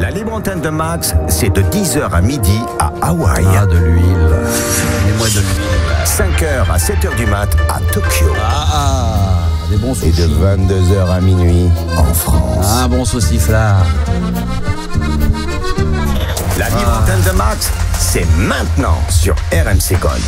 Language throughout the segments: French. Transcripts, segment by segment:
La libre antenne de Max, c'est de 10h à midi à Hawaï. Ah, de l'huile. Mets-moi de l'huile. 5h à 7h du mat à Tokyo. Des bons Et sushis. de 22h à minuit en France. Un bon sauciflard. La libre antenne de Max, c'est maintenant sur RMC Gold.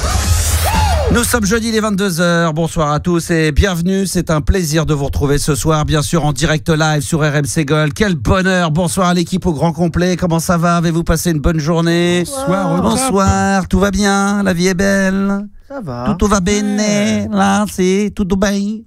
Nous sommes jeudi, les 22h. Bonsoir à tous et bienvenue. C'est un plaisir de vous retrouver ce soir, bien sûr, en direct live sur RMC Gold. Quel bonheur. Bonsoir à l'équipe au grand complet. Comment ça va? Avez-vous passé une bonne journée? Bonsoir. Tout va bien? La vie est belle? Ça va. Tout va bene. Là, c'est tout bien.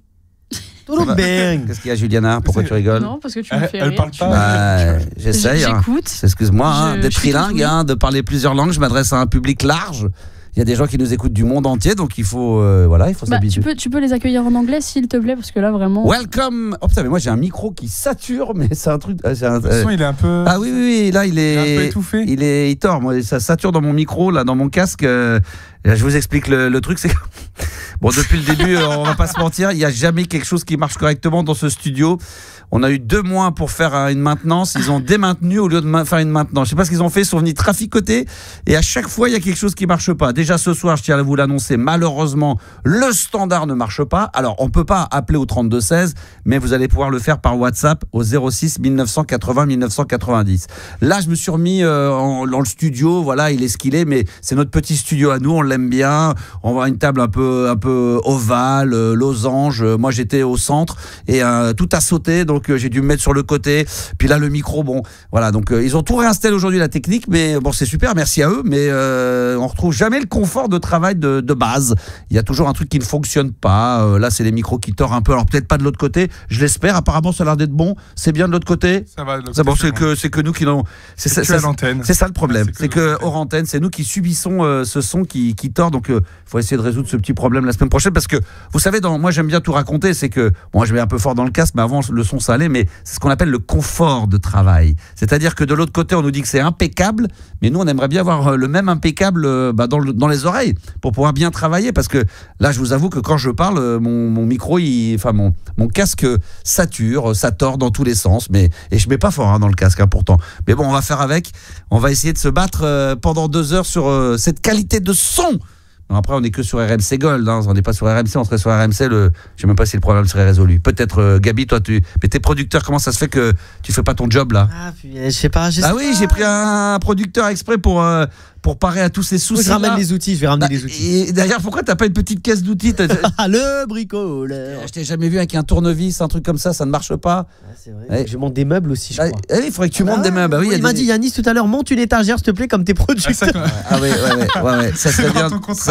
Tout bien. Qu'est-ce qu'il y a, Juliana? Pourquoi tu rigoles? Non, parce que tu me fais Elle rire. parle pas. J'essaye. Hein. J'écoute. Excuse-moi, d'être Je suis trilingue, toute oui. de parler plusieurs langues. Je m'adresse à un public large. Il y a des gens qui nous écoutent du monde entier, donc il faut, il faut s'habituer. tu peux les accueillir en anglais, s'il te plaît, parce que là, vraiment... Welcome. Oh putain, mais moi j'ai un micro qui sature, mais c'est un truc. Le son, il est un peu. Ah oui, là il Il est un peu est. étouffé. Il tord. Moi, ça sature dans mon micro, là, dans mon casque. Là, je vous explique le truc, c'est que bon, depuis le début, on va pas se mentir, il y a jamais quelque chose qui marche correctement dans ce studio. On a eu 2 mois pour faire une maintenance. Ils ont démaintenu au lieu de faire une maintenance. Je sais pas ce qu'ils ont fait. Ils sont venus traficoter. Et à chaque fois, il y a quelque chose qui marche pas. Déjà ce soir, je tiens à vous l'annoncer. Malheureusement, le standard ne marche pas. Alors, on peut pas appeler au 3216, mais vous allez pouvoir le faire par WhatsApp au 06 1980 1990. Là, je me suis remis dans le studio. Voilà, il est ce qu'il est, mais c'est notre petit studio à nous. On l'aime bien. On va à une table un peu ovale, losange. Moi, j'étais au centre et tout a sauté. Donc j'ai dû me mettre sur le côté, puis là le micro, bon voilà, donc ils ont tout réinstallé aujourd'hui, la technique, mais bon, c'est super, merci à eux, mais on retrouve jamais le confort de travail de base. Il y a toujours un truc qui ne fonctionne pas. Là c'est les micros qui tordent un peu, alors peut-être pas de l'autre côté, je l'espère. Apparemment ça a l'air d'être bon. C'est bien de l'autre côté? Ça va. C'est bon, c'est que nous qui l'ont. C'est à l'antenne. C'est ça le problème, Ouais, c'est que hors antenne, c'est nous qui subissons ce son qui tord. Donc faut essayer de résoudre ce petit problème la semaine prochaine, parce que vous savez, moi j'aime bien tout raconter. C'est que moi je mets un peu fort dans le casque, mais avant le son ça allait, mais c'est ce qu'on appelle le confort de travail. C'est-à-dire que de l'autre côté on nous dit que c'est impeccable, mais nous on aimerait bien avoir le même impeccable dans les oreilles pour pouvoir bien travailler, parce que là je vous avoue que quand je parle, mon micro, mon casque sature, ça tord dans tous les sens, et je mets pas fort dans le casque pourtant. Mais bon, on va faire avec. On va essayer de se battre pendant 2 heures sur cette qualité de son. Après, on n'est que sur RMC Gold, hein. On n'est pas sur RMC, on serait sur RMC. Je sais même pas si le problème serait résolu. Peut-être, Gabi, toi, mais t'es producteur, comment ça se fait que tu fais pas ton job là? Ah, puis, je sais pas. Ah oui, j'ai pris un producteur exprès pour parer à tous ces soucis. Je ramène les outils, je vais ramener les outils. Et d'ailleurs, pourquoi t'as pas une petite caisse d'outils? Ah, le bricoleur. Je t'ai jamais vu avec un tournevis, un truc comme ça ne marche pas. Ah, c'est vrai. Ouais. Je monte des meubles aussi, je crois. Il faudrait que tu montes des meubles. Oui, il m'a dit, Yanis, tout à l'heure, monte une étagère, s'il te plaît, comme tes producteurs. Ah oui, ouais. Ça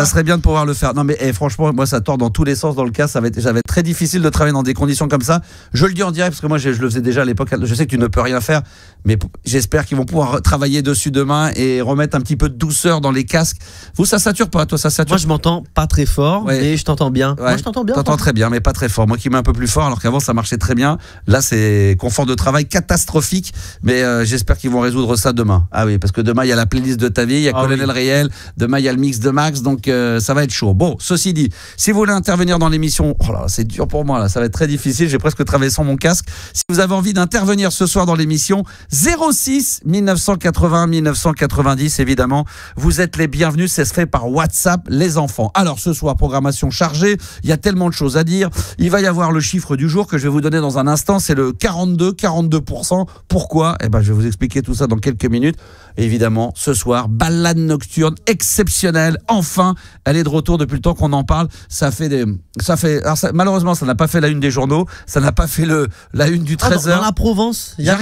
serait bien de pouvoir le faire. Non mais franchement, moi ça tord dans tous les sens dans le cas. Ça va être très difficile de travailler dans des conditions comme ça. Je le dis en direct parce que moi je le faisais déjà à l'époque. Je sais que tu ne peux rien faire, mais j'espère qu'ils vont pouvoir travailler dessus demain et remettre un petit peu de douceur dans les casques. Vous, ça sature pas? Toi, ça sature? Moi, je m'entends pas très fort, Ouais. mais je t'entends bien. Ouais. Moi, je t'entends bien. T'entends très bien, mais pas très fort. Moi qui mets un peu plus fort, alors qu'avant ça marchait très bien. Là, c'est confort de travail catastrophique, mais j'espère qu'ils vont résoudre ça demain. Ah oui, parce que demain il y a la playlist de ta vie, il y a Colonel Réel, demain il y a le mix de Max, donc ça va être chaud. Bon, ceci dit, si vous voulez intervenir dans l'émission, oh là, c'est dur pour moi là, ça va être très difficile. J'ai presque travaillé sans mon casque. Si vous avez envie d'intervenir ce soir dans l'émission, 06 1980 1990, évidemment, vous êtes les bienvenus. Ça se fait par WhatsApp, les enfants. Alors ce soir, programmation chargée, il y a tellement de choses à dire. Il va y avoir le chiffre du jour que je vais vous donner dans un instant, c'est le 42%. Pourquoi? Je vais vous expliquer tout ça dans quelques minutes. Et évidemment, ce soir, balade nocturne exceptionnelle. Enfin, elle est de retour depuis le temps qu'on en parle. Malheureusement, ça n'a pas fait la une des journaux, ça n'a pas fait la une du 13h. Dans la Provence, il y a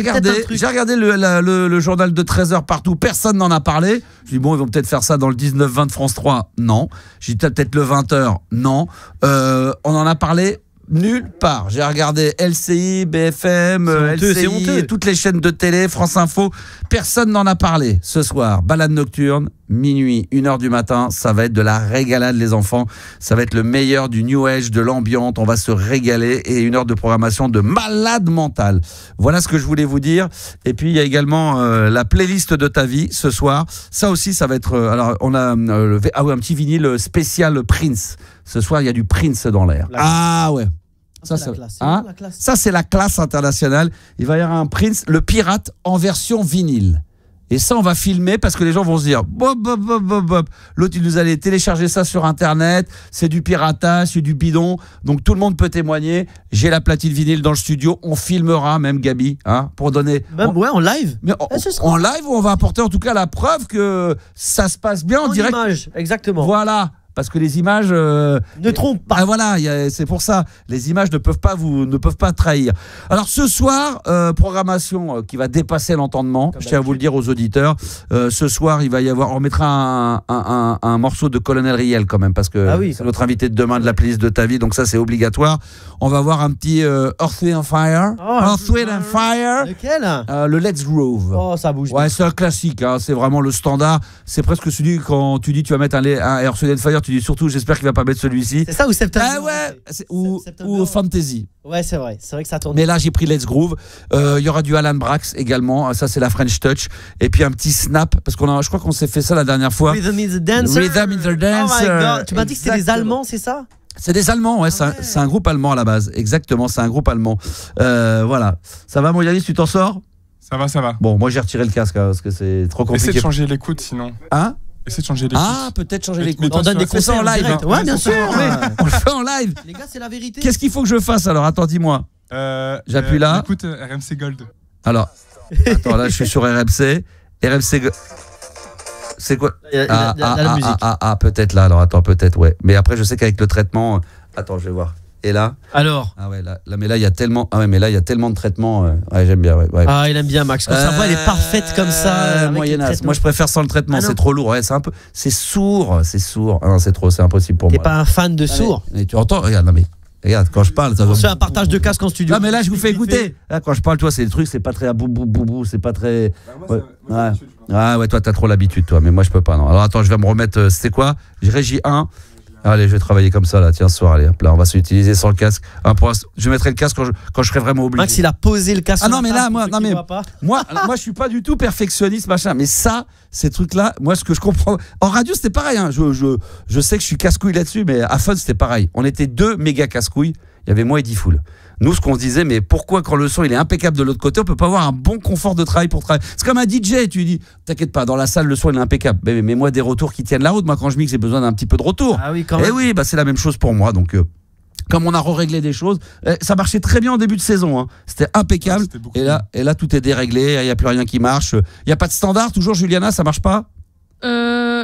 J'ai regardé le journal de 13h partout, personne n'en a parlé. Je dis bon, ils vont peut-être faire ça dans le 19-20 de France 3. Non. J'ai dit peut-être le 20h. Non. On en a parlé nulle part. J'ai regardé LCI, BFM, LCI, toutes les chaînes de télé, France Info. Personne n'en a parlé. Ce soir, balade nocturne, minuit, 1h du matin. Ça va être de la régalade, les enfants. Ça va être le meilleur du New Age, de l'ambiance. On va se régaler et 1 heure de programmation de malade mental. Voilà ce que je voulais vous dire. Et puis, il y a également la playlist de ta vie ce soir. Ça aussi, ça va être... alors, on a un petit vinyle spécial Prince. Ce soir, il y a du Prince dans l'air. Ah ouais. Ça, c'est ça, la classe. hein La classe. Ça, c'est la classe internationale. Il va y avoir un Prince, le pirate en version vinyle. Et ça, on va filmer parce que les gens vont se dire bop, bop, bop, bop, bop. L'autre, il nous allait télécharger ça sur Internet. C'est du piratage, c'est du bidon. Donc, tout le monde peut témoigner. J'ai la platine vinyle dans le studio. On filmera, même Gabi, hein, pour donner. Même, ouais, en live. Mais ce sera- en live, on va apporter en tout cas la preuve que ça se passe bien en direct. Image, exactement. Voilà. Parce que les images. Ne trompe pas. Ah voilà, c'est pour ça. Les images ne peuvent pas trahir. Alors ce soir, programmation qui va dépasser l'entendement. Je tiens à vous le dire aux auditeurs. Ce soir, il va y avoir. On mettra un morceau de Colonel Riel quand même parce que c'est notre invité de demain de la playlist de ta vie. Donc ça, c'est obligatoire. On va voir un petit Earth, Wind and Fire. Earth, Wind and Fire. Lequel Le Let's Groove. Oh, ça bouge. Ouais, c'est un classique. Hein. C'est vraiment le standard. C'est presque celui quand tu dis tu vas mettre un Earth, Wind and Fire. Tu dis surtout, j'espère qu'il va pas mettre celui-ci. C'est ça ou September? Ah ouais, ou Fantasy. Ouais, c'est vrai que ça tourne. Mais là, j'ai pris Let's Groove. Il y aura du Alan Brax également. Ça, c'est la French Touch. Et puis un petit snap, parce je crois qu'on s'est fait ça la dernière fois. Rhythm is the Dancer. Rhythm is the Dancer. Oh my God. Tu m'as dit que c'était des Allemands, c'est ça? C'est des Allemands, ouais. C'est un groupe allemand à la base. Exactement, c'est un groupe allemand. Voilà. Ça va, mon Yannis, tu t'en sors? Ça va. Bon, moi, j'ai retiré le casque hein, parce que c'est trop compliqué. Essaye de changer l'écoute sinon. Hein? Essaye de changer l'écoute. Ah, peut-être changer l'écoute. On donne des conseils en live. direct. Ouais, bien sûr. On le fait en live. Les gars, c'est la vérité. Qu'est-ce qu'il faut que je fasse alors? Attends, dis-moi. J'appuie là. Écoute RMC Gold. Alors, attends, là, je suis sur RMC. RMC. C'est quoi? La musique. Peut-être là. Alors, attends, peut-être, ouais. Mais après, je sais qu'avec le traitement. Attends, je vais voir. Et là? Alors? Ah ouais, là, mais là, il y a tellement. Ah ouais, mais là, il y a tellement de traitements. Ouais, j'aime bien. Ouais. Ah, il aime bien Max. Quand sa voix, elle est parfaite comme ça. Moyennas. Moi, je préfère sans le traitement. Ah, c'est trop lourd. Ouais, c'est sourd. Ah non, c'est impossible pour moi. T'es pas un fan de sourd? Mais tu entends? Regarde, non mais. Regarde, quand je parle, ça On se fait un partage de casque en studio. Non mais là je vous fais écouter. Là, quand je parle, toi, c'est des trucs, c'est pas très boubou, c'est pas très. Ouais, toi t'as trop l'habitude, toi. Mais moi je peux pas. Non. Alors attends, je vais me remettre. C'était quoi? Régie 1. Allez, je vais travailler comme ça là. Tiens, ce soir, allez, hop là, on va s'utiliser sans le casque. Je mettrai le casque quand je serai vraiment obligé. Max, il a posé le casque. Ah non mais là, moi, je suis pas du tout perfectionniste, machin. Mais ça, ces trucs-là, moi, ce que je comprends. En radio, c'était pareil. Hein. Je sais que je suis casse-couille là-dessus, mais à Fun, c'était pareil. On était 2 méga casse-couilles. Il y avait moi et Diffoul. Nous, ce qu'on se disait, mais pourquoi quand le son il est impeccable de l'autre côté, on peut pas avoir un bon confort de travail pour travailler? C'est comme un DJ, tu lui dis, t'inquiète pas, dans la salle le son il est impeccable. Mais moi des retours qui tiennent la route, moi quand je mixe j'ai besoin d'un petit peu de retour. Ah oui, quand même. Et oui, c'est la même chose pour moi. Donc comme on a réglé des choses, ça marchait très bien en début de saison. Hein. C'était impeccable. Et là tout est déréglé, il y a plus rien qui marche. Il y a pas de standard toujours, Juliana, ça marche pas?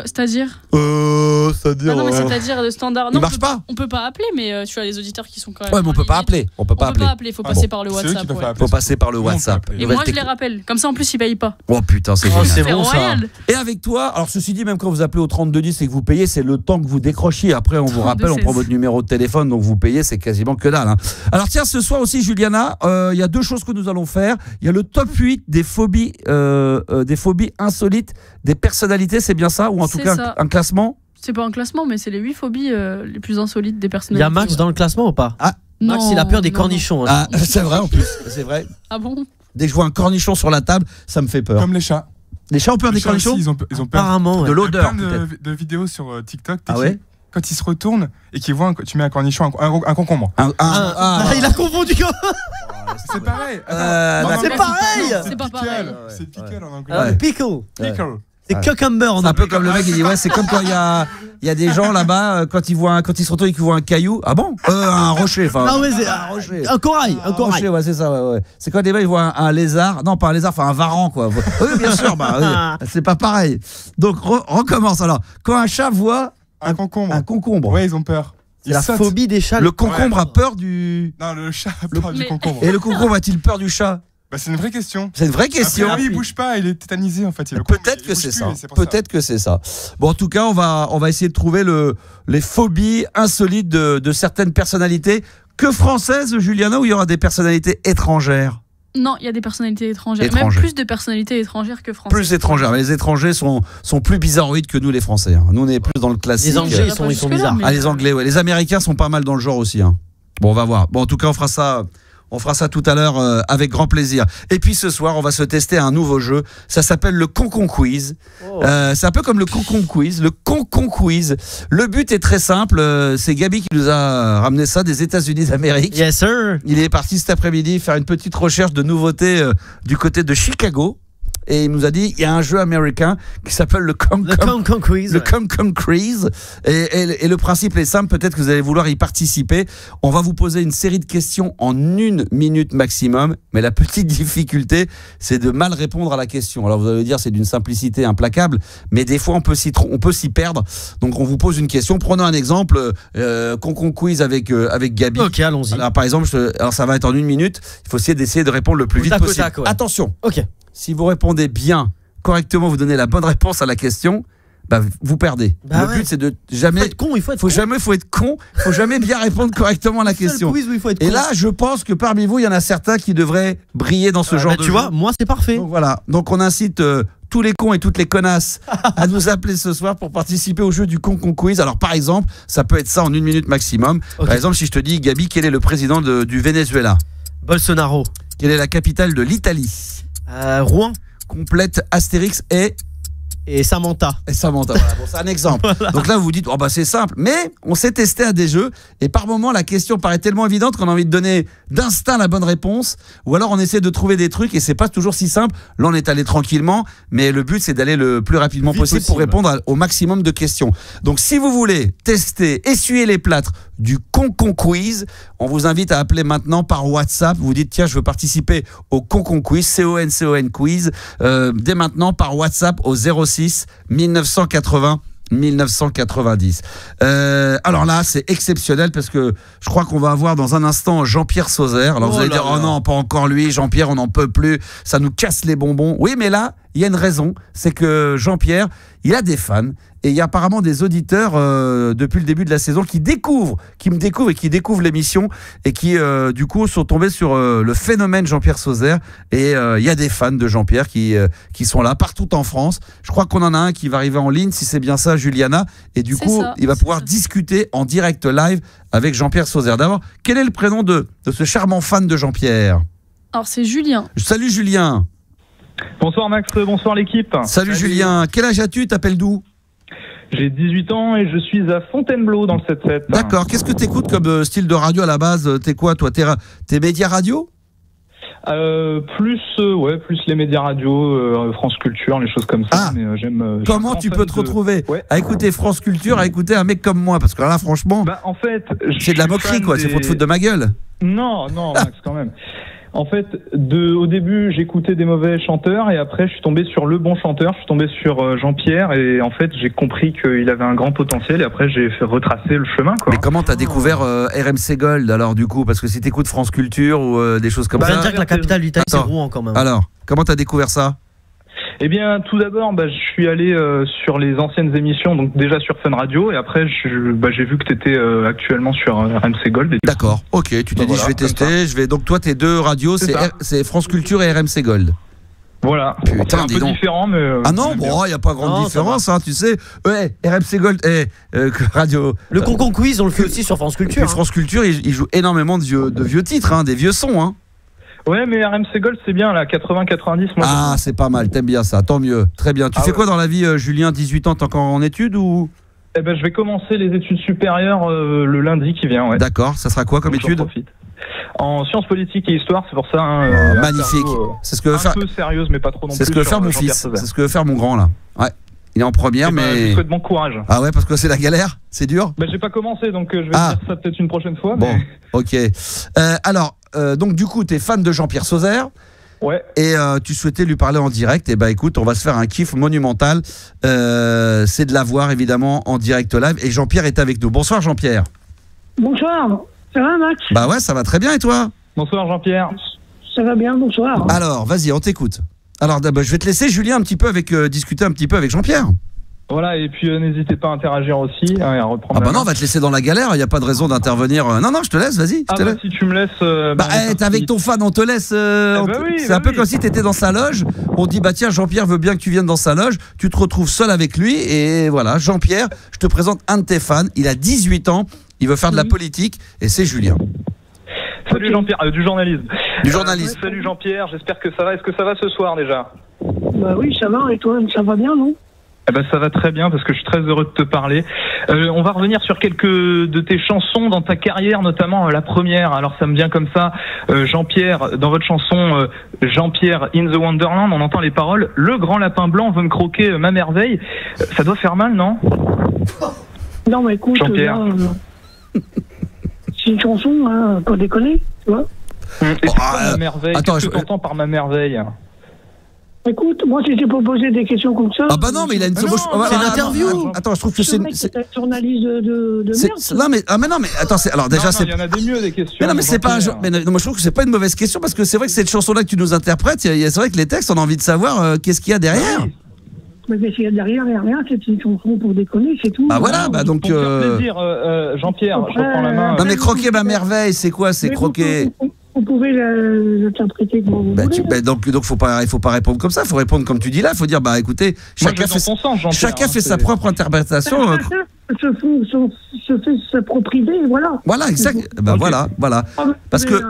C'est-à-dire C'est-à-dire. non, mais c'est-à-dire le standard. Il marche pas. On peut pas appeler, mais tu as les auditeurs qui sont quand même. Ouais, mais on peut pas appeler. On peut pas appeler. Il faut passer par le WhatsApp. Faut passer par le WhatsApp. Et moi, je les rappelle. Comme ça, en plus, ils payent pas. Oh putain, c'est Oh, génial. c'est bon ça. royal. Et avec toi, alors ceci dit, même quand vous appelez au 3210 et que vous payez, c'est le temps que vous décrochiez. Après, on vous rappelle, on prend votre numéro de téléphone, donc vous payez, c'est quasiment que dalle. Hein. Alors tiens, ce soir aussi, Juliana, il y a 2 choses que nous allons faire. Il y a le top 8 des phobies insolites des personnalités, c'est bien ça? Ou en tout cas un classement? C'est pas un classement, mais c'est les 8 phobies les plus insolites des Il y personnalités. a Max dans le classement ou pas? Max, il a peur des cornichons. Non. Hein. Ah, c'est vrai en plus, c'est vrai. Ah bon? Dès que je vois un cornichon sur la table, ça me fait peur. Comme les chats. Les chats ont peur des Les chats aussi, cornichons? ils ont peur. Apparemment. De Ouais. l'odeur, Il y a plein peut-être. de vidéos sur TikTok. Ah ouais? Quand ils se retournent et qu'ils voient, tu mets un cornichon, un concombre. Il a confondu. C'est pareil. C'est pareil. C'est pas pareil. C'est pickle en anglais. Ah, pickle. Pickle. C'est cucumber en C'est un peu anglais. comme le mec, il dit ouais, c'est comme quand il y a des gens là-bas quand ils se retrouvent et qu'ils voient un caillou. Ah bon? Un rocher, enfin. Ah ouais, c'est un corail. Un corail. Rocher, ouais, c'est ça, ouais. C'est quand des mecs ils voient un lézard, non pas un lézard, enfin un varan quoi. Oui, bien sûr, oui, c'est pas pareil. Donc recommence alors. Quand un chat voit Un concombre. un concombre, Ouais, ils ont peur. C'est la phobie des chats. le concombre a peur du. Non, le chat a peur du concombre. Et le concombre a-t-il peur du chat? C'est une vraie question. C'est une vraie question. Après, lui, il bouge pas, il est tétanisé en fait. Peut-être que c'est ça. Peut-être que c'est ça. Bon, en tout cas, on va essayer de trouver les phobies insolites de certaines personnalités. Que françaises, Juliana, ou il y aura des personnalités étrangères? Non, il y a des personnalités étrangères. Étrangères. Même plus de personnalités étrangères que françaises. Plus étrangères. Mais les étrangers sont plus bizarroïdes que nous, les Français. Hein. Nous, on est plus dans le classique. Les Anglais, ils sont bizarres. Ah, les Anglais, ouais. Les Américains sont pas mal dans le genre aussi. Hein. Bon, on va voir. Bon, en tout cas, on fera ça On fera ça tout à l'heure avec grand plaisir. Et puis ce soir, on va se tester un nouveau jeu. Ça s'appelle le Concon Quiz. C'est un peu comme le Concon Quiz. Le Concon Quiz. Le but est très simple. C'est Gabi qui nous a ramené ça des États-Unis d'Amérique. Yes, sir. Il est parti cet après-midi faire une petite recherche de nouveautés du côté de Chicago. Et il nous a dit, il y a un jeu américain qui s'appelle le Concon Quiz. Le Concon Quiz. Et le principe est simple, peut-être que vous allez vouloir y participer. On va vous poser une série de questions en 1 minute maximum. Mais la petite difficulté, c'est de mal répondre à la question. Alors vous allez dire, c'est d'une simplicité implacable. Mais des fois, on peut s'y perdre. Donc on vous pose une question. Prenons un exemple, Concon Quiz avec Gabi. Ok, allons-y. Alors par exemple, alors ça va être en 1 minute. Il faut essayer de répondre le plus vite possible. Ouais. Attention. Ok. Si vous répondez bien, correctement, vous donnez la bonne réponse à la question, bah, vous perdez. Le but, c'est de jamais. Il faut être con. Faut être con. Faut jamais bien répondre correctement à la question. Quiz où il faut être con. Et là, je pense que parmi vous, il y en a certains qui devraient briller dans ce genre de tu jeu. vois, moi, c'est parfait. Donc voilà. Donc on incite tous les cons et toutes les connasses à nous appeler ce soir pour participer au jeu du Concon Quiz. Alors par exemple, ça peut être ça en 1 minute maximum. Okay. Par exemple, si je te dis, Gabi, quel est le président du Venezuela? Bolsonaro. Quelle est la capitale de l'Italie? Rouen. Complète Astérix et Samantha. Voilà, bon, c'est un exemple. Voilà. Donc là, vous vous dites, oh bah c'est simple. Mais on s'est testé à des jeux et par moments, la question paraît tellement évidente qu'on a envie de donner d'instinct la bonne réponse. Ou alors, on essaie de trouver des trucs et c'est pas toujours si simple. Là, on est allé tranquillement, mais le but, c'est d'aller le plus rapidement possible pour répondre au maximum de questions. Donc, si vous voulez tester, essuyer les plâtres du Concon Quiz, on vous invite à appeler maintenant par WhatsApp. Vous dites, tiens, je veux participer au Concon Quiz, C-O-N-C-O-N Quiz, dès maintenant par WhatsApp au 06 1980 1990. Alors là, c'est exceptionnel parce que je crois qu'on va avoir dans un instant Jean-Pierre Sauzère. Alors vous allez dire, oh non, pas encore lui, Jean-Pierre, on n'en peut plus, ça nous casse les bonbons. Oui, mais là, il y a une raison, c'est que Jean-Pierre, il a des fans et il y a apparemment des auditeurs depuis le début de la saison qui me découvrent et qui découvrent l'émission et qui du coup sont tombés sur le phénomène Jean-Pierre Sauzère et il y a des fans de Jean-Pierre qui sont là partout en France. Je crois qu'on en a un qui va arriver en ligne, si c'est bien ça, Juliana, et du coup il va pouvoir discuter en direct live avec Jean-Pierre Sauzère. D'abord, quel est le prénom de ce charmant fan de Jean-Pierre? Alors c'est Julien. Salut Julien. Bonsoir Max, bonsoir l'équipe. Salut Julien, quel âge as-tu? T'appelles d'où? J'ai 18 ans et je suis à Fontainebleau dans le 7-7. D'accord, qu'est-ce que t'écoutes comme style de radio à la base? T'es quoi toi? T'es média radio? Plus les médias radio, France Culture, les choses comme ça. Mais j'aime. Comment tu peux te retrouver à écouter France Culture, à écouter un mec comme moi? Parce que là, franchement, en fait, c'est de la moquerie, quoi. C'est pour te foutre de ma gueule. Non, Max, quand même. En fait, au début, j'écoutais des mauvais chanteurs et après, je suis tombé sur le bon chanteur. Je suis tombé sur Jean-Pierre et en fait, j'ai compris qu'il avait un grand potentiel et après, j'ai fait retracer le chemin, quoi. Mais comment t'as découvert RMC Gold alors du coup? Parce que si t'écoutes France Culture ou des choses comme ça. On va dire que la capitale du l'Italie, c'est Rouen quand même. Alors, comment t'as découvert ça? Eh bien, tout d'abord, je suis allé sur les anciennes émissions, donc déjà sur Fun Radio, et après, j'ai vu que tu étais actuellement sur RMC Gold. D'accord, ok, tu t'es dit, je vais tester, donc toi, tes deux radios, c'est France Culture et RMC Gold. Voilà, putain, c'est un peu différent, mais... ah non, il n'y a pas grande différence, hein, tu sais. RMC Gold, radio... Le Concon Quiz, on le fait aussi sur France Culture. Hein. France Culture, il joue énormément de vieux titres, hein, des vieux sons, hein. Ouais, mais RMC Gold, c'est bien, là, 80-90. Ah, c'est pas mal, t'aimes bien ça, tant mieux. Très bien. Tu fais quoi dans la vie, Julien? 18 ans, t'es encore en études ou? Eh ben, je vais commencer les études supérieures le lundi qui vient, ouais. D'accord, ça sera quoi comme étude? En sciences politiques et histoire, c'est pour ça. Magnifique. C'est ce que veut faire. Un peu sérieuse, mais pas trop non plus. C'est ce que veut faire mon fils. C'est ce que veut faire mon grand, là. Ouais. Il est en première, mais. Je souhaite bon courage. Ah ouais, parce que c'est la galère? C'est dur? J'ai pas commencé, donc je vais dire ça peut-être une prochaine fois. Bon, ok. Alors, donc du coup, t'es fan de Jean-Pierre Sauzère. Ouais. Et tu souhaitais lui parler en direct. Et écoute, on va se faire un kiff monumental. C'est de l'avoir évidemment en direct live. Et Jean-Pierre est avec nous. Bonsoir Jean-Pierre. Bonsoir. Ça va Max? Bah ouais, ça va très bien et toi? Bonsoir Jean-Pierre. Ça va bien, bonsoir. Alors, vas-y, on t'écoute. Alors, je vais te laisser Julien un petit peu discuter un petit peu avec Jean-Pierre. Voilà, et puis n'hésitez pas à interagir aussi et à reprendre. Ah bah non, on va te laisser dans la galère, il n'y a pas de raison d'intervenir. Non, je te laisse, vas-y. Si tu me laisses. T'es avec ton fan, on te laisse. C'est un peu comme si tu étais dans sa loge. On dit, tiens, Jean-Pierre veut bien que tu viennes dans sa loge. Tu te retrouves seul avec lui. Et voilà, Jean-Pierre, je te présente un de tes fans. Il a 18 ans, il veut faire de la politique et c'est Julien. Salut Jean-Pierre, du journalisme. Du journalisme. Salut Jean-Pierre, j'espère que ça va. Est-ce que ça va ce soir déjà? Bah oui, ça va, et toi, ça va bien, non? Eh ben, ça va très bien parce que je suis très heureux de te parler. On va revenir sur quelques de tes chansons dans ta carrière, notamment la première. Alors ça me vient comme ça, Jean-Pierre, dans votre chanson Jean-Pierre in the Wonderland, on entend les paroles « Le grand lapin blanc veut me croquer ma merveille ». Ça doit faire mal, non? Non, mais écoute, Jean-Pierre. C'est une chanson, hein, pas déconner, tu vois. Et c'est quoi ma merveille? Qu'est-ce que t'entends par ma merveille? Écoute, moi, si j'ai proposé des questions comme ça... Ah bah non, mais il a une... c'est une interview. Attends, je trouve que c'est... C'est un journaliste de merde. Non, mais attends, alors déjà, il y en a des mieux, des questions. Mais non, mais c'est pas un genre... Mais non, moi, je trouve que c'est pas une mauvaise question, parce que c'est vrai que cette chanson-là que tu nous interprètes, c'est vrai que les textes, on a envie de savoir qu'est-ce qu'il y a derrière. Mais qu'est-ce qu'il y a derrière, rien, c'est une chanson pour déconner, c'est tout. Ah voilà, bah donc... Pour faire plaisir, Jean-Pierre, je reprends la main. Non mais croquer ma merveille, c'est quoi? C'est croquer... Vous pouvez l'interpréter comme vous voulez. Donc il faut pas répondre comme ça, il faut répondre comme tu dis là, il faut dire bah écoutez, chacun fait sa propre interprétation. Se fait sa propre idée, voilà. Voilà, exact. Ben okay. Voilà. Parce que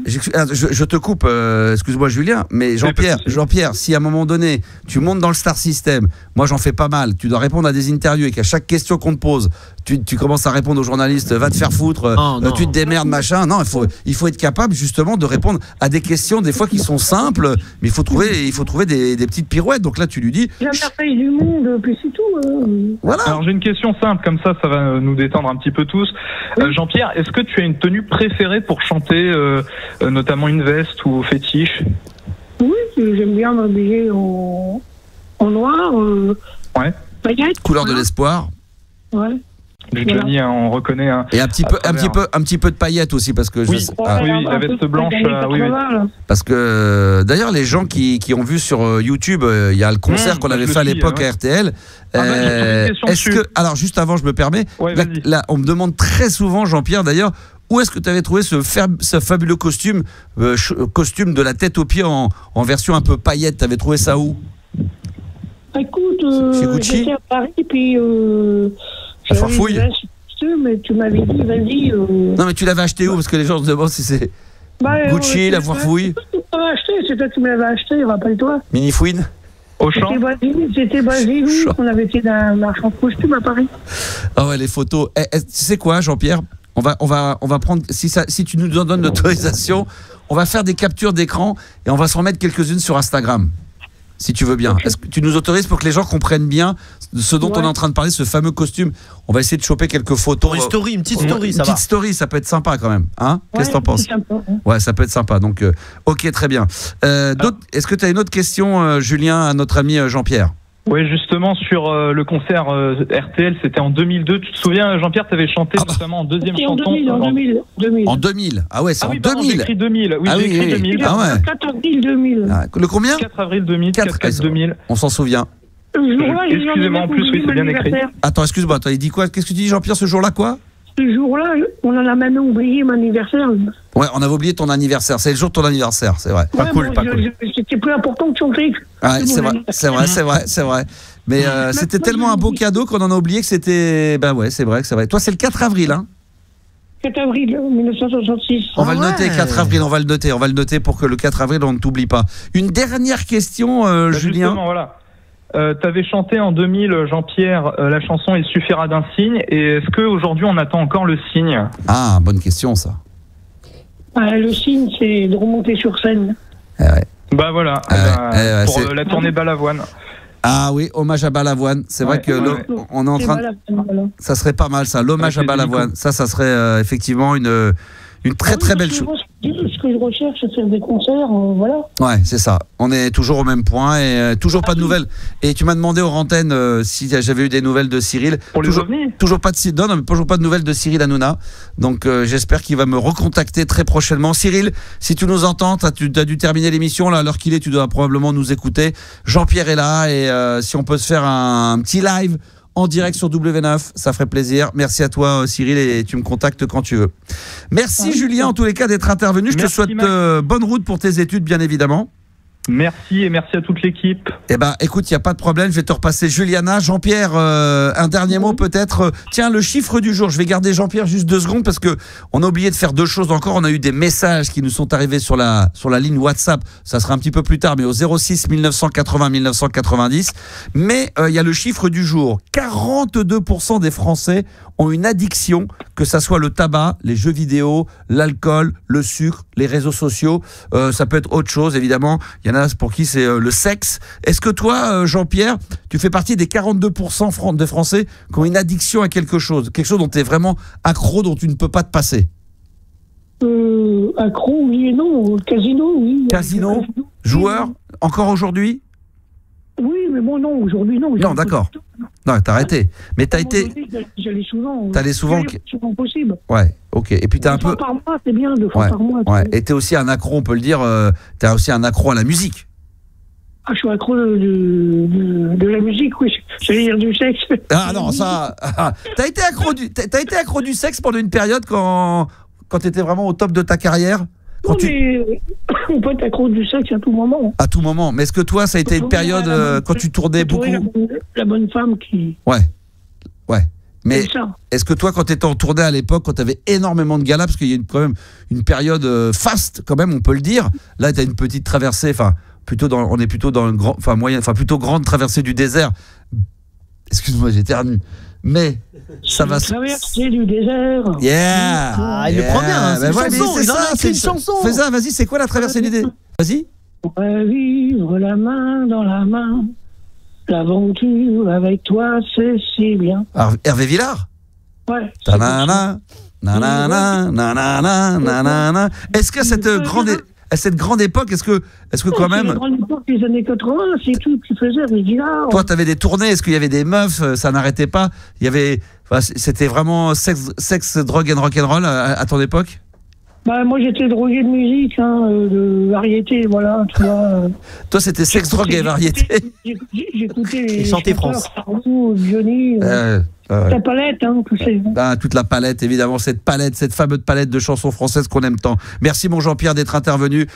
je te coupe, excuse-moi Julien, mais Jean-Pierre, si à un moment donné tu montes dans le Star System, moi j'en fais pas mal, tu dois répondre à des interviews et qu'à chaque question qu'on te pose, tu commences à répondre aux journalistes, va te faire foutre, tu te démerdes, machin. Non, il faut être capable justement de répondre à des questions des fois qui sont simples, mais il faut trouver des petites pirouettes. Donc là tu lui dis. La merveille du monde, puis c'est tout. Voilà. Alors j'ai une question simple, comme ça va nous détendre un petit peu tous. Jean-Pierre, est-ce que tu as une tenue préférée pour chanter, notamment une veste ou fétiche? Oui, j'aime bien m'habiller en noir. Ouais. Paillettes. Couleur de l'espoir. Ouais. Du Johnny, on reconnaît. Et un petit peu de paillettes aussi, parce que oui, la veste blanche. Oui. Parce que d'ailleurs, les gens qui ont vu sur YouTube, il y a le concert qu'on avait fait à l'époque à RTL. Est-ce que, alors juste avant, je me permets, là, on me demande très souvent, Jean-Pierre, d'ailleurs, où est-ce que tu avais trouvé ce fabuleux costume de la tête aux pieds en version un peu paillette? Tu avais trouvé ça où? Écoute, j'étais à Paris, puis. La farfouille. Mais tu m'avais dit, vas-y. Non, mais tu l'avais acheté où? Parce que les gens se demandent si c'est Gucci, la farfouille. C'est toi qui me l'avais acheté, rappelle-toi. Minifouine. Auchan. C'était Basile, on avait été d'un marchand de costumes à Paris. Ah ouais, les photos. Tu sais quoi, Jean-Pierre? On va prendre, si tu nous donnes l'autorisation, on va faire des captures d'écran et on va s'en mettre quelques-unes sur Instagram. Si tu veux bien. Okay. Est-ce que tu nous autorises pour que les gens comprennent bien ce dont on est en train de parler, ce fameux costume? On va essayer de choper quelques photos. Une petite story, ça va. Une petite story, ça peut être sympa quand même. Hein? Qu'est-ce que t'en penses? Ouais, ça peut être sympa. Donc, ok, très bien. Est-ce que tu as une autre question, Julien, à notre ami Jean-Pierre? Oui, justement, sur le concert RTL, c'était en 2002. Tu te souviens, Jean-Pierre, tu avais chanté notamment en deuxième chanson. En 2000. Ah ouais, c'est en 2000. J'ai écrit 2000. Oui, j'ai écrit 2000. Ah ouais. 4 avril 2000. Ah, le combien? 4 avril 2000. 4 2000. On s'en souvient. Excusez-moi, en plus, oui, c'est bien écrit. Attends, excuse-moi, il dit quoi? Qu'est-ce que tu dis, Jean-Pierre, ce jour-là, quoi? Ce jour-là, on en a même oublié mon anniversaire. Ouais, on avait oublié ton anniversaire. C'est le jour de ton anniversaire, c'est vrai. Pas cool. C'était plus important que chanter. Ouais, c'est vrai. Mais c'était tellement un beau cadeau qu'on en a oublié que c'était. Ben ouais, c'est vrai. Toi, c'est le 4 avril, hein? 4 avril 1966. On va le noter, 4 avril, on va le noter pour que le 4 avril, on ne t'oublie pas. Une dernière question, Julien. Justement, voilà. T'avais chanté en 2000, Jean-Pierre, la chanson « Il suffira d'un signe ». Et est-ce qu'aujourd'hui, on attend encore le signe? Ah, bonne question, ça. Le signe, c'est de remonter sur scène. Ouais. Bah voilà, pour la tournée Balavoine. Ah oui, hommage à Balavoine. C'est vrai que on est en train. Ça serait pas mal, ça. L'hommage à Balavoine. Ça serait effectivement une très belle chose. Ce que je recherche, c'est de faire des concerts, voilà. Ouais, c'est ça. On est toujours au même point et toujours pas de nouvelles. Et tu m'as demandé aux antennes si j'avais eu des nouvelles de Cyril. Pour les ovnis. Toujours pas de nouvelles de Cyril Hanouna. Donc j'espère qu'il va me recontacter très prochainement. Cyril, si tu nous entends, tu as dû terminer l'émission là, à l'heure qu'il est, tu dois probablement nous écouter. Jean-Pierre est là et si on peut se faire un petit live en direct sur W9, ça ferait plaisir. Merci à toi, Cyril, et tu me contactes quand tu veux. Merci, Julien, en tous les cas, d'être intervenu. Je te souhaite bonne route pour tes études, bien évidemment. Merci et merci à toute l'équipe. Eh ben, écoute, il n'y a pas de problème. Je vais te repasser Juliana. Jean-Pierre, un dernier mot peut-être. Tiens, le chiffre du jour. Je vais garder Jean-Pierre juste 2 secondes parce que on a oublié de faire 2 choses encore. On a eu des messages qui nous sont arrivés sur la ligne WhatsApp. Ça sera un petit peu plus tard, mais au 06 1980 1990. Mais il y a le chiffre du jour. 42% des Français ont une addiction, que ça soit le tabac, les jeux vidéo, l'alcool, le sucre, les réseaux sociaux. Ça peut être autre chose, évidemment. Il y en a pour qui c'est le sexe. Est-ce que toi, Jean-Pierre, tu fais partie des 42% de Français qui ont une addiction à quelque chose dont tu es vraiment accro, dont tu ne peux pas te passer? Accro, oui et non. Casino, oui. Casino, joueur, encore aujourd'hui? Oui, mais bon, non, aujourd'hui, non. Non, d'accord. Non, t'as arrêté. Mais t'as été... J'allais souvent. T'allais souvent... souvent possible. Ouais, ok. Et puis t'as un peu... 2 fois par mois, c'est bien, 2 fois par mois. Ouais. Et t'es aussi un accro, on peut le dire, t'es aussi un accro à la musique. Ah, je suis accro de la musique, oui. J'allais dire du sexe. Ah non, ça... T'as été accro du sexe pendant une période quand t'étais vraiment au top de ta carrière? Mais on peut être accro du sexe à tout moment. À tout moment. Mais est-ce que toi, ça a été une période quand tu tournais beaucoup? La bonne femme qui... Ouais. Mais est-ce que toi, quand tu étais en tournée à l'époque, quand tu avais énormément de galas, parce qu'il y a quand même une période faste, quand même, on peut le dire. Là, tu as une petite traversée, on est plutôt dans une plutôt grande traversée du désert. Excuse-moi, j'éternue. Mais ça va se... Traverser du désert. Yeah. Ah, il le prend bien, hein, c'est une chanson. Fais ça, vas-y, c'est quoi la traversée du désert? Vas-y. On va vivre la main dans la main. L'aventure avec toi, c'est si bien. Alors, Hervé Villard? Ouais. Ta-na-na, na-na-na, na-na-na, na-na-na. Est-ce que à cette grande époque, est-ce que quand même... La grande époque des années 80, c'est tout ce qu'ils faisaient, Hervé Villard. Toi, t'avais des tournées, est-ce qu'il y avait des meufs? Ça n'arrêtait pas? Il y avait... C'était vraiment sexe, drogue and rock'n'roll à ton époque? Bah, moi, j'étais drogué de musique, de variété, voilà, tu vois. Toi, c'était sexe, drogue et variété. J'écoutais les chantait France. Sarou, Johnny, la palette, tout ça. Toute la palette, évidemment, cette fameuse palette de chansons françaises qu'on aime tant. Merci, mon Jean-Pierre, d'être intervenu.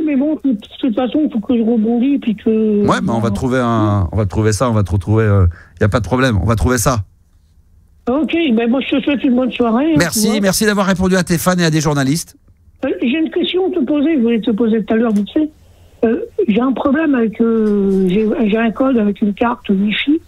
Mais bon, de toute façon, il faut que je rebondisse, puis que... Ouais, mais on va trouver ça, on va te retrouver, il n'y a pas de problème, on va trouver ça. Ok, ben moi je te souhaite une bonne soirée. Merci d'avoir répondu à tes fans et à des journalistes. J'ai une question à te poser, je voulais te poser tout à l'heure, vite fait. J'ai un problème avec... j'ai un code avec une carte Wi-Fi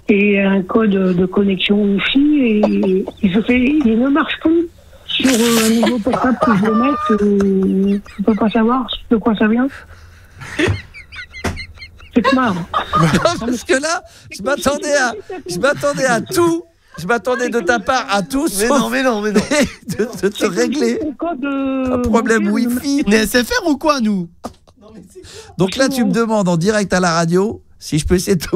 et un code de connexion Wi-Fi et il ne marche plus sur un nouveau portable que je veux mettre. Je ne peux pas savoir de quoi ça vient. C'est marrant. Parce que là, je m'attendais à tout. Je m'attendais de ta part à tout. Mais non. de te régler un problème Wi-Fi. On est SFR ou quoi, nous? Donc là, tu me demandes en direct à la radio si je peux essayer de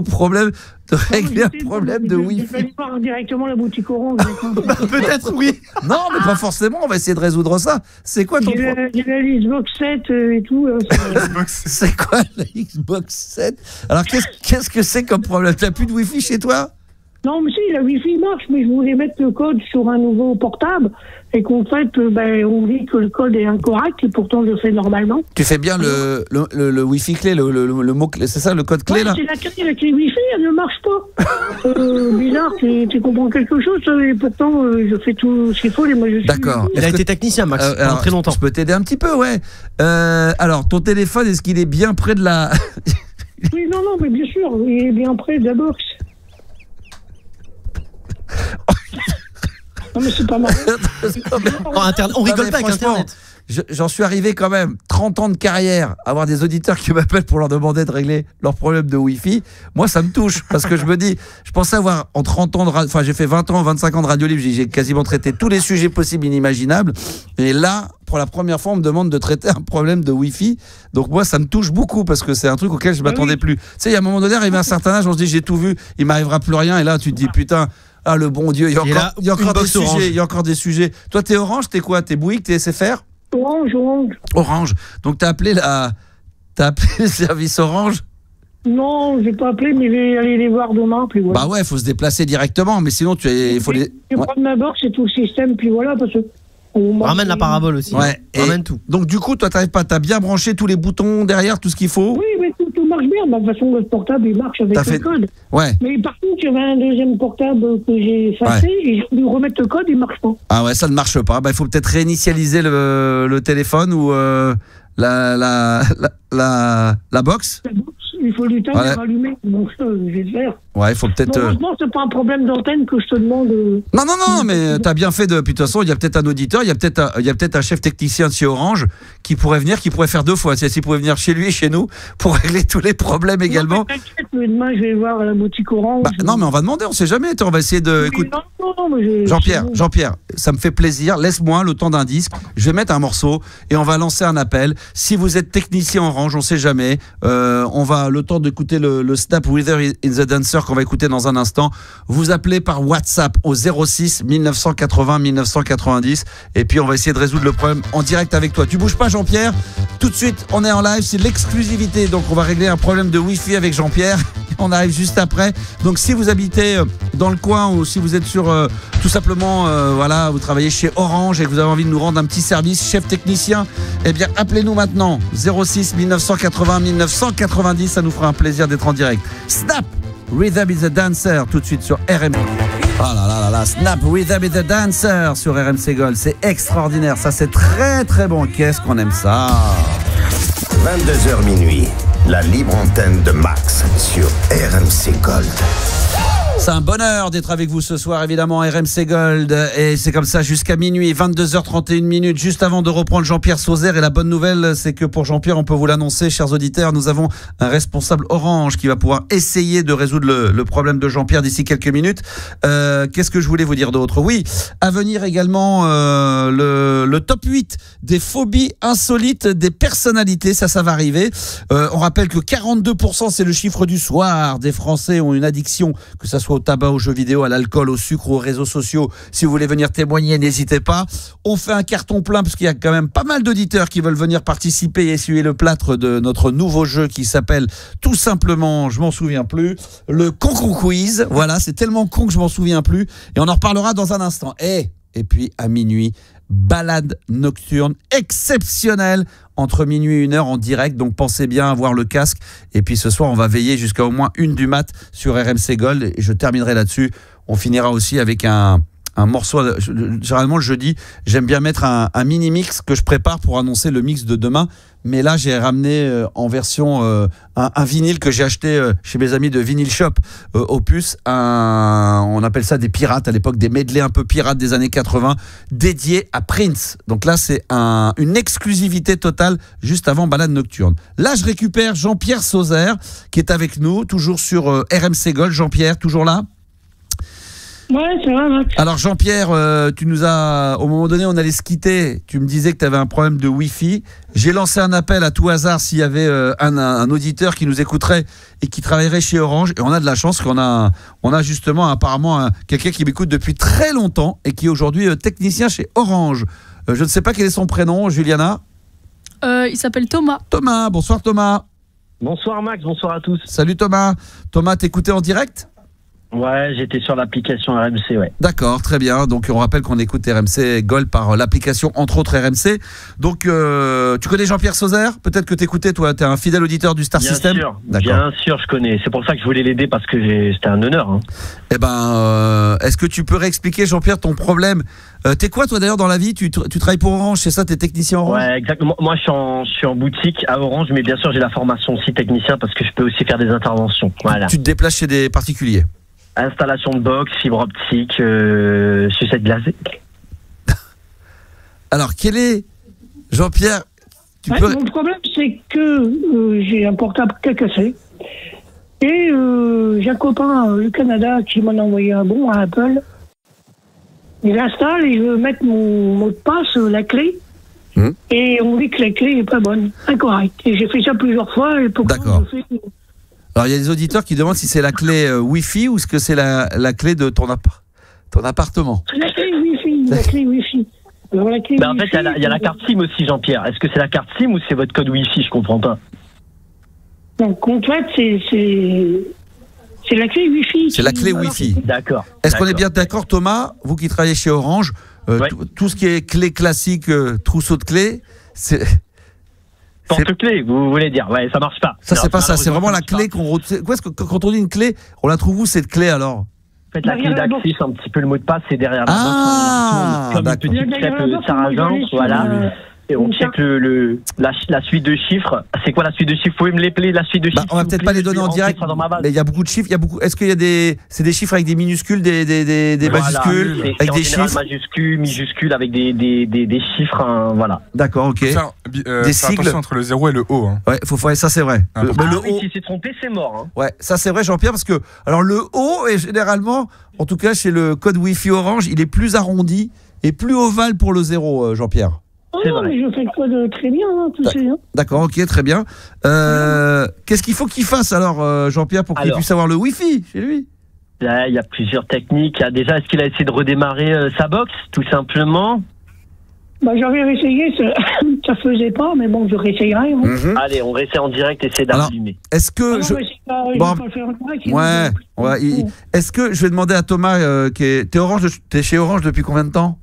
régler un problème de Wi-Fi. Il fallait voir directement la boutique Orange. Peut-être, oui. Non, mais pas forcément. On va essayer de résoudre ça. C'est quoi ton problème? Il y a la Xbox 7 et tout. C'est quoi la Xbox 7? Alors, qu'est-ce que c'est comme problème? T'as plus de Wi-Fi chez toi? Non, mais si, la Wi-Fi marche, mais je voulais mettre le code sur un nouveau portable et qu'en fait, on dit que le code est incorrect et pourtant je le fais normalement. Tu fais bien le Wi-Fi clé, le mot clé, c'est ça, le code clé là? C'est la clé Wi-Fi, elle ne marche pas. Bizarre, tu comprends quelque chose et pourtant je fais tout ce qu'il faut et moi je suis... D'accord. Il a été technicien, Max, pendant très longtemps. Je peux t'aider un petit peu, ouais. Alors, ton téléphone, est-ce qu'il est bien près de la... Oui, non, mais bien sûr, il est bien près de la box. Non mais c'est pas marrant. On rigole pas avec Internet. J'en suis arrivé quand même 30 ans de carrière à avoir des auditeurs qui m'appellent pour leur demander de régler leurs problèmes de Wi-Fi. Moi, ça me touche parce que je me dis, je pensais avoir en 30 ans de j'ai fait 20 ans, 25 ans de radio libre, j'ai quasiment traité tous les sujets possibles, inimaginables. Et là, pour la première fois, on me demande de traiter un problème de Wi-Fi. Donc moi, ça me touche beaucoup parce que c'est un truc auquel je m'attendais plus. Tu sais, il y a un moment donné, arrivé à un certain âge, on se dit, j'ai tout vu, il m'arrivera plus rien. Et là, tu te dis, putain, ah le bon Dieu, il y a encore des sujets. Toi, t'es Orange, t'es quoi? T'es Bouygues, t'es SFR? Orange. Donc t'as appelé le service Orange? Non, j'ai pas appelé, mais je vais aller les voir demain, puis voilà. Bah ouais, faut se déplacer directement, mais sinon il faut les... Je prends ma box et tout le système, puis voilà, parce que Ramène la parabole aussi. Ouais. Ramène tout. Donc du coup, toi, t'arrives pas, t'as bien branché tous les boutons derrière, tout ce qu'il faut. Oui, mais tout marche bien. De toute façon, le portable, il marche avec le code. Ouais. Mais par contre, j'avais un deuxième portable que j'ai effacé et j'ai dû remettre le code, il marche pas. Ah ouais, ça ne marche pas. Bah, il faut peut-être réinitialiser le téléphone ou la box. Il faut du temps pour rallumer. Donc, je vais le faire. Ouais, il faut peut-être. Heureusement, c'est pas un problème d'antenne que je te demande. Non, mais t'as bien fait de. Puis de toute façon, il y a peut-être un auditeur, il y a peut-être un chef technicien de chez Orange qui pourrait venir, qui pourrait faire deux fois. S'il pouvait venir chez lui et chez nous pour régler tous les problèmes également. Mais demain, je vais voir à la boutique Orange. Non, mais on va demander, on sait jamais. On va essayer de. Écoute, Jean-Pierre, ça me fait plaisir. Laisse-moi le temps d'un disque. Je vais mettre un morceau et on va lancer un appel. Si vous êtes technicien Orange, on sait jamais. On va le temps d'écouter le Snap Wither in the Dancer qu'on va écouter dans un instant. Vous appelez par WhatsApp au 06 1980 1990 et puis on va essayer de résoudre le problème en direct avec toi. Tu bouges pas, Jean-Pierre. Tout de suite, on est en live, c'est l'exclusivité. Donc on va régler un problème de Wi-Fi avec Jean-Pierre. On arrive juste après. Donc si vous habitez dans le coin ou si vous êtes sur tout simplement voilà, vous travaillez chez Orange et que vous avez envie de nous rendre un petit service, chef technicien, eh bien appelez-nous maintenant 06 1980 1990, ça nous fera un plaisir d'être en direct. Snap Rhythm is a Dancer tout de suite sur RMC. Oh là là, Snap Rhythm is a Dancer sur RMC Gold, c'est extraordinaire, ça c'est très très bon, qu'est-ce qu'on aime ça. 22h minuit, la libre antenne de Max sur RMC Gold. C'est un bonheur d'être avec vous ce soir, évidemment, RMC Gold. Et c'est comme ça jusqu'à minuit, 22h31 minutes, juste avant de reprendre Jean-Pierre Sauzère. Et la bonne nouvelle, c'est que pour Jean-Pierre, on peut vous l'annoncer, chers auditeurs, nous avons un responsable Orange qui va pouvoir essayer de résoudre le problème de Jean-Pierre d'ici quelques minutes. Qu'est-ce que je voulais vous dire d'autre? Oui, à venir également le top 8 des phobies insolites des personnalités. Ça va arriver. On rappelle que 42%, c'est le chiffre du soir, des Français ont une addiction, que ça soit au tabac, aux jeux vidéo, à l'alcool, au sucre, aux réseaux sociaux. Si vous voulez venir témoigner, n'hésitez pas. On fait un carton plein parce qu'il y a quand même pas mal d'auditeurs qui veulent venir participer et essuyer le plâtre de notre nouveau jeu qui s'appelle tout simplement, je m'en souviens plus, le Concon Quiz. Voilà, c'est tellement con que je m'en souviens plus. Et on en reparlera dans un instant. Et puis à minuit, balade nocturne exceptionnelle entre minuit et 1h en direct, donc pensez bien à avoir le casque. Et puis ce soir, on va veiller jusqu'à au moins 1 du mat sur RMC Gold. Et je terminerai là-dessus. On finira aussi avec un morceau. Généralement, le jeudi, j'aime bien mettre un mini-mix que je prépare pour annoncer le mix de demain. Mais là, j'ai ramené en version un vinyle que j'ai acheté chez mes amis de Vinyl Shop Opus. On appelle ça des pirates à l'époque, des medleys un peu pirates des années 80, dédiés à Prince. Donc là, c'est une exclusivité totale juste avant Balade Nocturne. Là, je récupère Jean-Pierre Sauzère qui est avec nous, toujours sur RMC Gold. Jean-Pierre, toujours là? Ouais, c'est vrai, Max. Alors Jean-Pierre, tu nous as, au moment donné, on allait se quitter. Tu me disais que tu avais un problème de Wi-Fi. J'ai lancé un appel à tout hasard s'il y avait un auditeur qui nous écouterait et qui travaillerait chez Orange. Et on a de la chance qu'on a justement apparemment quelqu'un qui m'écoute depuis très longtemps et qui est aujourd'hui technicien chez Orange. Je ne sais pas quel est son prénom, Juliana. Il s'appelle Thomas. Thomas, bonsoir Thomas. Bonsoir Max, bonsoir à tous. Salut Thomas. Thomas, t'écoutais en direct ? Ouais, j'étais sur l'application RMC, ouais. D'accord, très bien. Donc on rappelle qu'on écoute RMC Gold par l'application entre autres RMC. Donc tu connais Jean-Pierre Sauzère? Peut-être que t'écoutais, toi, t'es un fidèle auditeur du Star System. Bien sûr, je connais. C'est pour ça que je voulais l'aider parce que c'était un honneur. Hein. Eh ben, est-ce que tu peux réexpliquer, Jean-Pierre, ton problème? T'es quoi, toi, d'ailleurs, dans la vie? Tu travailles pour Orange, c'est ça? T'es technicien Orange? Ouais, exactement. Moi, je suis en boutique à Orange, mais bien sûr, j'ai la formation aussi technicien parce que je peux aussi faire des interventions. Voilà. Tu te déplaces chez des particuliers? Installation de box, fibre optique, sucette glacée. Alors, quel est, Jean-Pierre, Mon problème, c'est que j'ai un portable qui est cassé. Et j'ai un copain du Canada qui m'en a envoyé un bon à Apple. Il l'installe et je veux mettre mon mot de passe, la clé. Et on me dit que la clé n'est pas bonne, incorrecte. Et j'ai fait ça plusieurs fois. Et d'accord. Alors, il y a des auditeurs qui demandent si c'est la clé Wi-Fi ou est-ce que c'est la clé de ton appartement. C'est la clé Wi-Fi, la clé Wi-Fi. Alors, la clé en fait, il y a la carte SIM aussi, Jean-Pierre. Est-ce que c'est la carte SIM ou c'est votre code Wi-Fi? Je comprends pas. Donc, en fait, c'est la clé Wi-Fi. C'est la clé Wi-Fi. D'accord. Est-ce qu'on est bien d'accord, Thomas, vous qui travaillez chez Orange, Ouais. Tout ce qui est clé classique, trousseau de clés, c'est. Porte-clé, vous voulez dire. Ouais, ça marche pas. Ça, Non, c'est pas ça. C'est vraiment la malheureusement, clé qu'on. Quoi, quand on dit une clé, on la trouve où cette clé alors? En fait, la clé d'accès, c'est un petit peu le mot de passe, c'est derrière la Ah, box. Comme une d'accord. petite crêpe sarrasin, voilà. Et on check la suite de chiffres. C'est quoi la suite de chiffres? Vous pouvez me l'épeler, la suite de chiffres? On va peut-être pas les donner en direct, mais il y a beaucoup de chiffres. Est-ce qu'il y a c'est des chiffres avec des minuscules, des majuscules, avec des chiffres? Majuscules, minuscules, avec des chiffres, hein, voilà. D'accord, ok. Des sigles attention entre le 0 et le O. Hein. Ouais, ça c'est vrai. Mais le O, si c'est trompé, c'est mort. Hein. Ouais, ça c'est vrai, Jean-Pierre, parce que alors le O est généralement, en tout cas chez le code Wi-Fi Orange, il est plus arrondi et plus ovale pour le 0, Jean-Pierre. Oh non, mais je fais le code très bien, hein, tu sais. Hein. D'accord, ok, très bien. Qu'est-ce qu'il faut qu'il fasse alors, Jean-Pierre, pour qu'il puisse avoir le Wi-Fi chez lui? Là, il y a plusieurs techniques. Déjà, est-ce qu'il a essayé de redémarrer sa box, tout simplement? J'avais essayé, ça faisait pas, mais bon, je réessayerai. Hein. Allez, on réessaye en direct, essayer d'allumer. Est-ce que est-ce que je vais demander à Thomas, t'es chez Orange depuis combien de temps?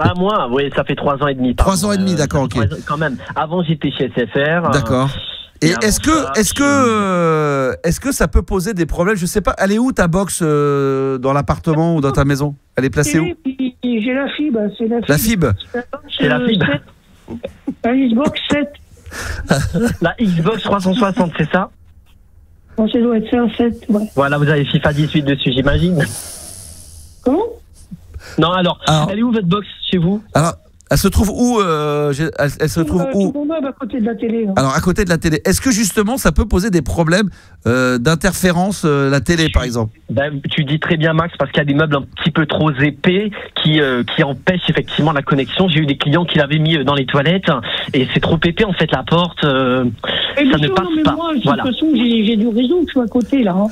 Ah, moi, oui, ça fait 3 ans et demi. 3 ans et demi, d'accord, ok. Quand même. Avant, j'étais chez SFR. D'accord. Et est-ce que ça peut poser des problèmes? Je sais pas, elle est où ta box dans l'appartement ou dans ta maison? Elle est placée où? J'ai la fibre, c'est la fibre. La fibre? C'est la fibre. La Xbox 7. La Xbox 360, c'est ça? Bon, ça doit être ça, 7, ouais. Voilà, vous avez FIFA 18 dessus, j'imagine. Comment? Non, alors, elle est où votre box chez vous? Alors, elle se trouve où elle se trouve où? Tout mon meuble à côté de la télé. Hein. Alors, à côté de la télé. Est-ce que justement, ça peut poser des problèmes d'interférence, la télé, par exemple? Tu dis très bien, Max, parce qu'il y a des meubles un petit peu trop épais qui empêchent effectivement la connexion. J'ai eu des clients qui l'avaient mis dans les toilettes et c'est trop épais, en fait, la porte. Ça ne passe pas. Moi, voilà. De toute façon, j'ai du réseau que je suis à côté, là. Hein.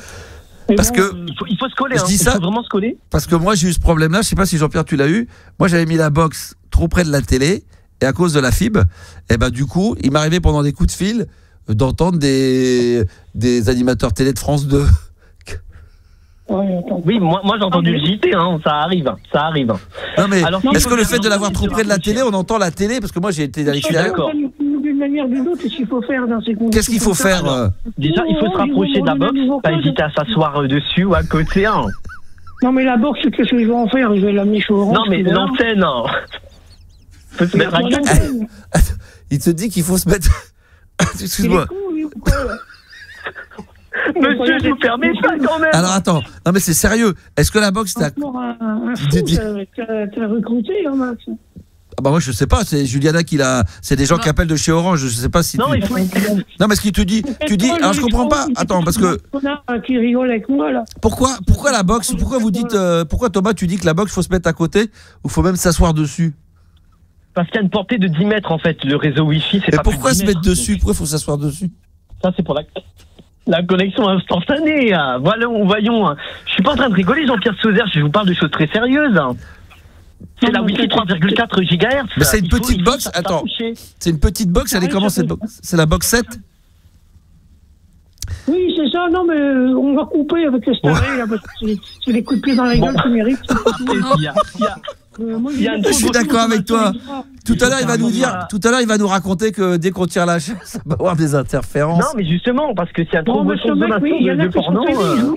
Parce que il faut se coller, je dis il faut vraiment se coller. Parce que moi j'ai eu ce problème-là, je sais pas si Jean-Pierre tu l'as eu. Moi j'avais mis la box trop près de la télé et à cause de la fibre, et du coup il m'arrivait pendant des coups de fil d'entendre des animateurs télé de France 2. Oui, moi j'ai entendu le JT, ça arrive. Non mais est-ce que le fait de l'avoir trop près de la télé, on entend la télé? Parce que moi j'ai été à l'extérieur. D'une manière ou d'une autre, qu'est-ce qu'il faut faire dans ces conditions? Qu'est-ce qu'il faut faire Déjà, il faut se rapprocher de la box, pas hésiter à s'asseoir dessus ou à côté. Non mais la box, qu'est-ce que je vais en faire? Je vais l'amener chez Orange. Non mais l'antenne, faut se mettre à côté. Il te dit qu'il faut se mettre... Excuse-moi. Monsieur, j'ai fermé ça quand même. Alors attends, non mais c'est sérieux. Est-ce que la box t'as recruté, hein, Max? Moi je sais pas, c'est Juliana qui l'a. C'est des gens qui appellent de chez Orange, je sais pas si. Non, il faut... non mais ce qu'il te dit, alors je comprends pas. Attends, parce que. Qui rigole avec moi là. Pourquoi la box? Pourquoi vous dites, pourquoi Thomas tu dis que la box faut se mettre à côté ou faut même s'asseoir dessus? Parce qu'il y a une portée de 10 mètres en fait, le réseau Wi-Fi c'est pas. Mais pourquoi se mettre dessus? Pourquoi faut s'asseoir dessus? Ça c'est pour la connexion instantanée. Voyons. Je suis pas en train de rigoler, Jean-Pierre Sauzère, je vous parle de choses très sérieuses. C'est la Wi-Fi 3,4 GHz. Mais c'est une petite box. Attends, c'est une petite box. Elle est comment cette box? C'est la box 7? Oui, c'est ça. Non, mais on va couper avec les starés là, parce que c'est des coups de pied dans la gueule qui méritent. Je suis d'accord avec toi. Tout à l'heure, il va nous raconter que dès qu'on tire la chaîne, ça va avoir des interférences. Non, mais justement, parce que s'il y a trop de consommation de porno,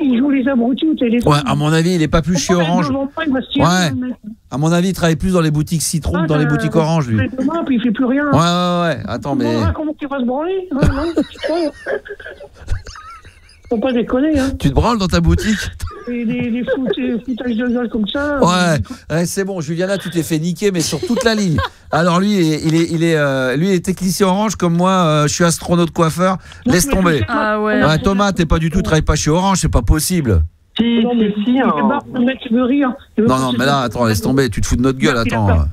il joue les abrutis au téléphone. Ouais, à mon avis, il est pas plus chez Orange. Ouais. À mon avis, il travaille plus dans les boutiques Citron que dans les boutiques Orange, lui. Puis il fait plus rien. Ouais. Attends, mais. Comment tu vas se branler? Faut pas déconner, hein. Tu te branles dans ta boutique? Des foutages de gueule comme ça. Ouais, c'est bon, Juliana, tu t'es fait niquer, mais sur toute la ligne. Alors lui, il est technicien Orange, comme moi, je suis astronaute coiffeur. Laisse tomber. Ah ouais. Thomas, t'es pas du tout, travaille pas chez Orange, c'est pas possible. Non, mais le mec veut rire. Non, mais là, attends, laisse tomber, tu te fous de notre gueule, attends.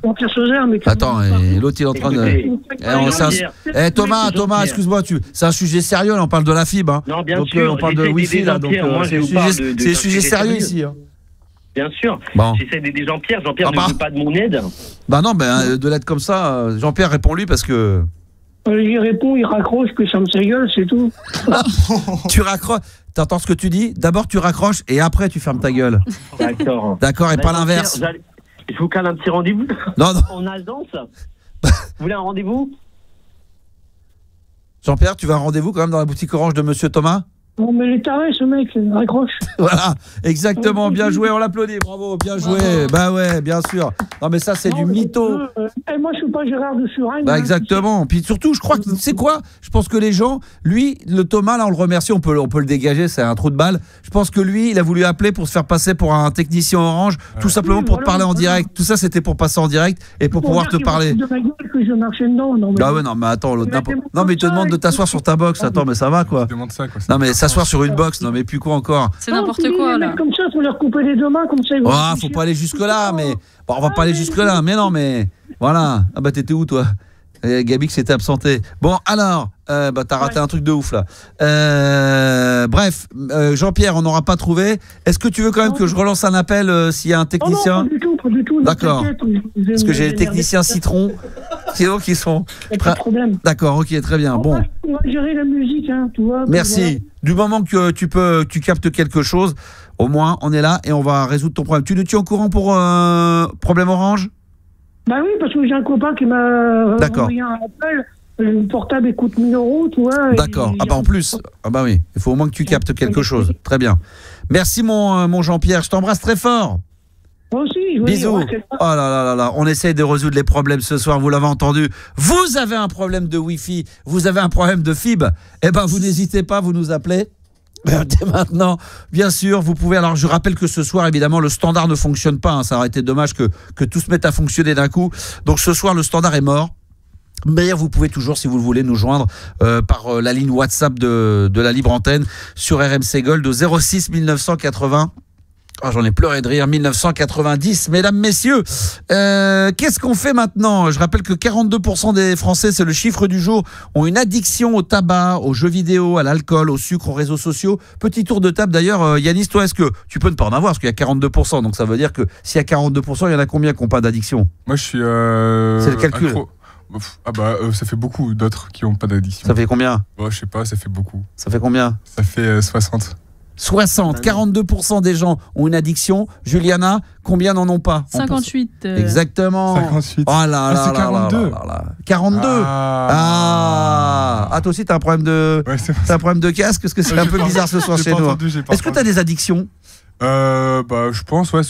Attends, et l'autre, il est en train de. Thomas, excuse-moi, c'est un sujet sérieux, là, on parle de la fibre. Hein. Non, bien donc, sûr. on parle de Wi-Fi, là, donc c'est un sujet sérieux ici. Hein. Bien sûr. Bon. J'essaie d'aider Jean-Pierre. Jean-Pierre ne veut pas de mon aide. Bah non, de l'aide comme ça, Jean-Pierre, réponds-lui parce que. Il répond, il raccroche, puis ça me sa gueule, c'est tout. Tu raccroches. t'entends ce que tu dis? D'abord, tu raccroches et après, tu fermes ta gueule. D'accord. D'accord, et pas l'inverse. Je vous cale un petit rendez-vous. Non. En Alsace. Vous voulez un rendez-vous? Jean-Pierre, tu veux un rendez-vous quand même dans la boutique Orange de Monsieur Thomas? Bon, mais les tarés, ce mec, raccroche. Voilà, exactement, bien joué, on l'applaudit, bravo, bien joué. Bah ouais, bien sûr. Non mais ça c'est du mytho. Moi je suis pas Gérard de Suresnes. Bah exactement. Puis surtout, je crois que c'est quoi? Je pense que les gens, lui, le Thomas, là on le remercie, on peut le dégager, c'est un trou de balle. Je pense que lui, il a voulu appeler pour se faire passer pour un technicien Orange, tout simplement pour te parler en direct. Tout ça c'était pour passer en direct et pour pouvoir te parler. De ma gueule que je marchais dedans. Non, mais... Bah ouais, non mais attends, l'autre non mais il te demande de t'asseoir sur ta box. Attends, mais ça va quoi? Non mais s'asseoir sur une box, non mais plus quoi encore? C'est n'importe quoi là. Comme ça, faut leur couper les deux mains comme ça. Oh, faut pas aller jusque là, mais bon, on va pas aller jusque là, mais non, mais voilà. Ah bah t'étais où toi? Gabi s'était absenté. Bon alors, bah t'as raté un truc de ouf là. Bref, Jean-Pierre, on n'aura pas trouvé. Est-ce que tu veux quand même que je relance un appel s'il y a un technicien? Non, pas du tout. D'accord. Parce que j'ai les techniciens Citron. C'est eux qui sont. Pas de problème. D'accord, ok, très bien. Bon. On va gérer la musique, hein, tu vois. Merci. Voilà. Du moment que tu captes quelque chose, au moins on est là et on va résoudre ton problème. Tu nous tiens au courant pour problème Orange? Bah oui, parce que j'ai un copain qui m'a envoyé un appel. Le portable coûte 1 000 €, tu vois. D'accord. Ah bah en plus. Ah bah oui. Il faut au moins que tu captes quelque chose. Très bien. Merci mon Jean-Pierre. Je t'embrasse très fort. Moi aussi. Bisous. Oh là là là là. On essaye de résoudre les problèmes ce soir. Vous l'avez entendu. Vous avez un problème de Wi-Fi. Vous avez un problème de fibre. Eh ben vous n'hésitez pas. Vous nous appelez. Dès maintenant, bien sûr, vous pouvez. Alors, je rappelle que ce soir, évidemment, le standard ne fonctionne pas. Hein. Ça aurait été dommage que tout se mette à fonctionner d'un coup. Donc, ce soir, le standard est mort. Mais vous pouvez toujours, si vous le voulez, nous joindre par la ligne WhatsApp de la Libre Antenne sur RMC Gold au 06 1980. Oh, j'en ai pleuré de rire, 1990, mesdames, messieurs. Qu'est-ce qu'on fait maintenant? Je rappelle que 42% des Français, c'est le chiffre du jour, ont une addiction au tabac, aux jeux vidéo, à l'alcool, au sucre, aux réseaux sociaux. Petit tour de table d'ailleurs, Yanis, toi, est-ce que tu peux ne pas en avoir? Parce qu'il y a 42%, donc ça veut dire que s'il y a 42%, il y en a combien qui n'ont pas d'addiction? Moi, je suis... c'est le calcul. Ah bah, ça fait beaucoup d'autres qui n'ont pas d'addiction. Ça fait combien? Je sais pas, ça fait beaucoup. Ça fait combien? Ça fait 60. 42% des gens ont une addiction. Juliana, combien n'en ont pas? 58. Exactement. 58. Oh là là c'est 42. 42. Ah, toi aussi, t'as un problème de. Ouais, t'as un problème de casque parce que c'est un peu bizarre ce soir chez nous. Est-ce que t'as des addictions? Bah, je pense, ouais,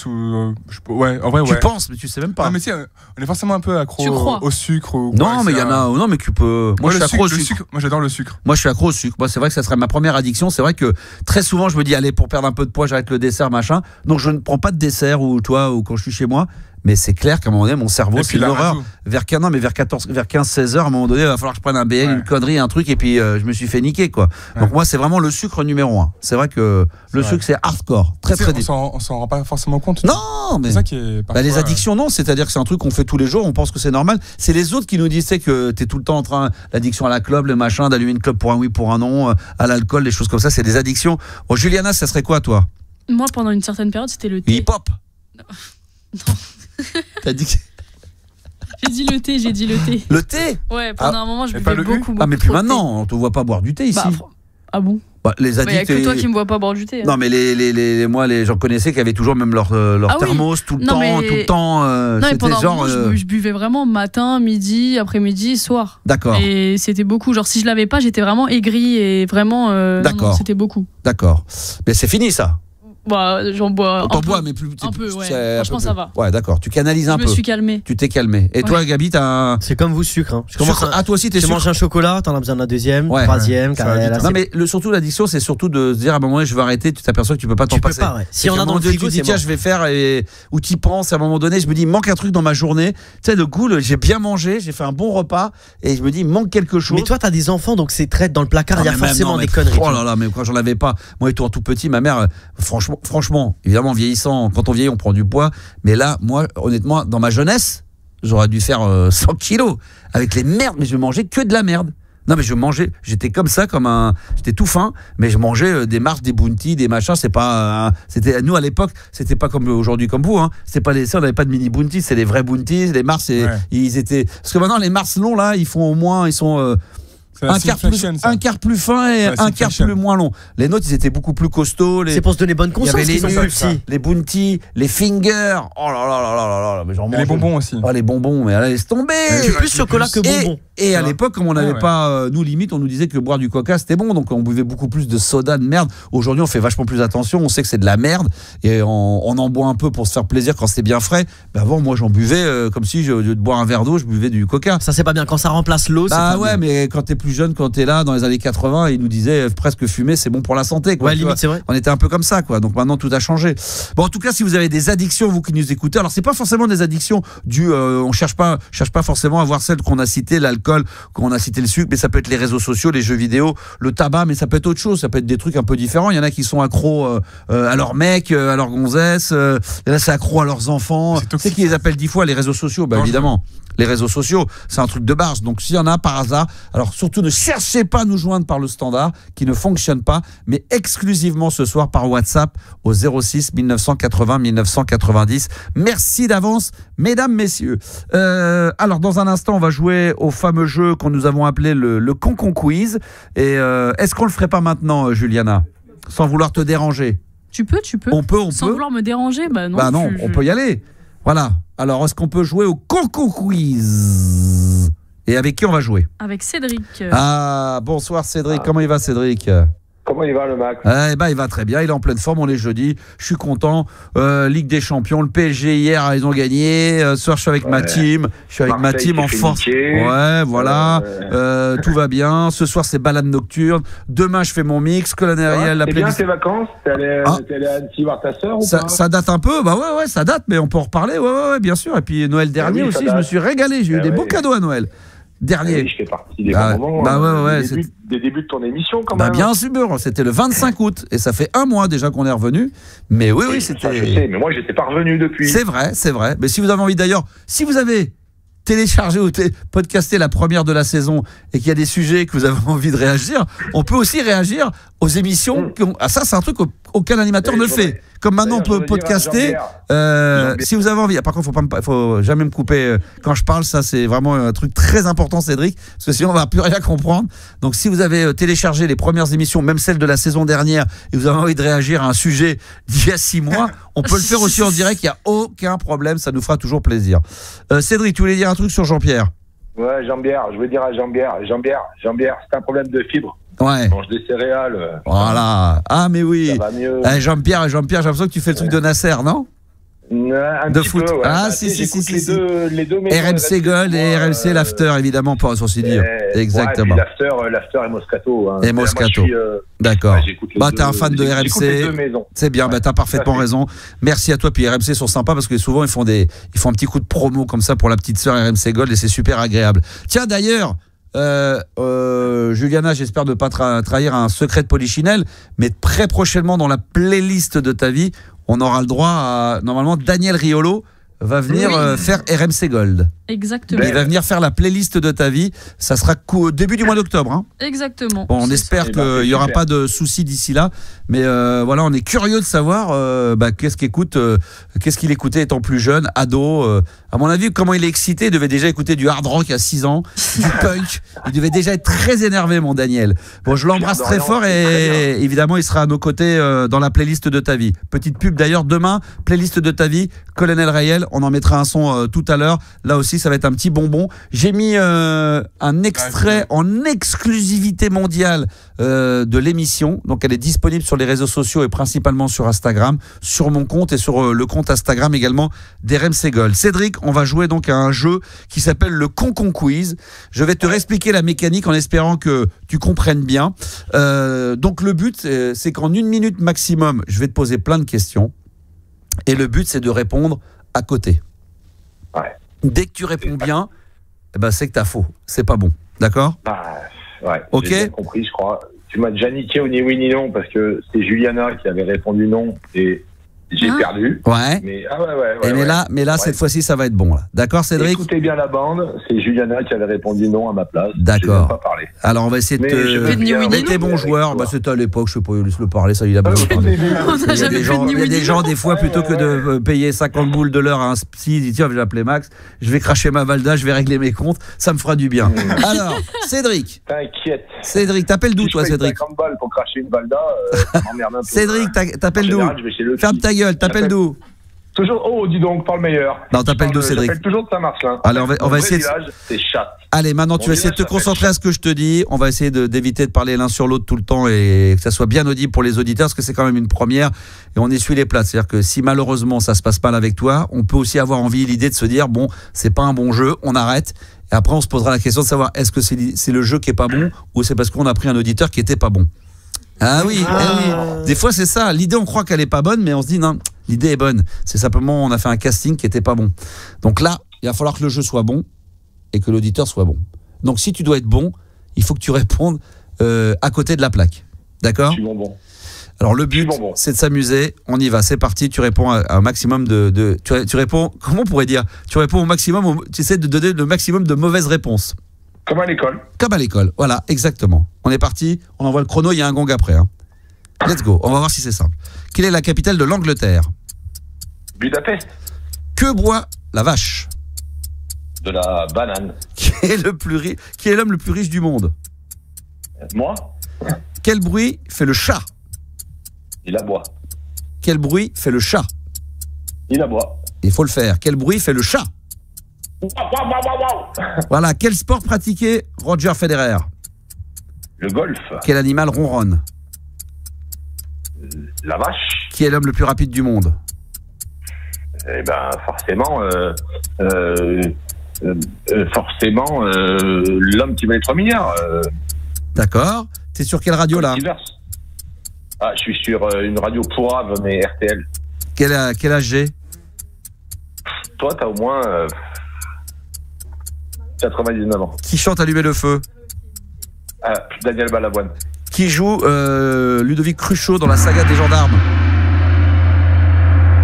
ouais, en vrai, ouais. Tu penses, mais tu sais même pas. Non, mais si, on est forcément un peu accro au sucre. Non, mais il y en a. Non, mais tu peux. Moi, je suis accro au sucre. Moi, j'adore le sucre. Moi, je suis accro au sucre. Moi, c'est vrai que ça serait ma première addiction. C'est vrai que très souvent, je me dis, allez, pour perdre un peu de poids, j'arrête le dessert, machin. Donc, je ne prends pas de dessert ou quand je suis chez moi. Mais c'est clair qu'à un moment donné, mon cerveau, c'est une horreur. Vers 15-16 heures, à un moment donné, il va falloir que je prenne un BL, une connerie, un truc, et puis je me suis fait niquer, quoi. Ouais. Donc moi, c'est vraiment le sucre numéro 1. C'est vrai que le sucre, c'est hardcore. Très on s'en rend pas forcément compte. Non, mais c'est ça qui est parfois, les addictions, non. C'est-à-dire que c'est un truc qu'on fait tous les jours, on pense que c'est normal. C'est les autres qui nous disent que t'es tout le temps en train, l'addiction à la clope, le machin, d'allumer une clope pour un oui, pour un non, à l'alcool, des choses comme ça, c'est des addictions. Bon, Juliana, ça serait quoi, toi? Moi, pendant une certaine période, c'était le thé. Hip-hop. Non. T'as dit que... J'ai dit le thé. Le thé? Ouais, pendant un moment, je buvais beaucoup. Ah, mais puis maintenant, on te voit pas boire du thé ici. Ah bon? Les addicts. Il n'y a que toi qui me vois pas boire du thé. Hein. Non, mais moi, les gens connaissaient qui avaient toujours même leur thermos tout le temps. Non, mais pendant un moment, je buvais vraiment matin, midi, après-midi, soir. D'accord. Et c'était beaucoup. Genre, si je l'avais pas, j'étais vraiment aigrie et vraiment. D'accord. C'était beaucoup. D'accord. Mais c'est fini ça. Bah, j'en bois un peu. Mais plus un peu, ouais. Franchement, ça va. Ouais, d'accord. Tu canalises un peu. Je me suis calmé. Tu t'es calmé. Et toi, Gabi, t'as C'est comme vous, sucre. Hein. Toi aussi, t'es sucre. Tu manges un chocolat, t'en as besoin d'un deuxième, troisième. Non, mais surtout, l'addiction, c'est surtout de se dire à un moment donné, je vais arrêter. Tu t'aperçois que tu peux pas t'en passer. Si on a dans le frigo, tu dis, tiens, je vais faire. Ou t'y penses à un moment donné, je me dis, il manque un truc dans ma journée. Tu sais, de coup, j'ai bien mangé, j'ai fait un bon repas. Et je me dis, il manque quelque chose. Mais toi, t'as des enfants, donc c'est traite dans le placard, il y a forcément des conneries. Oh là là, mais quand j'en avais pas. Moi, étant tout petit, ma mère, franchement, évidemment, vieillissant, quand on vieillit, on prend du poids. Mais là, moi, honnêtement, dans ma jeunesse, j'aurais dû faire 100 kilos avec les merdes, mais je mangeais que de la merde. Non, mais j'étais comme ça, j'étais tout fin, mais je mangeais des Mars, des Bounty, des machins. C'était nous à l'époque, c'était pas comme aujourd'hui comme vous. Hein. C'est pas on n'avait pas de mini Bounty, c'est les vrais Bounty, les Mars. Ils étaient. Parce que maintenant les Mars longs là, ils sont Un quart plus fin et un quart plus moins long. Les nôtres, ils étaient beaucoup plus costauds. C'est pour se donner bonne conscience. Il y avait les nuts, les bounty, les fingers. Oh là là là là là, mais j'en mange. Les bonbons aussi. Oh, les bonbons, mais là, laisse tomber. Plus chocolat que bonbons. Et à l'époque, comme on n'avait pas, nous limite, on nous disait que boire du coca c'était bon, donc on buvait beaucoup plus de soda de merde. Aujourd'hui, on fait vachement plus attention. On sait que c'est de la merde et on en boit un peu pour se faire plaisir quand c'est bien frais. Ben avant, moi, j'en buvais comme si au lieu de boire un verre d'eau, je buvais du coca. Ça, c'est pas bien quand ça remplace l'eau. Bah ouais, mais quand t'es plus jeune, quand t'es là dans les années 80, ils nous disaient presque fumer, c'est bon pour la santé. Quoi, ouais, limite, c'est vrai. On était un peu comme ça, quoi. Donc maintenant, tout a changé. Bon, en tout cas, si vous avez des addictions, vous qui nous écoutez, alors c'est pas forcément des addictions on cherche pas forcément à voir celles qu'on a citées, l'alcool, qu'on a cité le sucre, mais ça peut être les réseaux sociaux, les jeux vidéo, le tabac, mais ça peut être autre chose, ça peut être des trucs un peu différents. Il y en a qui sont accros à leur mec, à leur gonzesse, il y en a c'est accro à leurs enfants. Tu sais qui les appelle 10 fois les réseaux sociaux, bah évidemment. Les réseaux sociaux, c'est un truc de barge. Donc s'il y en a par hasard, alors surtout ne cherchez pas à nous joindre par le standard qui ne fonctionne pas, mais exclusivement ce soir par WhatsApp au 06 1980 1990. Merci d'avance, mesdames, messieurs. Alors dans un instant, on va jouer au fameux jeu qu'on nous avons appelé le Concon Quiz. Et est-ce qu'on le ferait pas maintenant, Juliana, sans vouloir te déranger? Tu peux. On peut. Sans vouloir me déranger, bah non. Bah non, on peut y aller. Voilà. Alors, est-ce qu'on peut jouer au Concon Quiz? Et avec qui on va jouer? Avec Cédric. Ah, bonsoir Cédric. Comment il va, Cédric? Comment il va, le Max? Il va très bien, il est en pleine forme, on est jeudi, je suis content. Ligue des Champions, le PSG hier, ils ont gagné. Ce soir, je suis avec ma team, en force. Ouais, voilà, tout va bien. Ce soir, c'est balade nocturne. Demain, je fais mon mix, Colonel Ariel, la playlist. C'est bien tes vacances? T'es allé à Annecy voir ta sœur ou pas? Ça date un peu, bah ouais, ça date, mais on peut en reparler, ouais, bien sûr. Et puis Noël dernier aussi, je me suis régalé, j'ai eu des beaux cadeaux à Noël. Dernier. Je fais partie des moments des débuts de ton émission quand même. Bien sûr, c'était le 25 août et ça fait un mois déjà qu'on est revenu. Mais oui, c'était. Ça, je sais, mais moi j'étais pas revenu depuis. C'est vrai. Mais si vous avez envie d'ailleurs, si vous avez téléchargé ou podcasté la première de la saison et qu'il y a des sujets que vous avez envie de réagir, on peut aussi réagir aux émissions. Ça, c'est un truc aucun animateur ne le fait. Comme maintenant, on peut podcaster. Si vous avez envie. Par contre, faut jamais me couper quand je parle. Ça, c'est vraiment un truc très important, Cédric, parce que sinon, on va plus rien comprendre. Donc, si vous avez téléchargé les premières émissions, même celles de la saison dernière, et vous avez envie de réagir à un sujet d'il y a 6 mois, on peut le faire aussi en direct. Il n'y a aucun problème. Ça nous fera toujours plaisir. Cédric, tu voulais dire un truc sur Jean-Pierre? Ouais, Jean-Pierre. Je veux dire à Jean-Pierre, c'est un problème de fibre. Ouais. Mange des céréales. Voilà. Ah, mais oui. Ça va mieux. Jean-Pierre, j'ai l'impression que tu fais le truc de Nasser, non? Un de petit foot. Peu, ouais. Ah, si. Les deux RMC Gold et RMC l'After, évidemment, pour ceci dire. Exactement. Ouais, l'after et Moscato. Hein. Et Moscato. D'accord. T'es un fan de RMC. C'est bien, t'as parfaitement raison. Merci à toi. Puis RMC sont sympas parce que souvent, ils font un petit coup de promo comme ça pour la petite sœur RMC Gold et c'est super agréable. Tiens, d'ailleurs, Juliana, j'espère ne pas trahir un secret de Polichinelle, mais très prochainement dans la playlist de ta vie, on aura le droit à, normalement, Daniel Riolo va venir faire RMC Gold. Exactement. Il va venir faire la playlist de ta vie. Ça sera début du mois d'octobre. Hein. Exactement. Bon, on espère qu'il n'y aura pas de soucis d'ici là. Mais voilà, on est curieux de savoir qu'est-ce qu'il écoutait étant plus jeune, ado. À mon avis, comment il est excité. Il devait déjà écouter du hard rock à 6 ans, du punk. Il devait déjà être très énervé, mon Daniel. Bon, je l'embrasse très fort et évidemment, il sera à nos côtés dans la playlist de ta vie. Petite pub d'ailleurs, demain, playlist de ta vie, Colonel Rayel. On en mettra un son tout à l'heure. Là aussi, ça va être un petit bonbon. J'ai mis un extrait en exclusivité mondiale de l'émission. Donc, elle est disponible sur les réseaux sociaux et principalement sur Instagram, sur mon compte et sur le compte Instagram également d'RMC Gold. Cédric, on va jouer donc à un jeu qui s'appelle le Concon Quiz. Je vais te réexpliquer la mécanique en espérant que tu comprennes bien. Donc, le but, c'est qu'en 1 minute maximum, je vais te poser plein de questions. Et le but, c'est de répondre à côté. Ouais. Dès que tu réponds bien, c'est que t'as faux. C'est pas bon. D'accord? Ouais. Ok. J'ai bien compris, je crois. Tu m'as déjà niqué au ni oui ni non parce que c'est Juliana qui avait répondu non et J'ai perdu. Ouais. Mais, mais là, cette fois-ci, ça va être bon. Là. D'accord, Cédric? Écoutez bien la bande. C'est Juliana qui avait répondu non à ma place. D'accord. Je n'ai pas parlé. Alors, on va essayer de te... Mais t'es bon joueur. Bah, c'était à l'époque, je sais pas, laisse-le parler, ça, il a besoin de parler. Il y a des gens, des fois, plutôt que de payer 50 boules de l'heure à un psy, ils disent, tiens, je vais appeler Max, je vais cracher ma Valda, je vais régler mes comptes, ça me fera du bien. Alors, Cédric. T'inquiète. Cédric, t'appelles d'où, toi, Cédric? 50 balles pour cracher une Valda, ça m'emmerde un peu. Cédric, t'appelles d'où? Ferme ta gueule, t'appelles d'où? Toujours, dis donc, pas le meilleur. Non, t'appelles d'où, Cédric? J'appelle toujours de Saint-Marcelin. Allez, on va essayer. C'est chat. Allez, maintenant, tu vas essayer de te concentrer à ce que je te dis. On va essayer d'éviter de parler l'un sur l'autre tout le temps et que ça soit bien audible pour les auditeurs, parce que c'est quand même une première et on essuie les plats. C'est-à-dire que si malheureusement ça se passe mal avec toi, on peut aussi avoir l'idée de se dire, bon, c'est pas un bon jeu, on arrête. Et après, on se posera la question de savoir est-ce que c'est le jeu qui est pas bon ou c'est parce qu'on a pris un auditeur qui était pas bon. Ah oui, oui. Des fois c'est ça. L'idée, on croit qu'elle est pas bonne, mais on se dit non, l'idée est bonne. C'est simplement on a fait un casting qui était pas bon. Donc là, il va falloir que le jeu soit bon et que l'auditeur soit bon. Donc si tu dois être bon, il faut que tu répondes à côté de la plaque. D'accord ? Je suis bon. Alors le but, c'est de s'amuser. On y va, c'est parti. Tu réponds à un maximum tu réponds. Comment on pourrait dire ? Tu réponds au maximum. Tu essaies de donner le maximum de mauvaises réponses. Comme à l'école. Comme à l'école, voilà, exactement. On est parti, on envoie le chrono, il y a un gong après. Hein. Let's go, on va voir si c'est simple. Quelle est la capitale de l'Angleterre ? Budapest. Que boit la vache ? De la banane. Qui est l'homme le plus riche du monde ? Moi ? Quel bruit fait le chat ? Il aboie. Quel bruit fait le chat ? Il aboie. Il faut le faire. Quel bruit fait le chat ? Voilà, quel sport pratiquait Roger Federer ? Le golf. Quel animal ronronne ? La vache. Qui est l'homme le plus rapide du monde ? Eh ben, forcément, l'homme qui valait 3 milliards. D'accord. T'es sur quelle radio là ? Ah, je suis sur une radio pourrave, mais RTL. Quel âge j'ai ? Toi, t'as au moins 99 ans. Qui chante Allumer le feu ? Daniel Balavoine. Qui joue Ludovic Cruchot dans la saga des gendarmes ?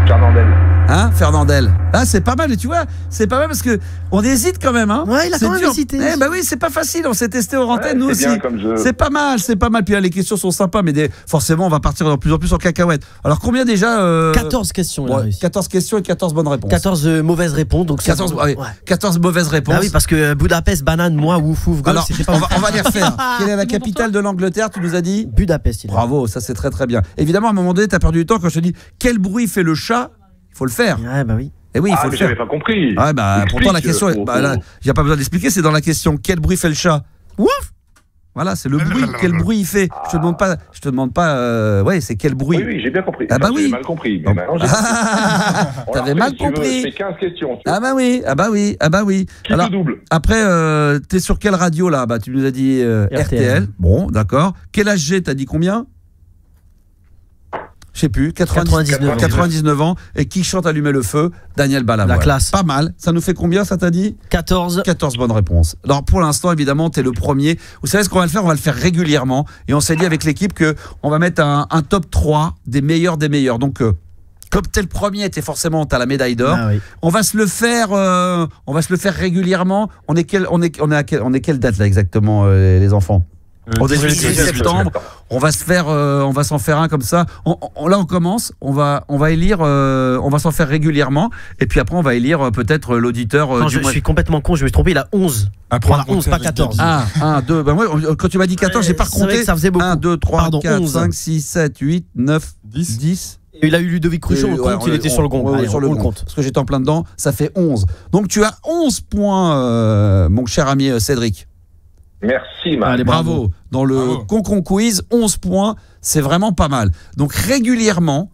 Fernandel. Hein, Fernandel. Ah, c'est pas mal, et tu vois, c'est pas mal parce que on hésite quand même, hein. Ouais, il a quand même hésité. Eh ben oui, c'est pas facile, on s'est testé aux antennes, nous aussi. C'est pas mal. Puis là, les questions sont sympas, mais forcément, on va partir de plus en plus en cacahuète. Alors, combien déjà 14 questions. 14 questions et 14 bonnes réponses. 14 mauvaises réponses. Donc 14 mauvaises réponses. Ah oui, parce que Budapest, banane, moi, ouf, golf, alors, c'était pas on va les refaire. Quelle est la capitale de l'Angleterre, tu nous as dit ? Budapest. Bravo, ça c'est très très bien. Évidemment, à un moment donné, t'as perdu du temps quand je te dis quel bruit fait le chat ? Il faut le faire. Ouais, bah oui. Et oui, il faut le faire. J'avais pas compris. Ah bah pourtant la question, il n'y a pas besoin d'expliquer, c'est dans la question. Quel bruit fait le chat ? Ouf. Voilà, c'est le bruit. Quel bruit il fait ? Je te demande pas. Ouais, c'est quel bruit ? Oui, j'ai bien compris. Ah bah oui. J'ai mal compris. Mais maintenant, t'avais mal compris. C'est 15 questions. Ah bah oui. Qui alors, te double ? Après, t'es sur quelle radio là ? Bah tu nous as dit RTL. Bon, d'accord. Quel âge j'ai ? T'as dit combien ? Je sais plus, 99 ans. Et qui chante Allumer le feu ? Daniel Balavoine. La classe. Pas mal. Ça nous fait combien, ça t'a dit ? 14 bonnes réponses. Alors pour l'instant, évidemment, t'es le premier. Vous savez ce qu'on va le faire ? On va le faire régulièrement. Et on s'est dit avec l'équipe qu'on va mettre un top 3 des meilleurs des meilleurs. Donc, comme t'es le premier, t'as la médaille d'or. Ah oui. On va se le faire régulièrement. On est quelle date là exactement, les enfants ? Au 18 septembre, on va s'en faire un comme ça. Là, on commence, on va élire, on va s'en faire régulièrement, et puis après, on va élire peut-être l'auditeur. Non, je suis complètement con, je me suis trompé, il a 11. Voilà, 11, pas 14. Ah, 1, 2, ben moi, quand tu m'as dit 14, j'ai pas compté. Ça faisait beaucoup. 1, 2, 3, 4, 5, 6, 7, 8, 9, 10. Et il a eu Ludovic Cruchot, on compte, il était sur le gong. Allez, on le compte. Parce que j'étais en plein dedans, ça fait 11. Donc tu as 11 points, mon cher ami Cédric. Merci, Marc. Allez, bravo. Dans le Concon Quiz, 11 points, c'est vraiment pas mal. Donc régulièrement,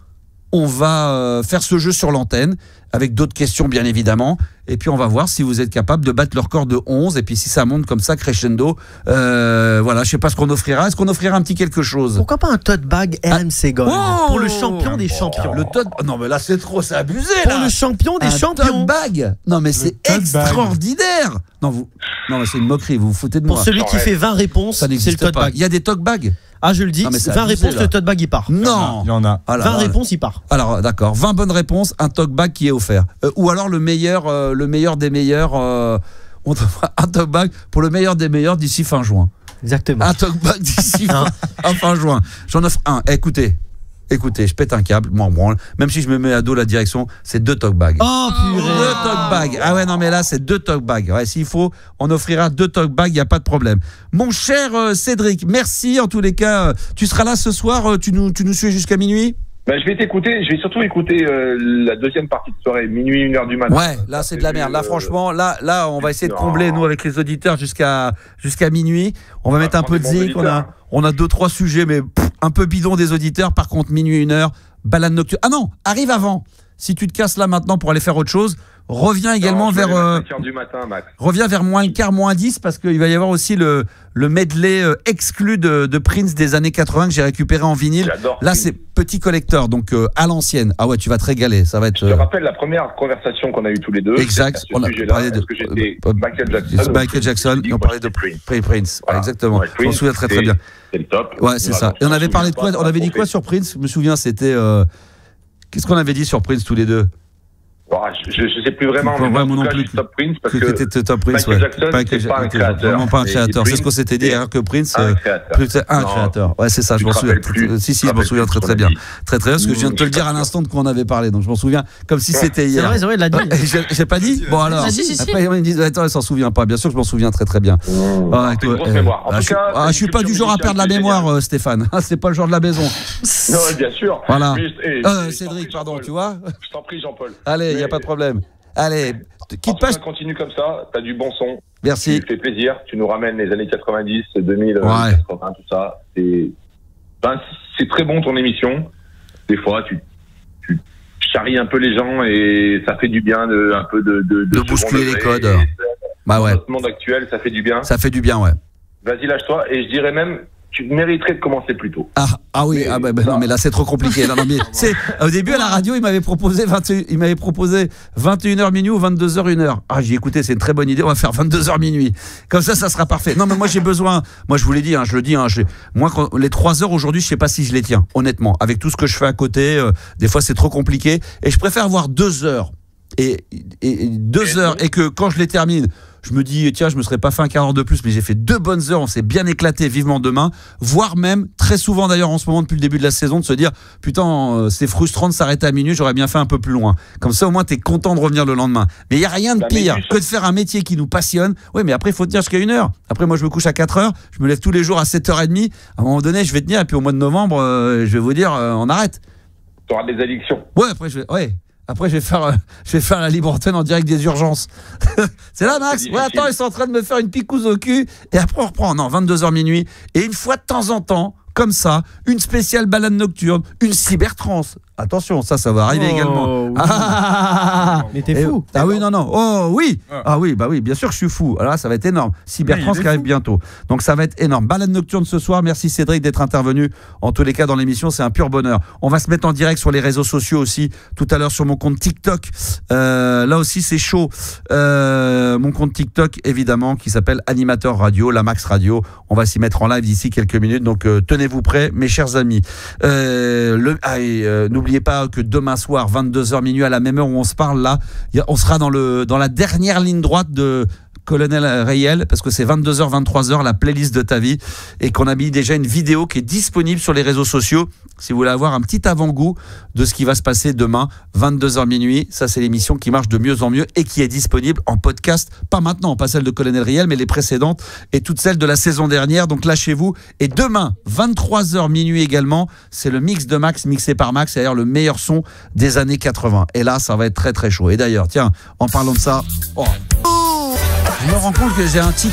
on va faire ce jeu sur l'antenne. avec d'autres questions bien évidemment. Et puis on va voir si vous êtes capable de battre le record de 11. Et puis si ça monte comme ça, crescendo, voilà, je sais pas ce qu'on offrira. Est-ce qu'on offrira un petit quelque chose? Pourquoi pas un tote bag RMC Gold pour le champion des champions? Le tote, non mais là c'est trop, c'est abusé là. Pour le champion des champions. Tote bag. Non mais c'est extraordinaire. Non mais c'est une moquerie, vous vous foutez de moi. Pour celui qui fait 20 réponses, c'est le tote bag. Il y a des tote bags. Ah, je le dis, 20 réponses, le tote bag il part. Non, il y en a. 20 réponses, il part. Alors, d'accord, 20 bonnes réponses, un tote bag qui est offert. Ou alors le meilleur des meilleurs, on trouvera un tote bag pour le meilleur des meilleurs d'ici fin juin. Exactement. Un tote bag d'ici fin juin. J'en offre un. Écoutez, je pète un câble, m'en branle. Même si je me mets à dos la direction, c'est 2 tote bags. Oh purée. 2 tote bags. Ah ouais, non mais là, c'est 2 tote bags. Ouais, s'il faut, on offrira 2 tote bags, il n'y a pas de problème. Mon cher Cédric, merci en tous les cas. Tu seras là ce soir, tu nous suis jusqu'à minuit? Je vais t'écouter, je vais surtout écouter la deuxième partie de soirée, minuit, 1h du matin. Ouais, là c'est de la merde. Là franchement, là on va essayer de combler nous avec les auditeurs jusqu'à minuit. On va mettre un peu de zik, on a 2-3 sujets mais un peu bidon des auditeurs. Par contre, minuit, 1h, balade nocturne. Ah non, arrive avant. Si tu te casses là maintenant pour aller faire autre chose, reviens également vers 5h du matin, Max. Reviens vers moins le quart, moins 10 parce qu'il va y avoir aussi le medley exclu de Prince des années 80 que j'ai récupéré en vinyle. J'adore là Prince. C'est petit collecteur donc à l'ancienne. Ah ouais, tu vas te régaler, ça va être. Je te rappelle la première conversation qu'on a eue tous les deux. Exact. On a parlé de Michael Jackson et on parlait de Prince. Voilà. Exactement. Ouais, je m'en souviens très bien. C'est le top. Ouais, c'est ça. Et on avait parlé de quoi? On avait dit quoi sur Prince? Je me souviens, c'était qu'est-ce qu'on avait dit sur Prince tous les deux? Je sais plus vraiment, mais moi, en tout cas, je suis top Prince parce que top Prince, Michael Jackson, c'est pas un créateur. Vraiment pas un créateur. C'est ce qu'on s'était dit, que Prince, c'est un créateur. Ouais, c'est ça, je m'en souviens. Si, je m'en souviens très bien. Très bien, parce que je viens de te le dire à l'instant de quoi on avait parlé, donc je m'en souviens comme si c'était hier. C'est vrai, il l'a dit. J'ai pas dit? Bon alors, après ils me disent, attends, elle s'en souvient pas. Bien sûr que je m'en souviens très bien. Je suis pas du genre à perdre la mémoire, Stéphane. C'est pas le genre de la maison. Non, bien sûr. Voilà. Cédric, pardon, tu vois? Je t'en prie, Jean-Paul. Allez, il n'y a pas de problème. Allez, quitte pas. Continue comme ça, t'as du bon son. Merci. Tu fais plaisir, tu nous ramènes les années 90, 2000, 80, tout ça. C'est très bon ton émission. Des fois, tu charries un peu les gens et ça fait du bien de bousculer les codes. Dans notre monde actuel, ça fait du bien. Ça fait du bien, ouais. Vas-y, lâche-toi. Et je dirais même, tu mériterais de commencer plus tôt. Ah oui, non mais là c'est trop compliqué. Non, mais au début à la radio, il m'avait proposé 21h minuit ou 22h 1h. Ah, j'ai écouté, c'est une très bonne idée, on va faire 22h minuit. Comme ça sera parfait. Non mais moi j'ai besoin, moi je vous l'ai dit, je le dis, moi les 3 heures aujourd'hui, je sais pas si je les tiens, honnêtement. Avec tout ce que je fais à côté, des fois c'est trop compliqué et je préfère avoir 2 heures et 2 heures et que quand je les termine, je me dis, tiens, je me serais pas fait un quart d'heure de plus, mais j'ai fait 2 bonnes heures, on s'est bien éclaté, vivement demain, voire même, très souvent d'ailleurs en ce moment, depuis le début de la saison, de se dire, putain, c'est frustrant de s'arrêter à minuit, j'aurais bien fait un peu plus loin. Comme ça, au moins, t'es content de revenir le lendemain. Mais il n'y a rien de pire que de faire un métier qui nous passionne. Oui, mais après, il faut tenir jusqu'à 1h. Après, moi, je me couche à 4h, je me lève tous les jours à 7h30. À un moment donné, je vais tenir, et puis au mois de novembre, je vais vous dire, on arrête. Tu auras des addictions. Ouais, après, Après, je vais faire la libre antenne en direct des urgences. C'est là, Max? Ouais, attends, ils sont en train de me faire une picouse au cul. Et après, on reprend. Non, 22h minuit. Et une fois de temps en temps, comme ça, une spéciale balade nocturne, une cybertrance. Attention, ça va arriver également. Oui. Mais t'es fou. Ah oui, non. Oh oui. Ah oui, bah oui, bien sûr que je suis fou. Alors là, ça va être énorme. Cybertrance qui arrive bientôt. Donc ça va être énorme. Balade nocturne ce soir. Merci Cédric d'être intervenu. En tous les cas, dans l'émission, c'est un pur bonheur. On va se mettre en direct sur les réseaux sociaux aussi. Tout à l'heure sur mon compte TikTok. Là aussi, c'est chaud. Mon compte TikTok, évidemment, qui s'appelle Animateur Radio, la Max Radio. On va s'y mettre en live d'ici quelques minutes. Donc tenez-vous prêts, mes chers amis. N'oubliez pas que demain soir, 22h minuit, à la même heure où on se parle là, on sera dans la dernière ligne droite de Colonel Rayel, parce que c'est 22h, 23h, la playlist de ta vie, et qu'on a mis déjà une vidéo qui est disponible sur les réseaux sociaux, si vous voulez avoir un petit avant-goût de ce qui va se passer demain, 22h minuit. Ça, c'est l'émission qui marche de mieux en mieux et qui est disponible en podcast, pas maintenant, pas celle de Colonel Rayel, mais les précédentes et toutes celles de la saison dernière, donc lâchez-vous. Et demain, 23h minuit également, c'est le mix de Max, mixé par Max, c'est-à-dire le meilleur son des années 80. Et là, ça va être très très chaud. Et d'ailleurs, tiens, en parlant de ça, je me rends compte que j'ai un tic.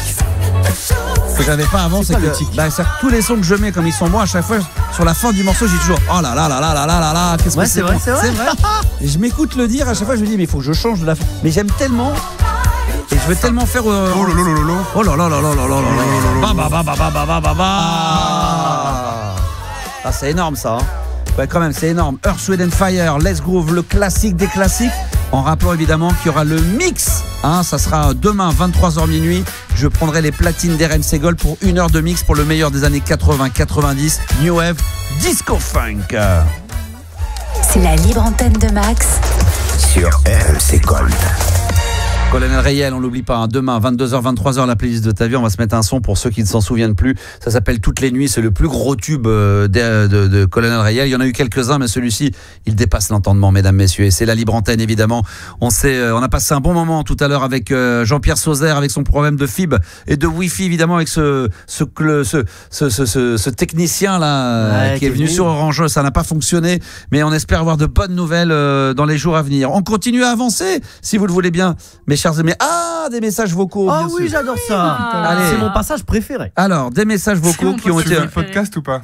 que j'avais pas avant, c'est que tous les sons que je mets comme ils sont bons, à chaque fois, sur la fin du morceau, j'ai toujours oh là là là là là là là là, qu'est-ce que c'est vrai, bon. C'est vrai. Et je m'écoute le dire, à chaque fois, je me dis, mais il faut que je change de la fin. Mais j'aime tellement. Et je veux tellement faire. Oh là là là là. Oh là là là là là là là là. Ah, c'est énorme ça. Ouais, quand même, c'est énorme. Earth, Wind & Fire, Let's Groove, le classique des classiques. En rappelant évidemment qu'il y aura le mix. Ça sera demain, 23h minuit. Je prendrai les platines d'RMC Gold pour 1 heure de mix pour le meilleur des années 80-90. New Wave, Disco Funk. C'est la libre antenne de Max sur RMC Gold. Colonel Rayel, on l'oublie pas, demain 22h, 23h, la playlist de ta vie, on va se mettre un son pour ceux qui ne s'en souviennent plus. Ça s'appelle Toutes les nuits, c'est le plus gros tube de Colonel Rayel. Il y en a eu quelques-uns, mais celui-ci, il dépasse l'entendement, mesdames, messieurs. Et c'est la libre antenne, évidemment. On a passé un bon moment tout à l'heure avec Jean-Pierre Sauzère, avec son problème de fibre et de Wi-Fi, évidemment, avec ce technicien là qui est venu sur Orange. Ça n'a pas fonctionné, mais on espère avoir de bonnes nouvelles dans les jours à venir. On continue à avancer, si vous le voulez bien. Mes chers amis, des messages vocaux. Ah oui, j'adore ça. Allez, c'est mon passage préféré. Alors, des messages vocaux qui ont été. Tu veux le podcast ou pas?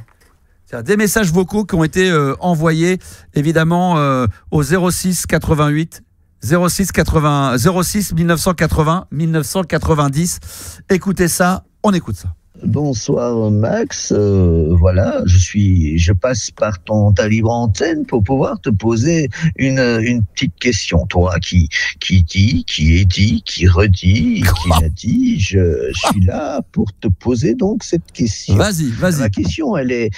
Des messages vocaux qui ont été envoyés, évidemment, au 06 88 06 1980 1990. Écoutez ça, on écoute ça. Bonsoir Max, voilà, je passe par ta libre antenne pour pouvoir te poser une petite question. Toi qui dit, qui redit, qui a dit, je suis là pour te poser donc cette question. Vas-y. Ma question, elle est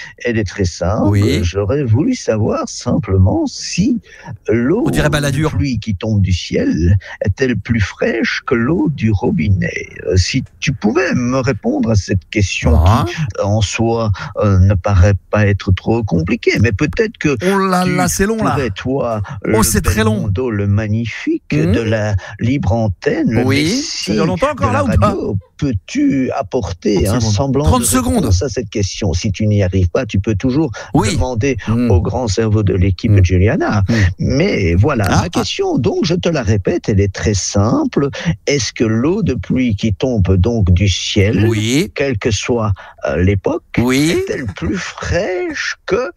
très simple. Oui. J'aurais voulu savoir simplement si l'eau de pluie qui tombe du ciel est-elle plus fraîche que l'eau du robinet? Si tu pouvais me répondre à cette question qui, en soi, ne paraît pas être trop compliquée, mais peut-être que c'est long, pourrais, toi, c'est très long. Le magnifique de la libre antenne, oui, ça dure longtemps encore là ou pas? Peux-tu apporter un semblant de réponse à cette question? Si tu n'y arrives pas, tu peux toujours demander au grand cerveau de l'équipe de Juliana. Mais voilà, ma question, donc je te la répète, elle est très simple. Est-ce que l'eau de pluie qui tombe donc du ciel, quelle que soit l'époque, est-elle plus fraîche que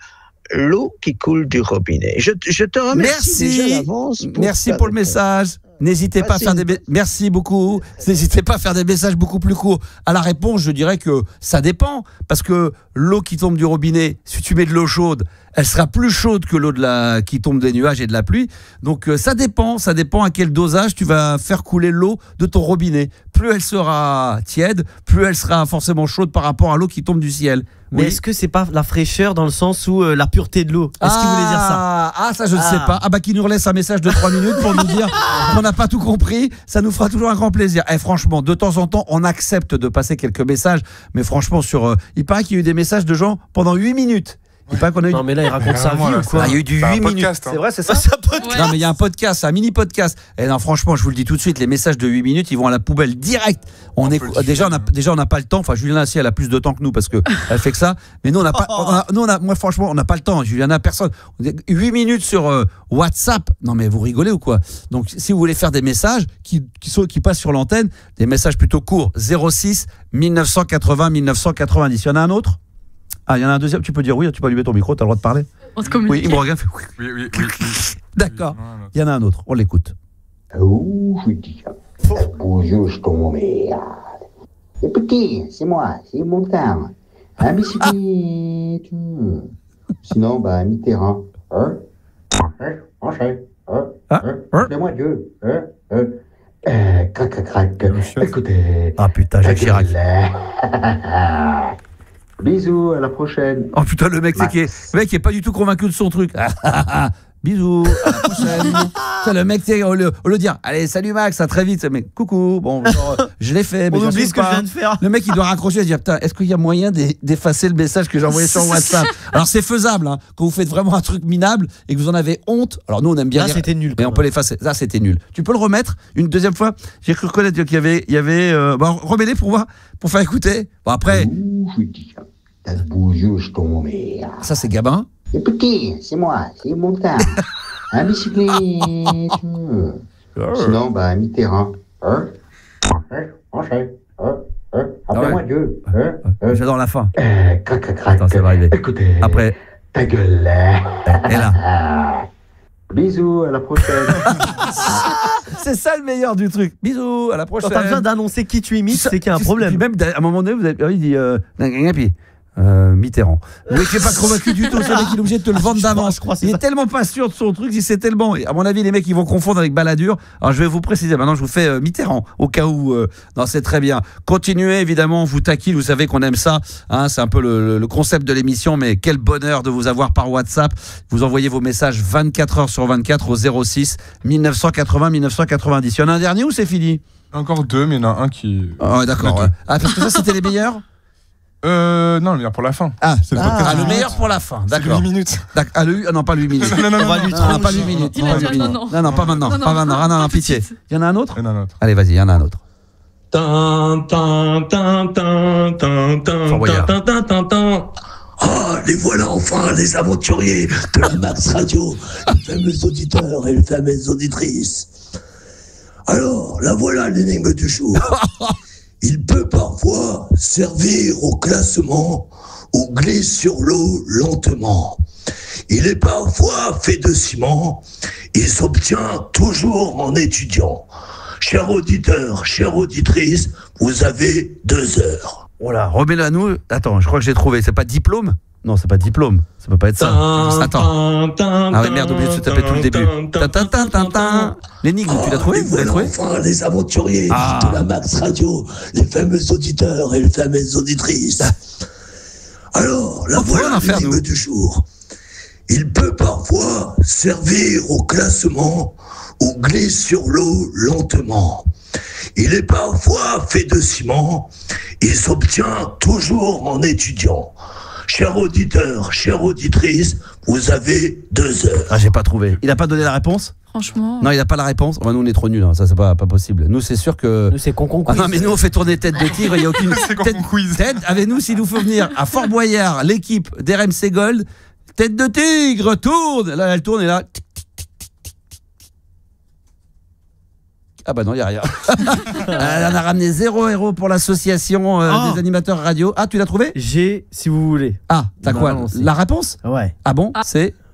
l'eau qui coule du robinet? Je te remercie déjà d'avance. Merci pour le message. N'hésitez pas à faire merci beaucoup. N'hésitez pas à faire des messages beaucoup plus courts. À la réponse, je dirais que ça dépend. Parce que l'eau qui tombe du robinet, si tu mets de l'eau chaude, elle sera plus chaude que l'eau qui tombe des nuages et de la pluie. Donc ça dépend à quel dosage tu vas faire couler l'eau de ton robinet. Plus elle sera tiède, plus elle sera forcément chaude par rapport à l'eau qui tombe du ciel. Mais est-ce que c'est pas la fraîcheur dans le sens où la pureté de l'eau? Est-ce qu'il voulait dire ça? Ça je ne sais pas. Qu'il nous laisse un message de 3 minutes pour nous dire qu'on n'a pas tout compris. Ça nous fera toujours un grand plaisir. Franchement, de temps en temps, on accepte de passer quelques messages. Mais franchement, il paraît qu'il y a eu des messages de gens pendant 8 minutes. Non mais là il raconte sa vie ou quoi? Il y a eu du 8 minutes. C'est vrai, c'est ça? Non mais il y a un podcast, un mini podcast. Et non franchement, je vous le dis tout de suite, les messages de 8 minutes, ils vont à la poubelle direct. Déjà on n'a pas le temps. Enfin Juliana elle a plus de temps que nous parce que elle fait que ça. Mais nous on n'a pas. Moi franchement on n'a pas le temps. Juliana personne. 8 minutes sur WhatsApp. Non mais vous rigolez ou quoi? Donc si vous voulez faire des messages qui passent sur l'antenne, des messages plutôt courts. 06 1980 1990. Il y en a un autre? Il y en a un deuxième, tu peux dire oui, tu peux allumer ton micro, tu as le droit de parler. Oui, il me regarde. Oui. D'accord, il y en a un autre, on l'écoute. Bonjour, je t'emmerde. Écoutez, c'est moi, c'est Montagne. Un bicyclette. Sinon, mi-terrain. Fais-moi Dieu. Crac. Écoutez. Ah putain, Jacques Chirac. Bisous, à la prochaine. Oh putain, le mec est pas du tout convaincu de son truc. Bisous, à la prochaine. Le mec, au lieu de dire allez, salut Max, à très vite, mais coucou, bon, je l'ai fait, mais on oublie ce que je viens de faire. Le mec, il doit raccrocher et se dire putain, est-ce qu'il y a moyen d'effacer le message que j'ai envoyé sur WhatsApp? Alors, c'est faisable, quand vous faites vraiment un truc minable et que vous en avez honte. Alors, nous, on aime bien. Là, c'était nul. Mais on peut l'effacer. Ça, c'était nul. Tu peux le remettre une deuxième fois? J'ai cru reconnaître qu'il y avait. Remets-les pour voir, pour faire écouter. Bon, après. Bonjour, je t'emmerde. Ça, c'est Gabin. Écoutez, c'est moi, c'est Montagne. Un bicyclette. Sinon, mi-terrain. Appelez-moi Dieu. J'adore la fin. Crac, crac, crac. Attends, ça va arriver. Écoutez. Après. Ta gueule. Et là. Bisous, à la prochaine. C'est ça le meilleur du truc. Bisous, à la prochaine. Quand t'as besoin d'annoncer qui tu imites, c'est qu'il y a un problème. Puis même à un moment donné, il dit Mitterrand. Le mec n'est pas convaincu du tout, c'est le mec qui est obligé de te le vendre d'avance. Il est tellement pas sûr de son truc, il sait tellement. À mon avis, les mecs ils vont confondre avec Balladur. Alors je vais vous préciser, maintenant je vous fais Mitterrand, au cas où. Non, c'est très bien. Continuez évidemment, on vous taquine, vous savez qu'on aime ça. Hein, c'est un peu le concept de l'émission, mais quel bonheur de vous avoir par WhatsApp. Vous envoyez vos messages 24 heures sur 24 au 06 1980 1990. Il y en a un dernier ou c'est fini? Encore deux, mais il y en a un qui. Ah, d'accord. Ouais. Ah, parce que ça, c'était les meilleurs? Non, le meilleur pour la fin. Le meilleur pour la fin, d'accord. 8 minutes. Non, pas 8 minutes. Non, pas 8 minutes. Non, pas maintenant. Non, Pas maintenant. Non, pitié. Il y en a un autre? Il y en a un autre. Allez, vas-y, il y en a un autre. Ah, les voilà enfin, les aventuriers de la Max Radio, les fameux auditeurs et les fameuses auditrices. Alors, la voilà l'énigme du jour. Il peut parfois servir au classement ou glisse sur l'eau lentement. Il est parfois fait de ciment. Il s'obtient toujours en étudiant. Chers auditeurs, chères auditrices, vous avez 2 heures. Voilà, remets-le à nous. Attends, je crois que j'ai trouvé. C'est pas diplôme? Non, c'est pas diplôme. Ça peut pas être ça. Attends. Ah oui, merde, obligé de se taper tout le début. L'énigme, tu l'as trouvé? Vous l'avez trouvé? Enfin, les aventuriers de la Max Radio, les fameux auditeurs et les fameuses auditrices. Alors, la voilà l'énigme du jour. Il peut parfois servir au classement ou glisse sur l'eau lentement. Il est parfois fait de ciment. Il s'obtient toujours en étudiant. Chers auditeurs, chères auditrices, vous avez 2 heures. Ah, j'ai pas trouvé. Il a pas donné la réponse? Franchement. Non, il a pas la réponse. Enfin, nous, on est trop nuls. Hein. Ça, c'est pas possible. Nous, c'est sûr que. Nous, c'est con. Ah non, mais nous, on fait tourner tête de tigre. Il y a aucune. Tête avec nous, s'il nous faut venir à Fort Boyard, l'équipe d'RMC Gold. Tête de tigre, tourne. Là, elle tourne et là. Ah bah non, il n'y a rien. On a ramené 0 € pour l'association des animateurs radio. Ah, tu l'as trouvé? J'ai, si vous voulez. Ah, t'as quoi? La réponse? Ouais. Ah bon?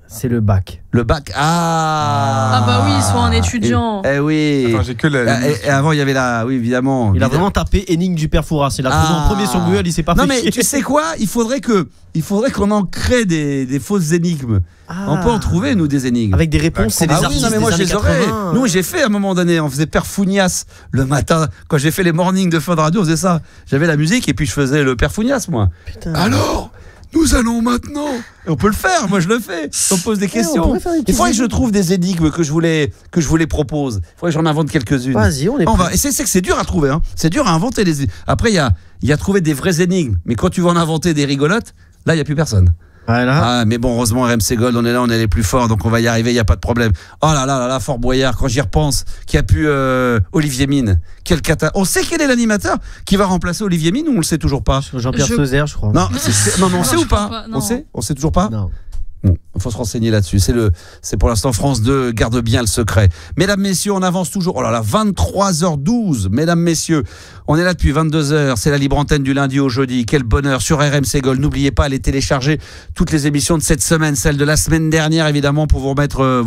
C'est le bac. Le bac. Ah bah oui, soit un étudiant. Eh oui. Attends, j'ai que la. Et avant, il y avait la. Oui, évidemment. Il a vraiment tapé énigme du père Fouras. Il a trouvé en premier sur Google, il s'est pas fait. Non, mais tu sais quoi? Il faudrait qu'on en crée des fausses énigmes. On peut en trouver, nous, des énigmes. Avec des réponses, c'est des artistes. Non, mais moi, je les aurais. Nous, j'ai fait à un moment donné, on faisait Père Fougnas le matin. Quand j'ai fait les mornings de fin de radio, on faisait ça. J'avais la musique et puis je faisais le Père Fougnas, moi. Putain. Alors, nous allons maintenant. Et on peut le faire, moi je le fais. On pose des questions. Il faudrait que je trouve des énigmes que je vous les propose. Il faudrait que j'en invente quelques-unes. Vas-y, on est prêt. Et c'est que c'est dur à trouver. Hein. C'est dur à inventer les énigmes. Après, il y a trouvé des vraies énigmes. Mais quand tu vas en inventer des rigolotes, là, il n'y a plus personne. Voilà. Ah, mais bon, heureusement, RMC Gold, on est là, on est les plus forts, donc on va y arriver, il n'y a pas de problème. Oh là là là là, Fort Boyard, quand j'y repense, qui a pu Olivier Mine. Quel cata. On sait quel est l'animateur qui va remplacer Olivier Mine ou on le sait toujours pas? Jean-Pierre Sauzère, je crois. Non, on sait ou pas? On sait toujours pas? Non. Bon, il faut se renseigner là-dessus. C'est pour l'instant France 2, garde bien le secret. Mesdames, messieurs, on avance toujours. Oh là là, 23h12. Mesdames, messieurs, on est là depuis 22h. C'est la libre antenne du lundi au jeudi. Quel bonheur sur RMC Gold. N'oubliez pas, allez télécharger toutes les émissions de cette semaine, celle de la semaine dernière évidemment, pour vous remettre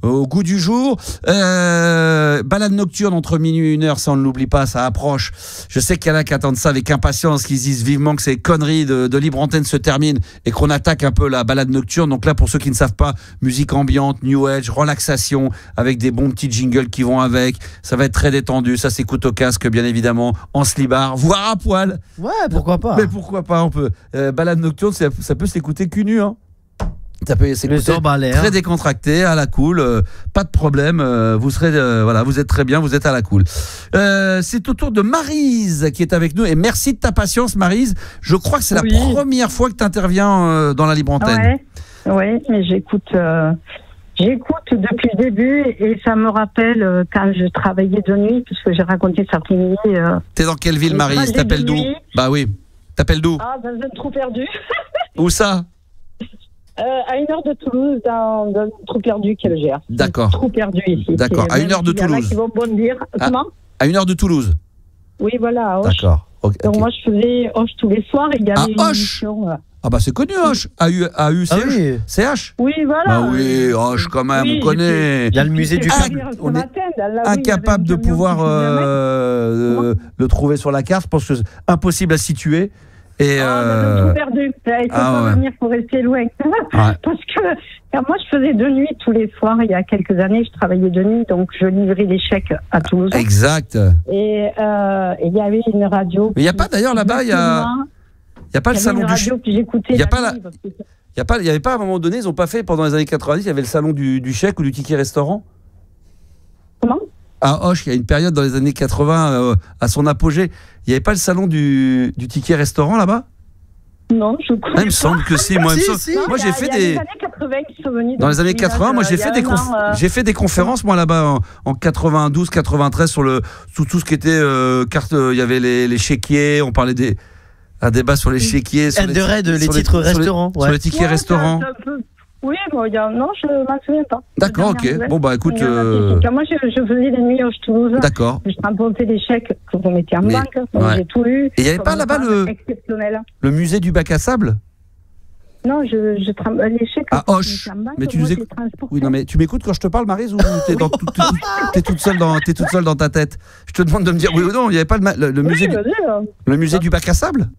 au goût du jour. Balade nocturne entre minuit et 1h, ça on ne l'oublie pas, ça approche. Je sais qu'il y en a qui attendent ça avec impatience, qui se disent vivement que ces conneries de libre antenne se terminent et qu'on attaque un peu la balade nocturne. Donc là, pour ceux qui ne savent pas, musique ambiante, new age, relaxation, avec des bons petits jingles qui vont avec. Ça va être très détendu. Ça s'écoute au casque, bien évidemment, en slibard, voire à poil. Ouais, pourquoi pas. Mais pourquoi pas, on peut. Balade nocturne, ça peut s'écouter cul nu, hein. Ça peut s'écouter très décontracté, à la cool, pas de problème. Vous serez, vous êtes très bien, vous êtes à la cool. C'est au tour de Maryse qui est avec nous et merci de ta patience, Maryse. Je crois que c'est la première fois que tu interviens dans la libre antenne. Ouais, mais j'écoute depuis le début et ça me rappelle quand je travaillais de nuit, puisque j'ai raconté ça après-midi. T'es dans quelle ville, Maryse? T'appelles d'où? Bah oui. T'appelles d'où? Ah, dans un trou perdu. Où ça? À 1h de Toulouse, dans un trou perdu qu'elle gère. D'accord. Trou perdu ici. D'accord. À 1h de Toulouse. Qui vont bondir. Comment? À 1h de Toulouse. Oui, voilà. D'accord. Okay. Donc moi, je faisais Hoche tous les soirs et il y avait une émission... Ah bah c'est connu Hoche, AUCH. CH. Oui, voilà. Ah oui, Hoche quand même, on connaît. Il y a le musée du parc. On est incapable de pouvoir le trouver sur la carte. Je pense que c'est impossible à situer. Et on a tout perdu. Il faut pas venir pour rester loin. Parce que moi, je faisais de nuit tous les soirs. Il y a quelques années, je travaillais de nuit, donc je livrais les chèques à Toulouse. Exact. Et il y avait une radio. Mais il n'y a pas d'ailleurs là-bas, il y a pas le salon du chèque. Il n'y avait pas à un moment donné, ils n'ont pas fait pendant les années 90, il y avait le salon du chèque ou du ticket restaurant. Comment? À Hoche, il y a une période dans les années 80 à son apogée. Il n'y avait pas le salon du ticket restaurant là-bas? Non, je crois pas. Il me semble que si. Moi, moi j'ai fait des. Dans les années 80 qui sont venus. Dans les années 80, moi j'ai fait des conférences moi là-bas en 92, 93 sur tout ce qui était carte. Il y avait les chéquiers. On parlait un débat sur les chéquiers. Sur les titres restaurants. Sur les tickets restaurants. Oui, bon, non, je ne m'en souviens pas. D'accord, ok. Bon, bah écoute. Moi, je faisais des nuits au Toulouse. D'accord. Je remportais des chèques que vous mettez en banque. J'ai tout eu. Et il n'y avait pas là-bas le musée du bac à sable? Non, les chèques. À Hoche. Mais tu nous écoutes. Oui, non, mais tu m'écoutes quand je te parle, Maryse, ou t'es toute seule dans ta tête? Je te demande de me dire oui ou non. Il n'y avait pas le musée du bac à sable?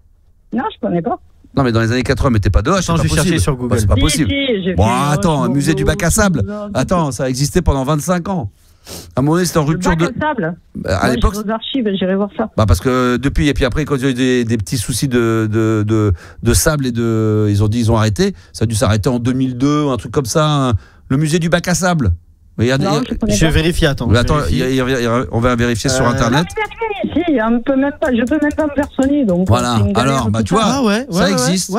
Non, je ne connais pas. Non, mais dans les années 80, mais t'es pas de Hoche. Attends, je vais chercher sur Google. C'est pas possible. Bon, attends, un musée du bac à sable. Attends, ça a existé pendant 25 ans. À un moment donné, c'était en rupture de. Bac à sable. À l'époque. Aux archives, j'irai voir ça. Bah parce que depuis, et puis après, quand il y a eu des petits soucis de sable et ils ont dit ils ont arrêté. Ça a dû s'arrêter en 2002, un truc comme ça. Le musée du bac à sable. Je vais vérifier, attends. Attends, on va vérifier sur Internet. Je peux même pas me faire soigner. Donc voilà, alors, bah tu vois, ça existe.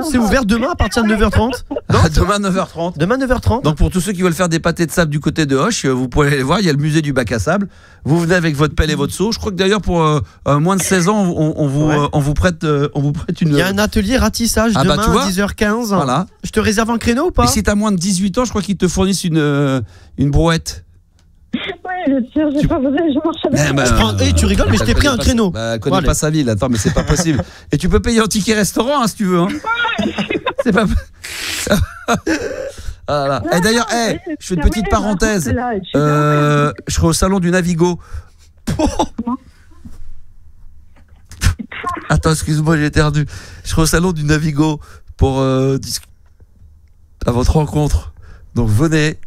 C'est ouvert demain à partir de 9h30. Demain 9h30. Demain 9h30. Donc pour tous ceux qui veulent faire des pâtés de sable du côté de Hoche, vous pouvez aller voir, il y a le musée du bac à sable. Vous venez avec votre pelle et votre seau. Je crois que d'ailleurs pour moins de 16 ans, on vous prête une. Il y a un atelier ratissage demain à 10h15. Voilà. Je te réserve un créneau ou pas? Et si t'as moins de 18 ans, je crois qu'ils te fournissent une brouette. Oui, bien sûr, j'ai pas besoin, je marche avec. Tu rigoles, mais je t'ai pris un créneau. Elle connaît pas sa ville, attends, mais c'est pas possible. Et tu peux payer en ticket restaurant si tu veux. Hein. C'est pas. Voilà. Et d'ailleurs, je fais une petite parenthèse. Je serai au salon du Navigo. Attends, excuse-moi, j'ai éternué. Je serai au salon du Navigo pour discuter à votre rencontre. Donc venez.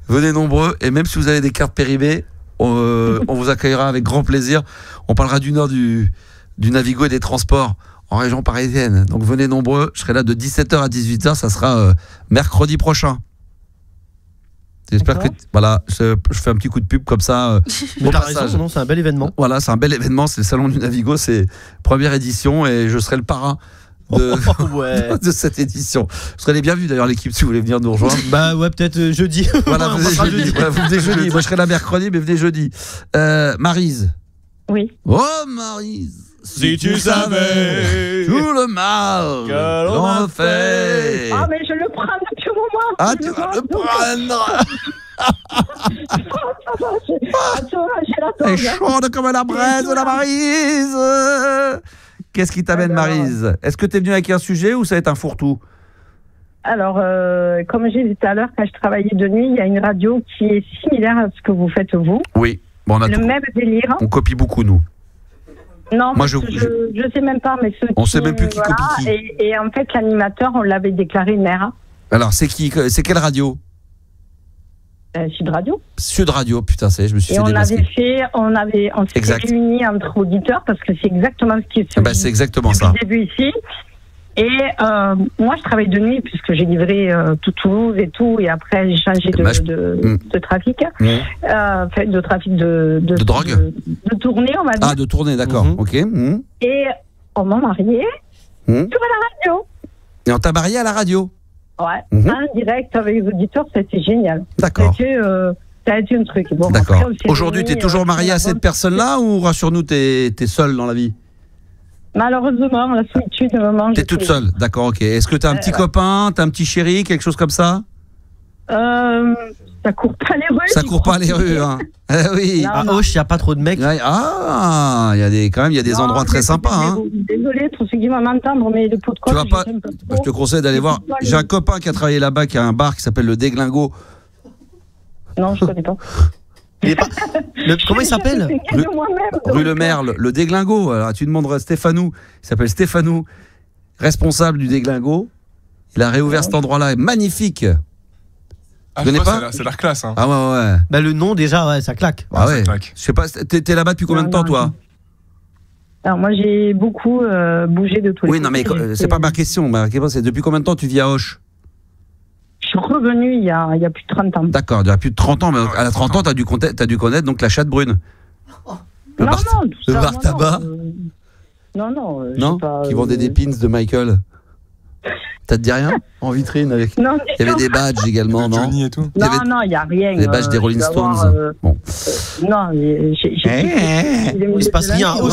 Venez nombreux, et même si vous avez des cartes périmées, on vous accueillera avec grand plaisir. On parlera d'une heure du Navigo et des transports en région parisienne. Donc venez nombreux, je serai là de 17h à 18h, ça sera mercredi prochain. J'espère que voilà, je fais un petit coup de pub comme ça. T'as raison, non, c'est un bel événement. Voilà, c'est un bel événement, c'est le salon du Navigo, c'est première édition et je serai le parrain de cette édition. Vous serez les bienvenus d'ailleurs l'équipe si vous voulez venir nous rejoindre. Bah ouais, peut-être jeudi. Voilà, vous venez jeudi. Moi je serai là mercredi, mais venez jeudi. Maryse. Oui. Oh Maryse, si tu savais tout le mal que l'on me fait. Ah mais je le prends depuis un moment. Ah tu vas le prendre. Elle est chaude comme la braise, la Maryse. Qu'est-ce qui t'amène, Maryse? Est-ce que tu es venue avec un sujet ou ça va être un fourre-tout? Alors, comme j'ai dit tout à l'heure, quand je travaillais de nuit, il y a une radio qui est similaire à ce que vous faites vous. Oui. Bon, on a le même délire. On copie beaucoup, nous. Non, moi, je sais même pas, mais on sait même plus qui copie qui. Et en fait, l'animateur, on l'avait déclaré maire. Alors, c'est qui? C'est quelle radio? Sud Radio. Sud Radio, putain, ça y est, je me suis fait démasquer. On s'était réunis entre auditeurs parce que c'est exactement ce qui est fait. C'est exactement ça. Depuis le début ici. Et moi, je travaille de nuit puisque j'ai livré tout Toulouse et tout. Et après, j'ai changé de trafic. De trafic de drogue. De tournée, on va dire. Ah, de tournée, d'accord. Ok. Et on m'a marié sur la radio. Et on t'a marié à la radio? Ouais, en direct avec les auditeurs, c'était génial. D'accord. Ça a été un truc. Bon, d'accord. Aujourd'hui, tu es toujours marié à cette personne-là ou rassure-nous, tu es seule dans la vie? Malheureusement, la solitude, à un moment. Tu es toute seule, d'accord, ok. Est-ce que tu as un petit copain, tu as un petit chéri, quelque chose comme ça? C'est Ça court pas les rues. Ça court pas les rues, hein. Oui. À Auch, il n'y a pas trop de mecs. Ah, il y a des endroits très sympas, hein. Désolé pour ceux qui vont m'entendre, mais le pot de colle, je te conseille d'aller voir. J'ai un copain qui a travaillé là-bas, qui a un bar qui s'appelle le Déglingo. Non, je connais pas. Comment il s'appelle? Rue Le Merle, le Déglingo. Alors, tu demanderas Stéphanou. Il s'appelle Stéphanou, responsable du Déglingo. Il a réouvert cet endroit-là, magnifique. Tu connais pas? C'est l'air classe. Hein. Ah ouais. Bah, le nom déjà, ouais, ça claque. Ah ouais. Je sais pas. T'es là-bas depuis combien de temps, toi? Alors moi, j'ai beaucoup bougé de tous les. Oui, non, mais c'est pas ma question. Ma question, c'est depuis combien de temps tu vis à Auch? Je suis revenue il y a plus de 30 ans. D'accord, il y a plus de 30 ans. Mais à 30 ans, t'as dû connaître donc la chatte brune. Le bar tabac. Non, qui vendait des pins de Michael. Ça te dit rien? En vitrine avec. Non, il y avait des badges également, non? Et tout. Non, il n'y a rien. Des badges des Rolling Stones. Bon. Non, il se passe rien. Oh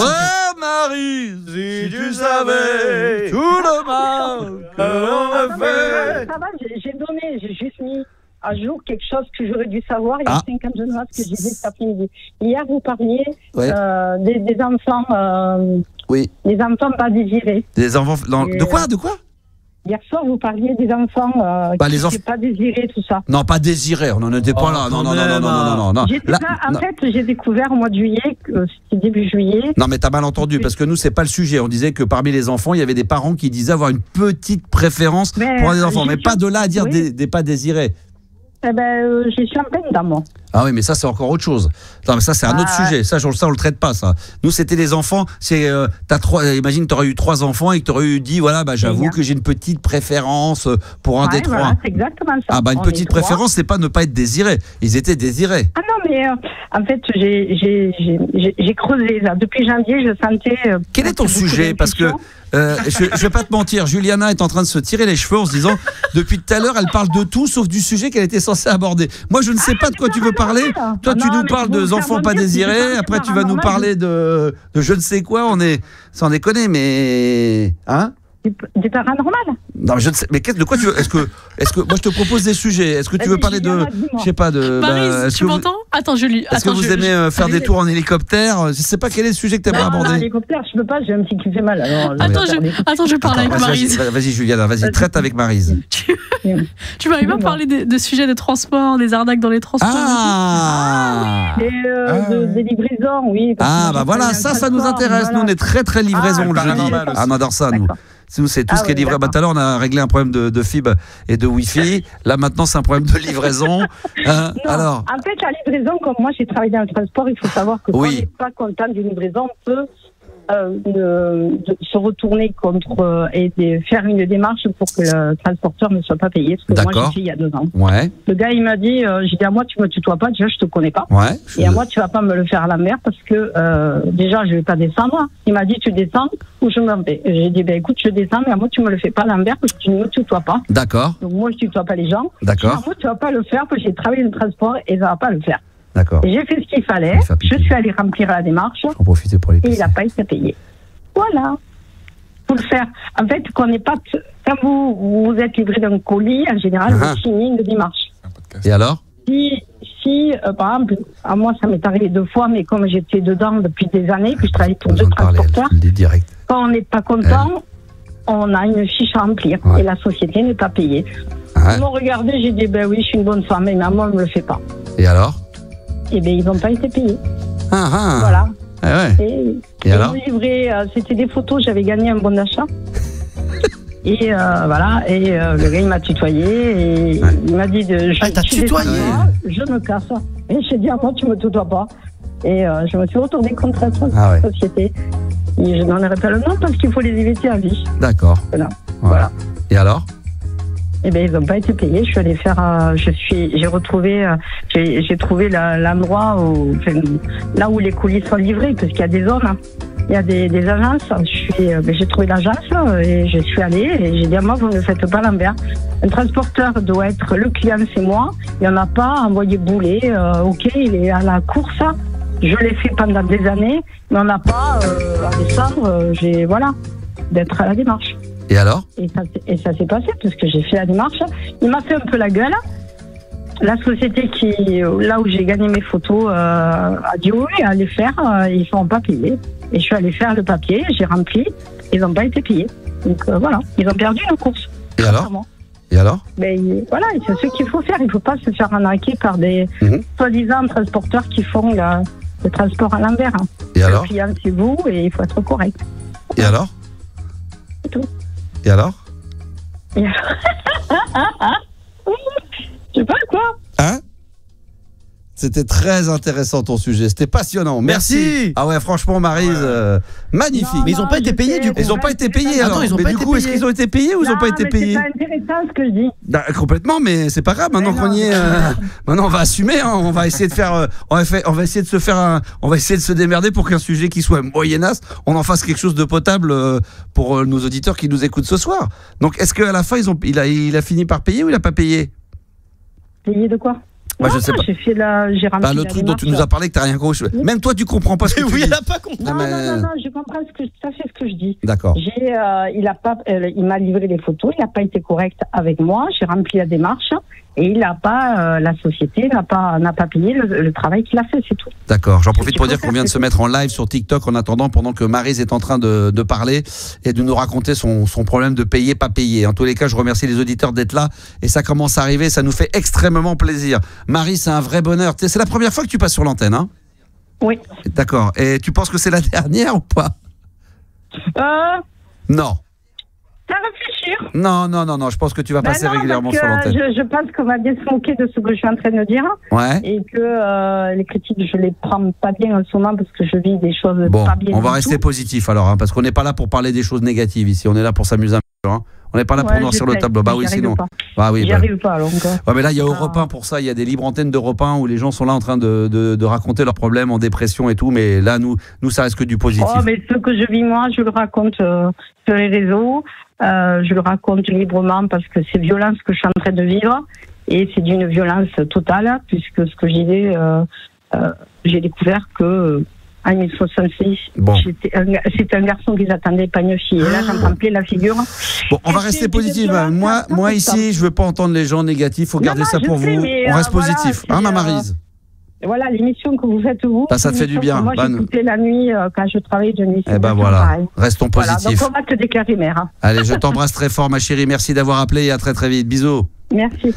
Marie, si tu savais tout le mal que l'on a fait. Ça va, j'ai juste mis à jour quelque chose que j'aurais dû savoir il y a 5 ans de noix, ce que j'ai dit cet après-midi. Hier, vous parliez des enfants. Oui. Des enfants pas désirés. Des enfants. De quoi? Hier soir, vous parliez des enfants qui n'étaient pas désirés, tout ça. Non, pas désirés, on n'en était pas là. Non. En fait, j'ai découvert au mois de juillet, c'était début juillet. Non, mais t'as mal entendu, parce que nous, c'est pas le sujet. On disait que parmi les enfants, il y avait des parents qui disaient avoir une petite préférence pour les enfants, mais pas de là à dire des pas désirés. Eh ben, je suis en pleine dame. Ah oui, mais ça, c'est encore autre chose. Non, mais ça, c'est un autre sujet. Ça, on le traite pas, ça. Nous, c'était les enfants. Imagine, tu aurais eu 3 enfants et que tu aurais dit, voilà, bah, j'avoue que j'ai une petite préférence pour un des 3. Voilà, c'est exactement ça. Ah, bah, une petite préférence, c'est pas ne pas être désiré. Ils étaient désirés. Ah non, mais en fait, j'ai creusé. Là. Depuis janvier, je sentais. Quel est ton sujet? Parce que. Je vais pas te mentir, Juliana est en train de se tirer les cheveux en se disant depuis tout à l'heure elle parle de tout sauf du sujet qu'elle était censée aborder. Moi je ne sais pas de quoi tu veux parler. Toi tu nous parles de enfants pas désirés, après tu vas nous parler de je ne sais quoi, sans déconner, mais hein? Du paranormal. Non, mais je ne sais. Mais de quoi tu veux? Est-ce que moi je te propose des sujets? Est-ce que tu veux parler de, je sais pas de. Maryse, tu m'entends? Attends, Julie. Est-ce que vous aimez faire des tours en hélicoptère? Je sais pas quel est le sujet que tu aimerais aborder. En hélicoptère, je peux pas. J'ai un petit qui fait mal. Attends, je parle avec Maryse. Vas-y, Juliana, traite avec Maryse. Tu m'arrives pas parler de sujets de transport, des arnaques dans les transports. Des livraisons, oui. Ah bah voilà, ça nous intéresse. Nous on est très livraison le jeudi. On adore ça nous. Nous, c'est tout ce qui est livré. Tout à l'heure, on a réglé un problème de fibre et de Wi-Fi. Là, maintenant, c'est un problème de livraison. Alors. En fait, la livraison, comme moi, j'ai travaillé dans le transport, il faut savoir que quand on n'est pas content d'une livraison, on peut se retourner contre et faire une démarche pour que le transporteur ne soit pas payé. Parce que moi, j'ai fait il y a 2 ans. Ouais. Le gars, il m'a dit, j'ai dit à moi, tu me tutoies pas, déjà, je te connais pas. Ouais. Et à moi, tu vas pas me le faire à la mer parce que déjà, je vais pas descendre. Il m'a dit, tu descends ou je m'en vais. J'ai dit, ben écoute, je descends, mais à moi, tu me le fais pas à la mer parce que tu ne me tutoies pas. D'accord. Donc moi, je tutoie pas les gens. D'accord. À moi, tu vas pas le faire parce que j'ai travaillé dans le transport et ça va pas le faire. D'accord. J'ai fait ce qu'il fallait. Je suis allée remplir la démarche. J'en profite pour les et il n'a pas été payé. Voilà. Faut le faire. En fait, quand vous êtes livré d'un colis, en général, vous signez une démarche. Et alors? Si par exemple, à moi, ça m'est arrivé 2 fois, mais comme j'étais dedans depuis des années, puis je travaille pour 2 transporteurs, quand on n'est pas content, on a une fiche à remplir et la société n'est pas payée. Ils m'ont regardé, j'ai dit, ben oui, je suis une bonne femme, mais moi, on ne me le fait pas. Et alors? Eh bien, ils n'ont pas été payés. Voilà. Et alors? Livré, c'était des photos, j'avais gagné un bon d'achat. Et voilà, et le gars il m'a tutoyé et il m'a dit t'as tutoyé? Je me casse. Et j'ai dit à moi tu me tutoies pas. Et je me suis retournée contre cette société. Et je n'en aurais pas le nom parce qu'il faut les éviter à vie. D'accord. Voilà. Et alors? Eh bien, ils n'ont pas été payés. Je suis allée faire. J'ai retrouvé. J'ai trouvé l'endroit là où les colis sont livrés, parce qu'il y a des zones. Il y a des agences. J'ai trouvé l'agence et je suis allée et j'ai dit à moi, vous ne faites pas l'envers. Un transporteur doit être le client, c'est moi. Il n'y en a pas envoyé bouler. Ok, il est à la course. Je l'ai fait pendant des années, mais on n'a pas en décembre. D'être à la démarche. Et alors? Et ça s'est passé parce que j'ai fait la démarche. Il m'a fait un peu la gueule. La société là où j'ai gagné mes photos a dit oui, allez faire, ils ne sont pas payés. Et je suis allée faire le papier, j'ai rempli, ils n'ont pas été payés. Donc voilà, ils ont perdu une course. Et alors ? Et alors ? Ben, voilà, c'est ce qu'il faut faire. Il ne faut pas se faire arnaquer par des soi-disant transporteurs qui font le transport à l'envers. Et alors ? Le client, c'est vous et il faut être correct. Et alors ? C'est tout. Et alors ? Je sais pas quoi. Hein ? C'était très intéressant ton sujet, c'était passionnant. Merci. Ah ouais, franchement, Maryse, magnifique. Mais ils n'ont pas été payés du coup. Ils n'ont pas été payés. Attends, alors. ils ont mais pas du été coup, est-ce payés. qu'ils ont été payés ou ils n'ont pas été payés ? C'est pas intéressant ce que je dis. Complètement, mais c'est pas grave. Maintenant qu'on y est, maintenant on va assumer. Hein, on va essayer de faire, on va essayer de se faire, on va essayer de se démerder pour qu'un sujet qui soit moyennasse, on en fasse quelque chose de potable pour nos auditeurs qui nous écoutent ce soir. Donc, est-ce qu'à la fin il a fini par payer ou il a pas payé ? Payer de quoi ? Moi, je sais pas. J'ai rempli le truc dont tu nous as parlé que t'as rien compris. Même toi, tu comprends pas ce que tu dis. Oui, elle a pas compris. Non, je comprends tout à fait ce que je dis. D'accord. Il m'a livré les photos, il n'a pas été correct avec moi, j'ai rempli la démarche et il n'a pas, la société n'a pas payé le travail qu'il a fait, c'est tout. D'accord. J'en profite pour dire qu'on vient de se mettre en live sur TikTok en attendant, pendant que Maryse est en train de parler et de nous raconter son problème de payer, pas payer. En tous les cas, je remercie les auditeurs d'être là et ça commence à arriver, ça nous fait extrêmement plaisir. Maryse, c'est un vrai bonheur. C'est la première fois que tu passes sur l'antenne, hein ? Oui. D'accord. Et tu penses que c'est la dernière ou pas ? Non. À réfléchir. Non, je pense que tu vas passer régulièrement sur l'antenne. Je pense qu'on va bien se moquer de ce que je suis en train de dire. Ouais. Et que les critiques, je les prends pas bien en ce moment parce que je vis des choses pas bien. On va rester positif alors, hein, parce qu'on n'est pas là pour parler des choses négatives ici, on est là pour s'amuser un peu. Hein. On n'est pas là pour noircir le tableau. Bah oui, sinon. J'y arrive pas, donc. Ouais, mais là, il y a Europe 1 pour ça. Il y a des libres antennes d'Europe 1 où les gens sont là en train de raconter leurs problèmes en dépression et tout. Mais là, nous, ça reste que du positif. Oh, mais ce que je vis, moi, je le raconte sur les réseaux. Je le raconte librement parce que c'est violent ce que je suis en train de vivre. Et c'est d'une violence totale, puisque ce que je disais, j'ai découvert que. En 1966, c'était un garçon qui attendait, pas une fille. Et là, j'en prends plein la figure. Bon, on va rester positif. Moi ici, je veux pas entendre les gens négatifs. Faut garder ça pour vous. On reste positif, hein, ma Maryse. Voilà, l'émission que vous faites vous. Ça te fait du bien. Moi, j'écoutais la nuit quand je travaillais de nuit. Eh ben voilà, restons positifs. Donc on va te déclarer mère. Hein. Allez, je t'embrasse très fort, ma chérie. Merci d'avoir appelé et à très très vite. Bisous. Merci.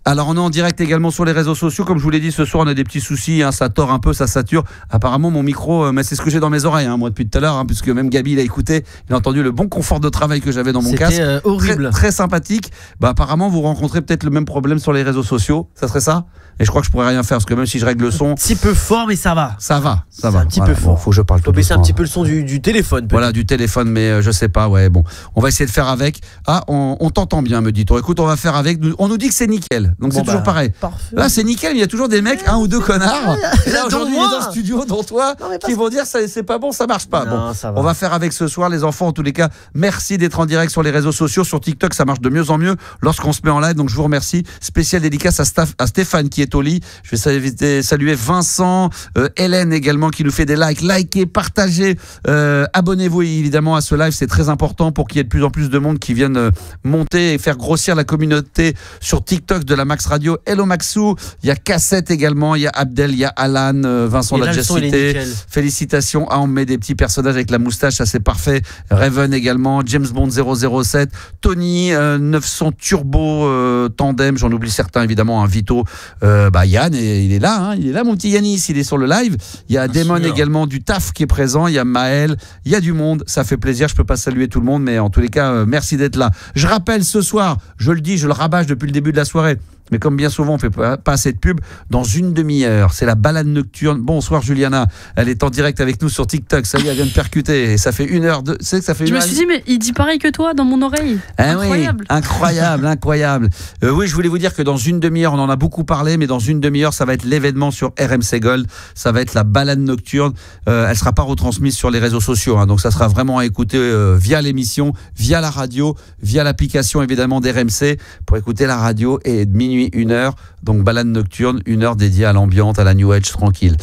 Alors on est en direct également sur les réseaux sociaux. Comme je vous l'ai dit, ce soir on a des petits soucis, hein, ça tord un peu, ça sature. Apparemment mon micro, mais c'est ce que j'ai dans mes oreilles, hein, moi depuis tout à l'heure, hein, puisque même Gabi l'a écouté, il a entendu le bon confort de travail que j'avais dans mon casque. C'était horrible. Très sympathique. Bah apparemment vous rencontrez peut-être le même problème sur les réseaux sociaux. Ça serait ça ? Et je crois que je pourrais rien faire parce que même si je règle le son, un petit peu fort, mais ça va. Ça va. Un petit peu fort. Faut que je parle tout doucement. Baisser un petit peu le son du téléphone. Voilà, du téléphone, mais je sais pas. Ouais, bon, on va essayer de faire avec. Ah, on t'entend bien, me dit-on. Écoute, on va faire avec. On nous dit que c'est nickel, donc c'est toujours pareil. Parfait. Là, c'est nickel, mais il y a toujours des mecs, un ou deux connards. Et là, aujourd'hui, il est dans le studio, dont toi, qui vont dire c'est pas bon, ça marche pas. Bon, on va faire avec ce soir, les enfants. En tous les cas, merci d'être en direct sur les réseaux sociaux, sur TikTok, ça marche de mieux en mieux lorsqu'on se met en live. Donc je vous remercie. Spécial dédicace à Stéphane qui est au lit. Je vais saluer Vincent, Hélène également qui nous fait des likes, likez, partagez, abonnez-vous évidemment à ce live, c'est très important pour qu'il y ait de plus en plus de monde qui viennent monter et faire grossir la communauté sur TikTok de la Max Radio. Hello Maxou, il y a Cassette également, il y a Abdel, il y a Alan, Vincent l'a déjà cité. Félicitations, on met des petits personnages avec la moustache, ça c'est parfait. Raven également, James Bond 007, Tony 900 Turbo Tandem, j'en oublie certains évidemment, hein, Vito, Yann, et il est là, hein, mon petit Yanis, il est sur le live. Il y a Damon également du taf qui est présent, il y a Maël, il y a du monde, ça fait plaisir, je peux pas saluer tout le monde, mais en tous les cas, merci d'être là. Je rappelle ce soir, je le dis, je le rabâche depuis le début de la soirée, mais comme bien souvent on fait pas assez de pub, dans une demi-heure, c'est la balade nocturne. Bonsoir Juliana, elle est en direct avec nous sur TikTok, ça y est, elle vient de percuter, et ça fait 1h02, tu sais que ça fait 1h. Je me suis dit, mais il dit pareil que toi dans mon oreille. Incroyable. Oui, incroyable. Oui, je voulais vous dire que dans une demi-heure, on en a beaucoup parlé, mais dans une demi-heure, ça va être l'événement sur RMC Gold, ça va être la balade nocturne, elle sera pas retransmise sur les réseaux sociaux, hein, donc ça sera vraiment à écouter via l'émission, via la radio, via l'application évidemment d'RMC, pour écouter la radio, et de minuit minuit 1h. Donc balade nocturne, 1 heure dédiée à l'ambiance, à la New Age tranquille.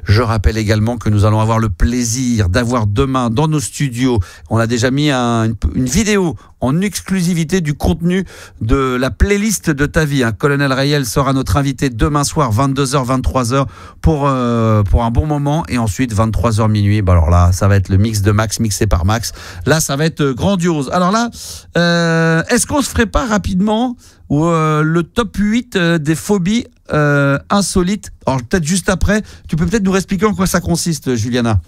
Je rappelle également que nous allons avoir le plaisir d'avoir demain dans nos studios, on a déjà mis une vidéo en exclusivité du contenu de la playlist de ta vie. Colonel Rayel sera notre invité demain soir, 22h, 23h, pour un bon moment. Et ensuite, 23h minuit. Alors là, ça va être le mix de Max, mixé par Max. Là, ça va être grandiose. Alors là, est-ce qu'on se ferait pas rapidement le top 8 des phobies insolites? Alors peut-être juste après, tu peux peut-être nous expliquer en quoi ça consiste, Juliana?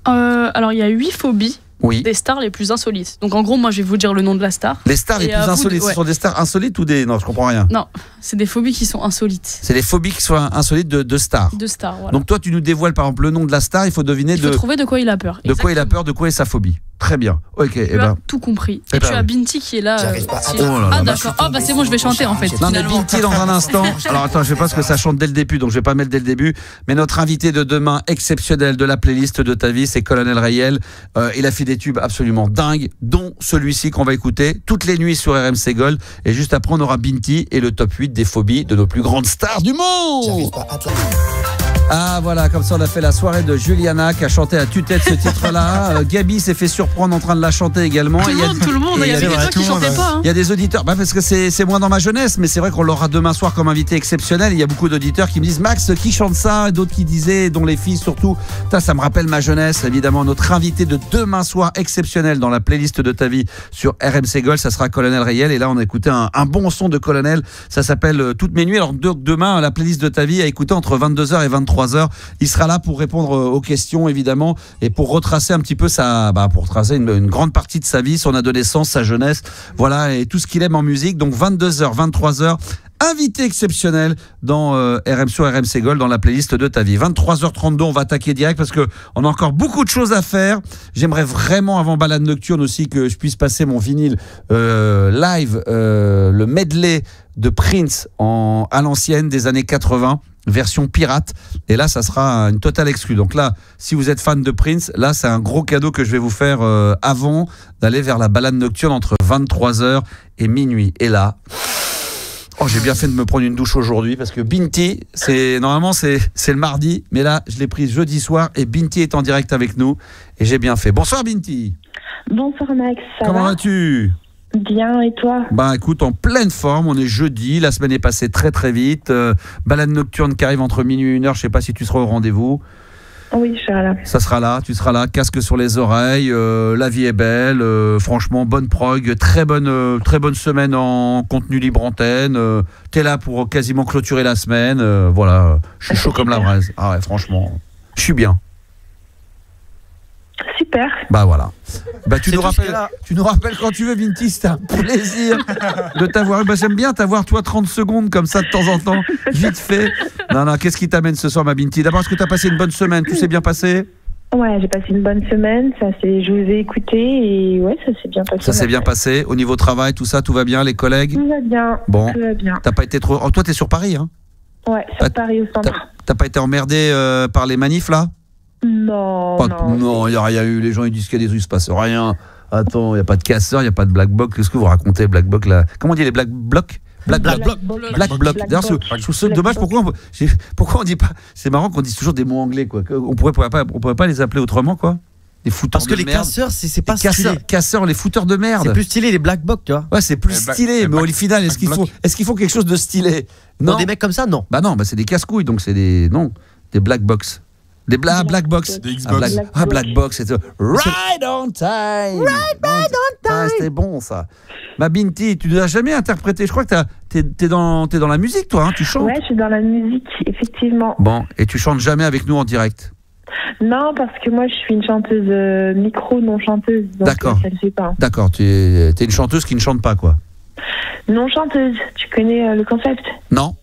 Alors il y a 8 phobies. Oui. Des stars les plus insolites. Donc en gros, moi je vais vous dire le nom de la star. Les stars les plus insolites, ce sont des stars insolites ou des... Non, je comprends rien. Non, c'est des phobies qui sont insolites. C'est des phobies qui sont insolites de stars. De stars, voilà. Donc toi, tu nous dévoiles par exemple le nom de la star, il faut deviner... Il faut trouver de quoi il a peur. De quoi il a peur, de quoi est sa phobie. Très bien. Ok. Tu as tout compris. Et tu as Binti qui est là. D'accord. Ah bah c'est bon, je vais chanter en fait. Non mais Binti dans un instant. Alors attends, je sais pas ce que ça chante dès le début, donc je vais pas mettre dès le début. Mais notre invité de demain exceptionnel de la playlist de ta vie, c'est Colonel Rayel. Il a fait des tubes absolument dingues, dont celui-ci qu'on va écouter toutes les nuits sur RMC Gold. Et juste après, on aura Binti et le top 8 des phobies de nos plus grandes stars du monde. Ah voilà, comme ça on a fait la soirée de Juliana qui a chanté à tue-tête ce titre-là. Gabi s'est fait surprendre en train de la chanter également. Tout le monde, il y avait des gens qui chantaient pas. Il y a des auditeurs, parce que c'est moi dans ma jeunesse, mais c'est vrai qu'on l'aura demain soir comme invité exceptionnel. Il y a beaucoup d'auditeurs qui me disent Max, qui chante ça? Et d'autres qui disaient, dont les filles surtout. Ça me rappelle ma jeunesse. Évidemment, notre invité de demain soir exceptionnel dans la playlist de ta vie sur RMC Gold, ça sera Colonel Rayel. Et là, on a écouté un bon son de Colonel. Ça s'appelle Toutes mes nuits. Alors demain, la playlist de ta vie à écouter entre 22h et 23h. Il sera là pour répondre aux questions évidemment et pour retracer un petit peu pour tracer une grande partie de sa vie, son adolescence, sa jeunesse, voilà, et tout ce qu'il aime en musique. Donc 22h, 23h, invité exceptionnel dans RMC Gold, dans la playlist de ta vie. 23h32, on va attaquer direct parce que on a encore beaucoup de choses à faire. J'aimerais vraiment avant balade nocturne aussi que je puisse passer mon vinyle live, le medley de Prince à l'ancienne des années 80. Version pirate, et là ça sera une totale exclue. Donc là, si vous êtes fan de Prince, là c'est un gros cadeau que je vais vous faire avant d'aller vers la balade nocturne entre 23h et minuit. Et là, j'ai bien fait de me prendre une douche aujourd'hui parce que Binti, normalement c'est le mardi, mais là je l'ai prise jeudi soir et Binti est en direct avec nous et j'ai bien fait. Bonsoir Binti. Bonsoir Max, comment vas-tu? Bien, et toi? Écoute, en pleine forme, on est jeudi, la semaine est passée très très vite. Balade nocturne qui arrive entre minuit et 1h, je sais pas si tu seras au rendez-vous. Oui, je serai là. Ça sera là, tu seras là, casque sur les oreilles, la vie est belle, franchement, bonne prog, très bonne semaine en contenu libre antenne. T'es là pour quasiment clôturer la semaine, voilà, je suis chaud comme la braise. Ah ouais, franchement, je suis bien. Super. Voilà. Tu nous rappelles quand tu veux, Binti, c'était un plaisir de t'avoir. J'aime bien t'avoir, toi, 30 secondes comme ça de temps en temps, vite fait. Non, qu'est-ce qui t'amène ce soir, ma Binti? D'abord, est-ce que tu as passé une bonne semaine? Tout s'est bien passé? Ouais, j'ai passé une bonne semaine. Je vous ai écouté et ouais, ça s'est bien passé. Ça s'est bien passé. Au niveau travail, tout ça, tout va bien, les collègues? Tout va bien. Bon. Tout va bien. T'as pas été trop. Toi, t'es sur Paris, hein? Ouais, sur Paris au centre. T'as pas été emmerdé par les manifs, là? Non, il n'y a rien eu. Les gens ils disent qu'il y a des trucs, il se passe rien. Attends, il n'y a pas de casseurs, il n'y a pas de black bloc. Qu'est-ce que vous racontez, black bloc là? Comment on dit les black blocs? Black bloc. D'ailleurs, je trouve ça dommage. Pourquoi on dit pas? C'est marrant qu'on dise toujours des mots anglais, quoi. On pourrait pas les appeler autrement, quoi. Les fouteurs de merde. Parce que les casseurs, c'est pas stylé. Casseurs, les fouteurs de merde. C'est plus stylé, les black blocs, tu vois. Ouais, c'est plus stylé. Mais au final, est-ce qu'il faut quelque chose de stylé? Non, des mecs comme ça, non. Non, c'est des casse-couilles, donc c'est des black box. Des black box. Des Xbox. Black box, c'est right on time. C'était bon ça. Ma Binti, tu ne l'as jamais interprété. Je crois que t'es dans la musique, toi, hein, tu chantes. Ouais, je suis dans la musique, effectivement. Bon, et tu chantes jamais avec nous en direct? Non, parce que moi je suis une chanteuse micro, non chanteuse. D'accord. Ça ne fait pas. D'accord, t'es une chanteuse qui ne chante pas, quoi. Non chanteuse, tu connais le concept? Non.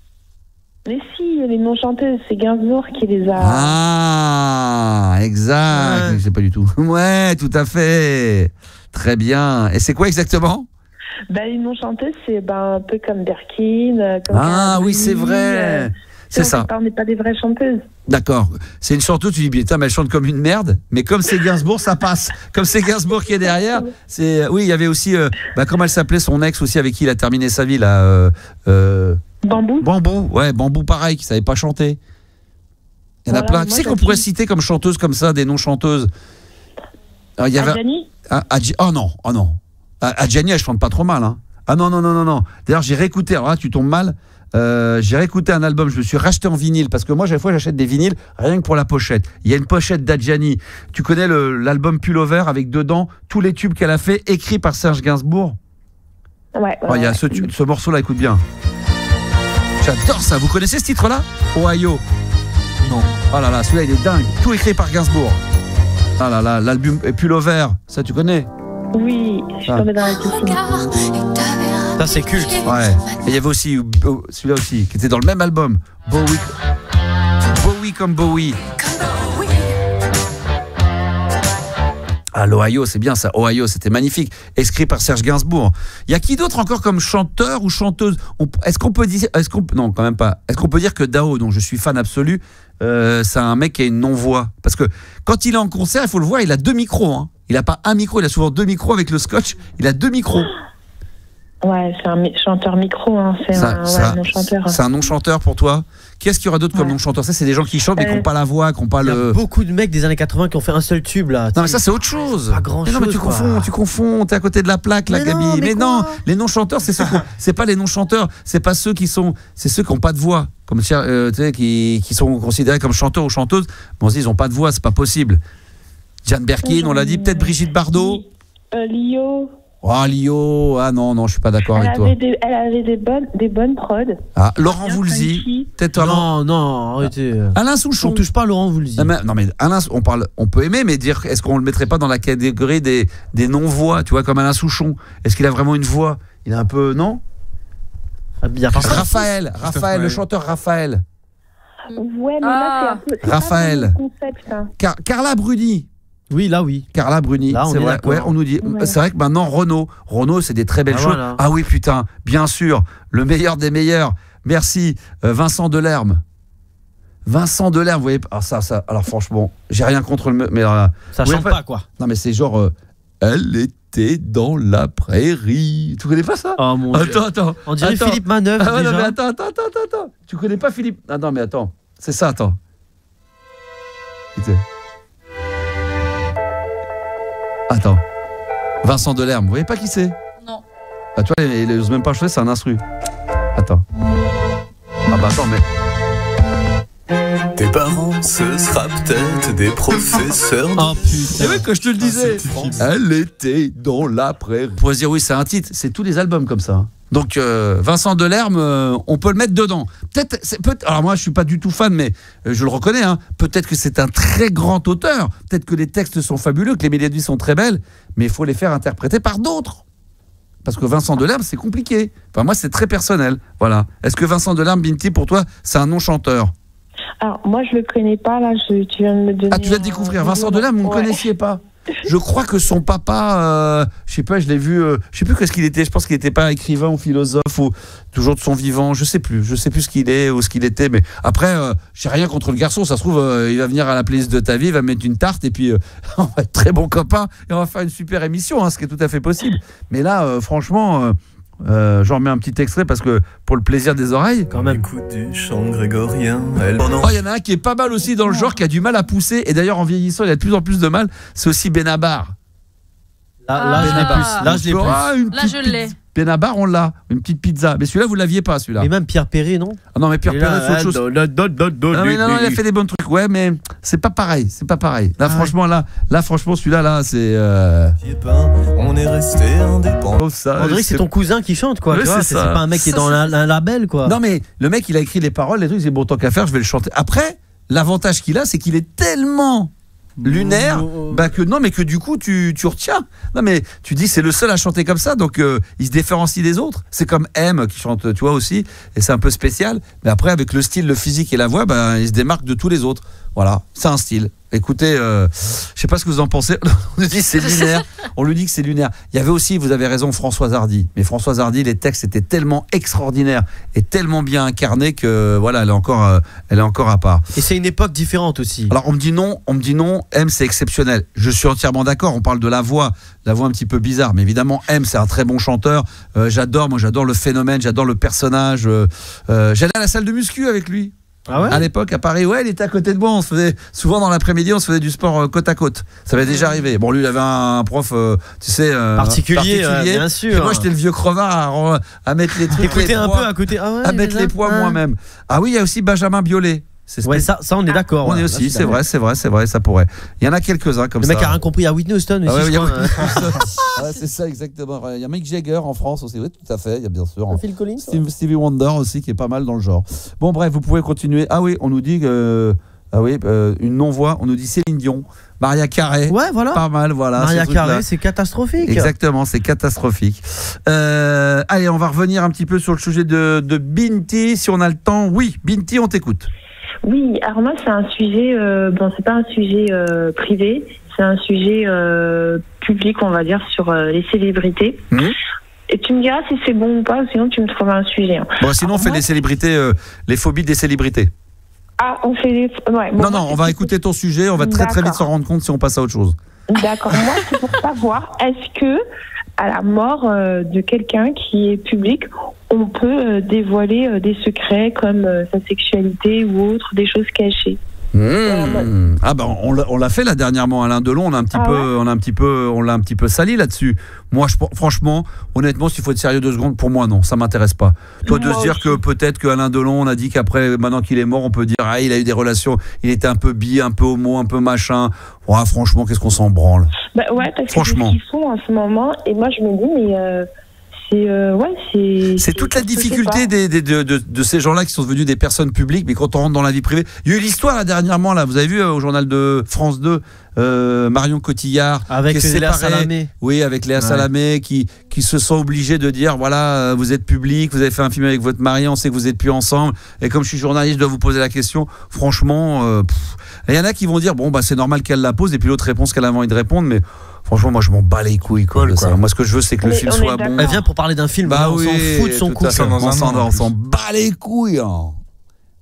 Mais si, les non-chanteuses, c'est Gainsbourg qui les a... Ah, exact, je sais pas du tout. Ouais, tout à fait. Très bien. Et c'est quoi exactement? Les non-chanteuses, c'est un peu comme Berkin. Comme oui, c'est vrai. C'est ça. On n'est pas des vraies chanteuses. D'accord. C'est une chanteuse, tu dis, putain, mais elle chante comme une merde. Mais comme c'est Gainsbourg, ça passe. Comme c'est Gainsbourg qui est derrière, oui, il y avait aussi, comment elle s'appelait, son ex aussi, avec qui il a terminé sa vie, là. Bambou. Bambou, ouais, Bambou pareil, qui savait pas chanter. Il y en a plein. Qui c'est qu'on pourrait citer comme chanteuse comme ça, des non-chanteuses? Il y avait Adjani. Oh non. Adjani, elle chante pas trop mal. Hein. Ah non. D'ailleurs, j'ai réécouté, alors là, tu tombes mal. J'ai réécouté un album, je me suis racheté en vinyle parce que moi, chaque fois, j'achète des vinyles rien que pour la pochette. Il y a une pochette d'Adjani. Tu connais l'album Pullover avec dedans tous les tubes qu'elle a fait, écrits par Serge Gainsbourg. Ouais. Il y a ce morceau-là, écoute bien. J'adore ça. Vous connaissez ce titre-là? Ohio. Non. Oh là là, celui-là, il est dingue. Tout écrit par Gainsbourg. Ah là là, l'album Pullover, ça tu connais? Oui, je suis tombée dans la piscine. Ça c'est culte. Ouais. Et il y avait aussi celui-là aussi, qui était dans le même album. Bowie comme Bowie. Ah, l'Ohio, c'est bien ça. Ohio, c'était magnifique. Écrit par Serge Gainsbourg. Il y a qui d'autre encore comme chanteur ou chanteuse? Est-ce qu'on peut dire... non, quand même pas. Est-ce qu'on peut dire que Dao, dont je suis fan absolu, c'est un mec qui a une non-voix? Parce que quand il est en concert, il faut le voir, il a 2 micros. Hein. Il n'a pas un micro, il a souvent 2 micros avec le scotch. Il a 2 micros. Ouais, c'est un chanteur micro. Hein. C'est un non-chanteur. C'est un non-chanteur pour toi? Qu'est-ce qu'il y aura d'autre comme non-chanteur? Ça, c'est des gens qui chantent mais qui n'ont pas la voix, qui n'ont pas le... Il y a beaucoup de mecs des années 80 qui ont fait un seul tube là. Non mais ça c'est autre chose. Pas grand chose. Non mais tu confonds, t'es à côté de la plaque là, Gabi. Mais non, les non-chanteurs c'est c'est pas les non-chanteurs, c'est pas ceux qui sont, c'est ceux qui n'ont pas de voix, comme tu sais, qui sont considérés comme chanteurs ou chanteuses. Bon, ils n'ont pas de voix, c'est pas possible. Jeanne Birkin, on l'a dit, peut-être Brigitte Bardot. Lio. Oh Lio, ah non, je suis pas d'accord avec toi. Elle avait des bonnes prods. Ah, Laurent Voulzy, peut-être. Non, arrêtez. Alain Souchon. On touche pas à Laurent Voulzy. Non mais Alain, on peut aimer, mais dire, est-ce qu'on le mettrait pas dans la catégorie des non-voix, tu vois, comme Alain Souchon? Est-ce qu'il a vraiment une voix? Il est un peu, non? Raphaël, le chanteur Raphaël. Ouais, mais là c'est un peu. Raphaël. Concept, hein. Carla Bruni. Oui, là oui. Carla Bruni, c'est vrai. Ouais, on nous dit. Ouais. C'est vrai que maintenant Renaud, c'est des très belles choses. Voilà. Ah oui, putain, bien sûr, le meilleur des meilleurs. Merci, Vincent Delerme. Vincent Delerme, vous voyez. Alors franchement, j'ai rien contre le. Mais ça chante pas quoi. Non, mais c'est genre. Elle était dans la prairie. Tu connais pas ça? Oh mon Dieu. Attends. On dirait Philippe Manœuvre. Ah ouais, déjà. Non, mais attends. Tu connais pas Philippe? Ah non, mais attends. C'est ça, attends. Attends. Vincent Delerme, vous voyez pas qui c'est? Non. Ah, tu vois, il n'ose même pas chanter, c'est un instru. Attends. Ah bah attends, mais... Tes parents, ce sera peut-être des professeurs. Oh putain. C'est vrai que je te le disais. Elle était dans la prairie. On pourrait se dire, oui, c'est un titre. C'est tous les albums comme ça. Donc, Vincent Delerme, on peut le mettre dedans. Alors moi, je suis pas du tout fan, mais je le reconnais. Hein, peut-être que c'est un très grand auteur. Peut-être que les textes sont fabuleux, que les mélodies sont très belles, mais il faut les faire interpréter par d'autres. Parce que Vincent Delerme, c'est compliqué. Enfin, moi, c'est très personnel. Voilà. Est-ce que Vincent Delerme, Binti, pour toi, c'est un non-chanteur? Alors, moi, je le connais pas. Là, tu viens de me donner. Ah, tu viens de découvrir. Vincent Delerme, vous ne connaissiez pas? Je crois que son papa, je sais pas, je l'ai vu, je sais plus qu'est-ce qu'il était. Je pense qu'il n'était pas écrivain ou philosophe ou toujours de son vivant. Je sais plus ce qu'il est ou ce qu'il était. Mais après, j'ai rien contre le garçon. Ça se trouve, il va venir à la playlist de ta vie, il va mettre une tarte et puis on va être très bons copains et on va faire une super émission, hein, ce qui est tout à fait possible. Mais là, franchement. J'en remets un petit extrait parce que pour le plaisir des oreilles. Quand même. Écoute du chant grégorien. Il y en a un qui est pas mal aussi dans le genre, qui a du mal à pousser. Et d'ailleurs, en vieillissant, il a de plus en plus de mal. C'est aussi Benabar. Là, je l'ai. Benabar, on l'a. Une petite pizza. Mais celui-là, vous l'aviez pas, celui-là. Et même Pierre Perret, non? Ah non, mais Pierre Perret, c'est autre chose. Non, il a fait des bons trucs. Ouais, mais c'est pas pareil. Là, franchement, celui-là, là, c'est. On est resté indépendant. On dirait que c'est ton cousin qui chante, quoi. C'est pas un mec qui est dans un label, quoi. Non, mais le mec, il a écrit les paroles, les trucs, c'est bon, tant qu'à faire, je vais le chanter. Après, l'avantage qu'il a, c'est qu'il est tellement lunaire, que du coup tu retiens. Non mais tu dis c'est le seul à chanter comme ça, donc il se différencie des autres. C'est comme M qui chante, tu vois aussi, et c'est un peu spécial. Mais après avec le style, le physique et la voix, il se démarque de tous les autres. Voilà, c'est un style. Écoutez, je sais pas ce que vous en pensez. On nous dit c'est lunaire. On lui dit que c'est lunaire. Il y avait aussi, vous avez raison, Françoise Hardy. Mais Françoise Hardy, les textes étaient tellement extraordinaires et tellement bien incarnés que voilà, elle est encore à part. Et c'est une époque différente aussi. Alors on me dit non. M, c'est exceptionnel. Je suis entièrement d'accord. On parle de la voix un petit peu bizarre, mais évidemment M, c'est un très bon chanteur. J'adore le phénomène, j'adore le personnage. J'allais à la salle de muscu avec lui. Ah ouais ? À l'époque, à Paris, ouais, il était à côté de moi. On se faisait souvent dans l'après-midi, on se faisait du sport côte à côte. Ça m'est déjà arrivé. Bon, lui, il avait un prof, tu sais, particulier, bien sûr. Et moi, j'étais le vieux crevard à mettre les trucs, écoutez un peu à côté, à mettre les poids moi-même. Ah oui, il y a aussi Benjamin Biolay. Ouais, ça on est d'accord. On est aussi, c'est vrai, ça pourrait. Il y en a quelques-uns comme ça. Le mec a rien compris à Whitney Houston aussi. Ouais, c'est ça exactement. Il y a Mick Jagger en France aussi, oui, tout à fait. Il y a bien sûr Phil Collins, Stevie Wonder aussi qui est pas mal dans le genre. Bon bref, vous pouvez continuer. Ah oui, on nous dit une non-voix. On nous dit Céline Dion, Maria Carey. Ouais, voilà. Pas mal, voilà. Maria Carey, c'est catastrophique. Exactement, c'est catastrophique. Allez, on va revenir un petit peu sur le sujet de Binti, si on a le temps. Oui, Binti, on t'écoute. Oui, alors moi c'est un sujet, c'est pas un sujet privé, c'est un sujet public, on va dire, sur les célébrités. Et tu me diras si c'est bon ou pas, sinon tu me trouveras un sujet. Hein. Bon, sinon on fait les célébrités, les phobies des célébrités. Ah, on fait les... Ouais, non, on va écouter ton sujet, on va très vite s'en rendre compte si on passe à autre chose. D'accord, moi c'est pour savoir, est-ce que à la mort de quelqu'un qui est public, on peut dévoiler des secrets comme sa sexualité ou autre, des choses cachées. Ah ben on l'a fait là dernièrement, Alain Delon, on l'a un petit peu sali là-dessus. Moi franchement, honnêtement, s'il faut être sérieux 2 secondes, pour moi non, ça m'intéresse pas. Toi de se dire que peut-être que Alain Delon, on a dit qu'après, maintenant qu'il est mort, on peut dire il a eu des relations, il était un peu bi, un peu homo, un peu machin. Ouais, franchement, qu'est-ce qu'on s'en branle. Bah ouais, parce que c'est ce qu'ils font en ce moment, et moi je me dis mais c'est toute la difficulté de ces gens-là qui sont devenus des personnes publiques, mais quand on rentre dans la vie privée, il y a eu l'histoire là dernièrement là, vous avez vu au journal de France 2, Marion Cotillard avec Léa Salamé. Oui, avec Léa Salamé qui se sont obligés de dire voilà, vous êtes public, vous avez fait un film avec votre mari, on sait que vous êtes plus ensemble, et comme je suis journaliste, je dois vous poser la question. Franchement, il y en a qui vont dire bon bah c'est normal qu'elle la pose, et puis l'autre réponse qu'elle a envie de répondre, mais franchement, moi je m'en bats les couilles quoi. Moi ce que je veux c'est que le film soit bon. Elle vient pour parler d'un film, bah on s'en fout de son couple. On s'en bat les couilles.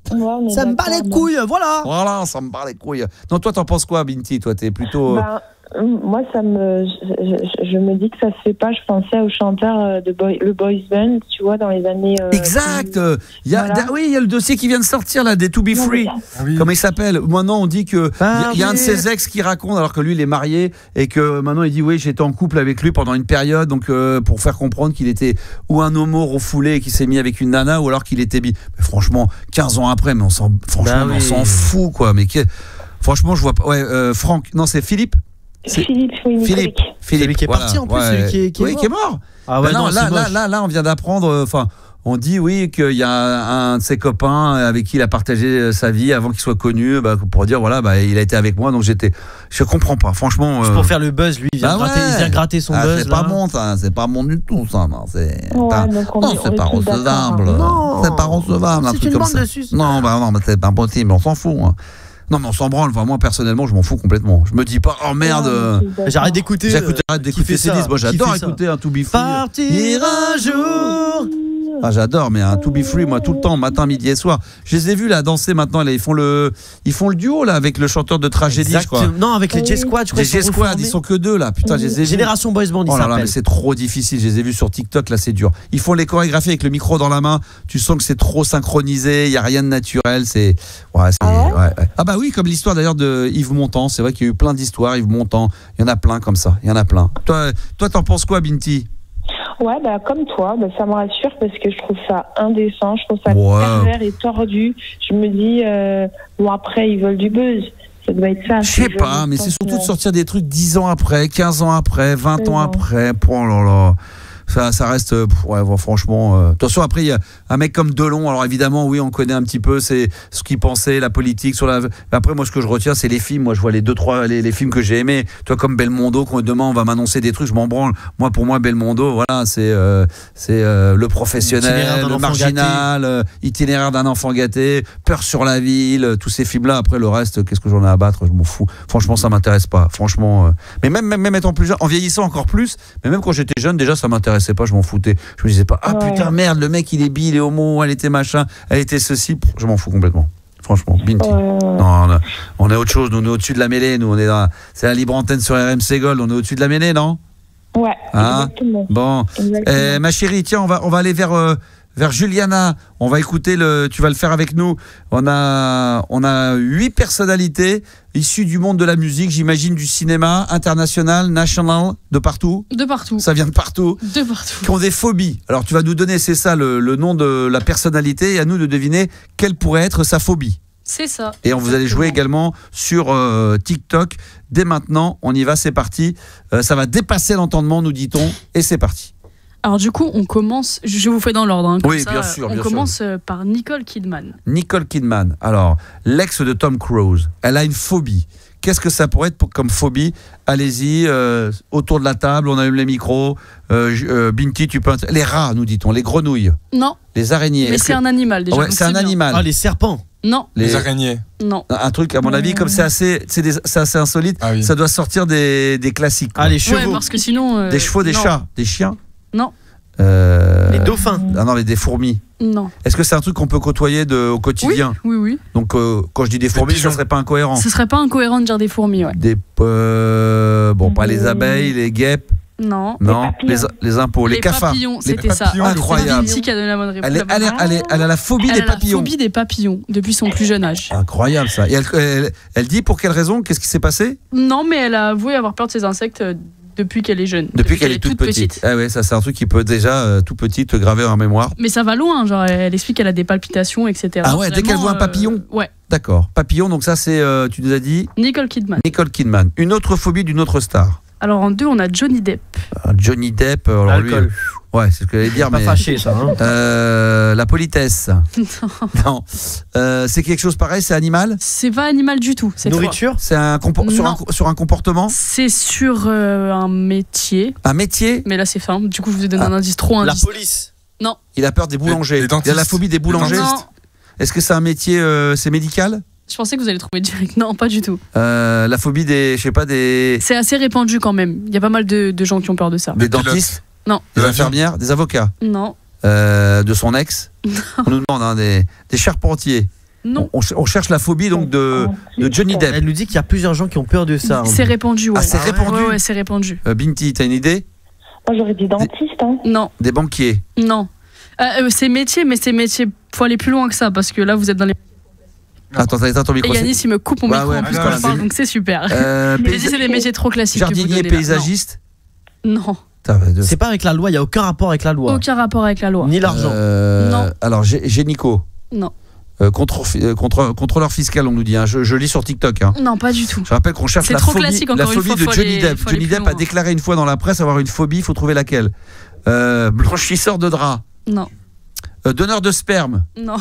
Ça me bat les couilles, voilà. Voilà, ça me bat les couilles. Non, toi t'en penses quoi, Binti? Toi t'es plutôt... Moi, je me dis que ça se fait pas. Je pensais au chanteur le Boys Band, tu vois, dans les années. Exact. Il y a le dossier qui vient de sortir là, des To Be Free. Comment il s'appelle? Maintenant, on dit que il y a un de ses ex qui raconte, alors que lui, il est marié, et que maintenant, il dit oui, j'étais en couple avec lui pendant une période, donc pour faire comprendre qu'il était ou un homo refoulé et qu'il s'est mis avec une nana, ou alors qu'il était bi. Mais franchement, 15 ans après, mais on s'en fout quoi. Mais franchement, je vois pas. Ouais, Franck, non, c'est Philippe. Philippe qui est parti en plus, celui qui est mort. Ah ouais, non, là, on vient d'apprendre. On dit oui qu'il y a un de ses copains avec qui il a partagé sa vie avant qu'il soit connu, pour dire voilà, il a été avec moi, donc je comprends pas, franchement. C'est pour faire le buzz, lui, il vient gratter son buzz. C'est pas bon, ça, c'est pas bon du tout, ça. Non, c'est pas recevable. C'est pas recevable. C'est une bande de suce. Non, mais c'est pas possible, on s'en fout. Non, mais on s'en branle. Enfin, moi, personnellement, je m'en fous complètement. Je me dis pas, oh merde. J'arrête d'écouter. J'arrête d'écouter ces disques. Moi, j'adore écouter un To Be Free. Partir un jour. Ah, j'adore, mais un To Be Free, moi, tout le temps, matin, midi et soir. Je les ai vus là danser maintenant. Là, ils font le duo là avec le chanteur de Tragédie, je crois. Non, avec les J-Squad, je crois. Les J-Squad, ils sont que 2 là. Putain, je les ai vus. Génération Boys Band, ils s'appellent. Mais c'est trop difficile. Je les ai vus sur TikTok, là, c'est dur. Ils font les chorégraphies avec le micro dans la main. Tu sens que c'est trop synchronisé. Il y a rien de naturel. Ah bah oui, comme l'histoire d'ailleurs de Yves Montand. C'est vrai qu'il y a eu plein d'histoires. Yves Montand, il y en a plein comme ça. Il y en a plein. Toi, t'en penses quoi, Binti? Ouais, comme toi, ça me rassure parce que je trouve ça indécent, je trouve ça pervers et tordu. Je me dis, après, ils veulent du buzz. Ça doit être ça. Je sais pas, mais c'est surtout de sortir des trucs 10 ans après, 15 ans après, 20 ans après. Oh là là. ça reste, franchement. Attention, après, il y a un mec comme Delon. Alors évidemment, oui, on connaît un petit peu c'est ce qu'il pensait, la politique. Après, moi, ce que je retiens, c'est les films. Moi, je vois les 2-3 les films que j'ai aimés. Toi, comme Belmondo, quand demain, on va m'annoncer des trucs, je m'en branle. Moi, pour moi, Belmondo, voilà, c'est le professionnel, le marginal, itinéraire d'un enfant gâté, Peur sur la ville, tous ces films-là. Après, le reste, qu'est-ce que j'en ai à battre? Je m'en fous. Franchement, ça m'intéresse pas. Franchement, mais même étant plus jeune, en vieillissant encore plus, mais même quand j'étais jeune, déjà, ça m'intéressait pas. Je m'en foutais. Je me disais pas, putain, merde, le mec, il est bi, il est homo, elle était machin, elle était ceci. Je m'en fous complètement. Franchement, Binti. Non, on est autre chose. Nous, on est au-dessus de la mêlée. Nous, c'est la libre antenne sur RMC Gold. On est au-dessus de la mêlée, non? Ouais. Exactement. Bon. Exactement. Ma chérie, tiens, on va aller vers Juliana. On va écouter tu vas le faire avec nous. On a 8 personnalités issues du monde de la musique, j'imagine, du cinéma, international, national, de partout. De partout. Ça vient de partout. De partout. Qui ont des phobies. Alors tu vas nous donner, c'est ça, le nom de la personnalité, et à nous de deviner quelle pourrait être sa phobie. C'est ça. Et vous allez jouer également sur TikTok. Dès maintenant, on y va, c'est parti. Ça va dépasser l'entendement, nous dit-on, et c'est parti. Alors du coup, on commence, je vous fais dans l'ordre. Hein, oui, ça, bien sûr. On commence par Nicole Kidman. Nicole Kidman, alors, l'ex de Tom Cruise, elle a une phobie. Qu'est-ce que ça pourrait être comme phobie? Allez-y, autour de la table, on allume les micros. Binti, tu peux... Les rats, nous dit-on, les grenouilles. Non. Les araignées. Mais c'est un animal déjà. Ouais, c'est un animal. Ah, les serpents. Non. Les araignées. Non. Un truc, à mon avis, comme c'est assez insolite, ça doit sortir des classiques. Quoi. Ah, les chevaux. Ouais, parce que sinon... Des chevaux, des chats, des chiens. Non. Les dauphins. Ah non, des fourmis. Non. Est-ce que c'est un truc qu'on peut côtoyer au quotidien? Oui. Donc quand je dis des fourmis, ça serait pas incohérent? Ce serait pas incohérent de dire des fourmis, ouais. Pas les abeilles, les guêpes. Non. Les impôts, les cafards. Papillons, c'était ça. Incroyable. C'est Binti qui a donné la bonne réponse. Elle a la phobie des papillons. Elle a la phobie des papillons depuis son plus jeune âge. Incroyable ça. Et elle dit pour quelle raison? Qu'est-ce qui s'est passé? Non, mais elle a avoué avoir peur de ces insectes depuis qu'elle est jeune. Depuis qu'elle est toute petite. Ah ouais, ça c'est un truc qui peut déjà tout petit te graver en mémoire. Mais ça va loin, genre elle explique qu'elle a des palpitations, etc. Ah ouais, dès qu'elle voit un papillon. Ouais. D'accord. Papillon, donc ça c'est, tu nous as dit Nicole Kidman. Nicole Kidman. Une autre phobie d'une autre star. Alors en 2, on a Johnny Depp. Johnny Depp, alors lui, ouais, c'est ce que j'allais dire, mais pas fâché ça. Hein. La politesse. Non. C'est quelque chose pareil, c'est animal? C'est pas animal du tout. C'est nourriture. C'est sur un comportement. C'est sur un métier. Un métier? Mais là c'est fin. Du coup, je vous donne un indice trop indice. La police. Non. Il a peur des boulangers. Il a la phobie des boulangers. Est-ce que c'est un métier, c'est médical? Je pensais que vous allez trouver direct. Non, pas du tout. La phobie des... C'est assez répandu quand même. Il y a pas mal de gens qui ont peur de ça. Des dentistes? Non. Des infirmières? Des avocats? Non. De son ex? Non. On nous demande des charpentiers? Non. On cherche la phobie donc de Johnny Depp. Elle nous dit qu'il y a plusieurs gens qui ont peur de ça. C'est répandu, ouais. Ah, c'est répandu? Ouais, c'est répandu. Binti, t'as une idée? Moi, j'aurais dit dentiste. Hein. Non. Des banquiers? Non. C'est métier, mais c'est métier. Faut aller plus loin que ça parce que là, vous êtes dans les... Attends, t'as éteint ton micro. Et Yanis, il me coupe mon micro en plus quand je parle, donc c'est super. J'ai dit, c'est des métiers trop classiques. Jardinier, paysagiste? Non. C'est pas avec la loi, il n'y a aucun rapport avec la loi. Aucun rapport avec la loi. Ni l'argent. Non. Alors, Génico? Non. Contrôleur fiscal, on nous dit. Hein. Je lis sur TikTok. Hein. Non, pas du tout. Je rappelle qu'on cherche la phobie de Johnny Depp. Johnny Depp a déclaré une fois dans la presse avoir une phobie. Il faut trouver laquelle. Blanchisseur de draps? Non. Donneur de sperme? Non.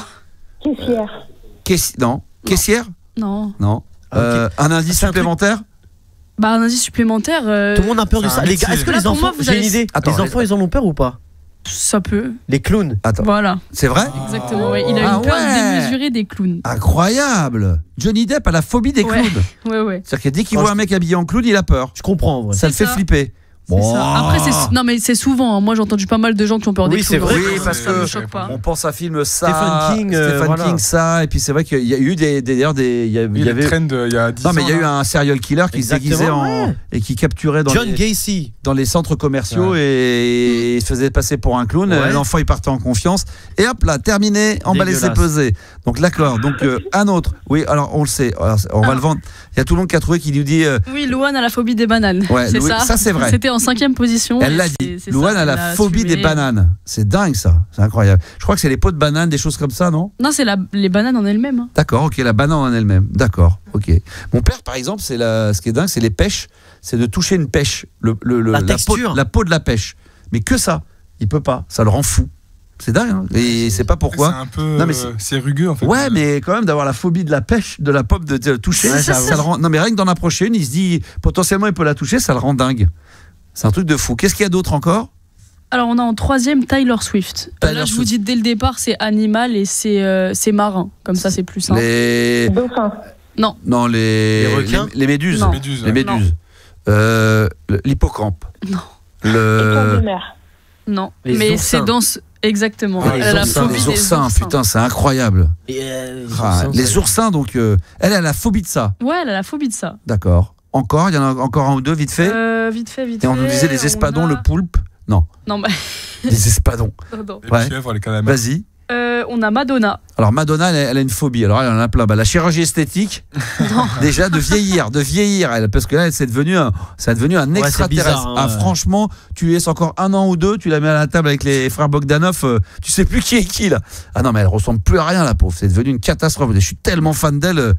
Caissière? Non. Caissière? Non. Non. Un indice supplémentaire? Bah, un indice supplémentaire. Tout le monde a peur de ça. Les gars, est-ce que les enfants, j'ai une idée. Les enfants, ils en ont peur ou pas? Ça peut. Les clowns. Attends. Voilà. C'est vrai? Exactement, ouais. Il a une peur démesurée des clowns. Incroyable. Johnny Depp a la phobie des clowns. Ouais. C'est-à-dire que dès qu'il voit un mec habillé en clown, il a peur. Je comprends, en vrai. Ça le fait flipper. Ça. Après, non, mais c'est souvent. Hein. Moi, j'ai entendu pas mal de gens qui ont peur des clowns. C'est vrai. Oui, parce que me choque pas. on pense à film Stephen King, ça, et puis c'est vrai qu'il y a eu d'ailleurs des, il y avait trend il y a 10 ans. Non, mais il y a eu un serial killer qui se déguisait et qui capturait John Gacy dans les centres commerciaux et il se faisait passer pour un clown. L'enfant il partait en confiance et hop là, terminé, emballé, c'est pesé. Donc d'accord. Donc un autre. Oui, alors on le sait. Alors, on va le vendre. Il y a tout le monde qui a trouvé qui nous dit. Oui, Louane a la phobie des bananes. Ouais, c'est ça. Ça c'est vrai. C'était en 5e position. Elle l'a dit. Louane a la phobie des bananes. C'est dingue ça. C'est incroyable. Je crois que c'est les pots de bananes, des choses comme ça, non? Non, c'est les bananes en elles-mêmes. Hein. D'accord, ok, la banane en elle-même. D'accord, ok. Mon père, par exemple, ce qui est dingue, c'est les pêches. C'est de toucher une pêche. La texture. La peau de la pêche. Mais que ça. Il peut pas. Ça le rend fou. C'est dingue, hein. Et c'est pas pourquoi. C'est un peu. C'est rugueux en fait. Ouais, mais quand même d'avoir la phobie de la pêche, de la pomme, de toucher, ça le rend. Non, mais rien que d'en approcher une, il se dit potentiellement il peut la toucher, ça le rend dingue. C'est un truc de fou. Qu'est-ce qu'il y a d'autre encore? Alors on a en 3e Taylor Swift. Là je vous dis dès le départ c'est animal et c'est marin. Comme ça c'est plus simple. Les dauphins. Non. Non, les requins. Les méduses. Non. Les méduses. L'hippocampe. Non. Étoiles de mer. Non. Les mais oursins. c'est dans exactement. Ah, Elle a la phobie les des oursins, putain, c'est incroyable. Les oursins, donc elle a la phobie de ça. Ouais, elle a la phobie de ça. D'accord. Encore, il y en a encore un ou deux, vite fait. Vite fait. Et on nous disait les espadons, le poulpe. Non. Non, bah. Les espadons. Pardon. Les pieuvres, les calamars. Vas-y. On a Madonna. Alors Madonna, elle a une phobie. Alors elle en a plein. La chirurgie esthétique, déjà de vieillir. Elle, parce que là, c'est devenu un extraterrestre. Bizarre, hein, franchement, tu lui laisses encore 1 an ou 2, tu la mets à la table avec les frères Bogdanov, tu sais plus qui est qui là. Ah non, mais elle ressemble plus à rien, la pauvre. C'est devenu une catastrophe. Je suis tellement fan d'elle.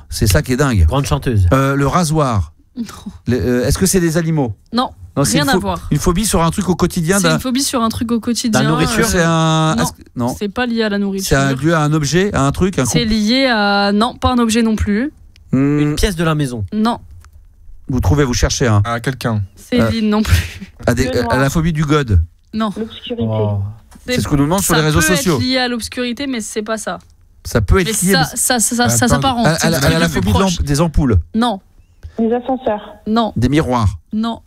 C'est ça qui est dingue. Grande chanteuse. Le rasoir. Est-ce que c'est des animaux? Non. Non, rien à voir. Une phobie sur un truc au quotidien. C'est une phobie sur un truc au quotidien. La nourriture, c'est un. Non, c'est pas lié à la nourriture. C'est lié à un objet, à un truc. C'est lié à non, pas un objet non plus. Une pièce de la maison. Non. Vous cherchez un. À quelqu'un. Céline non plus. À la phobie du god. Non. L'obscurité. C'est ce qu'on nous demande sur les réseaux sociaux. Ça peut être lié à l'obscurité, mais c'est pas ça. Ça peut être lié. Ça s'apparente. Elle a la phobie des ampoules. Non. Les ascenseurs. Non. Des miroirs. Non.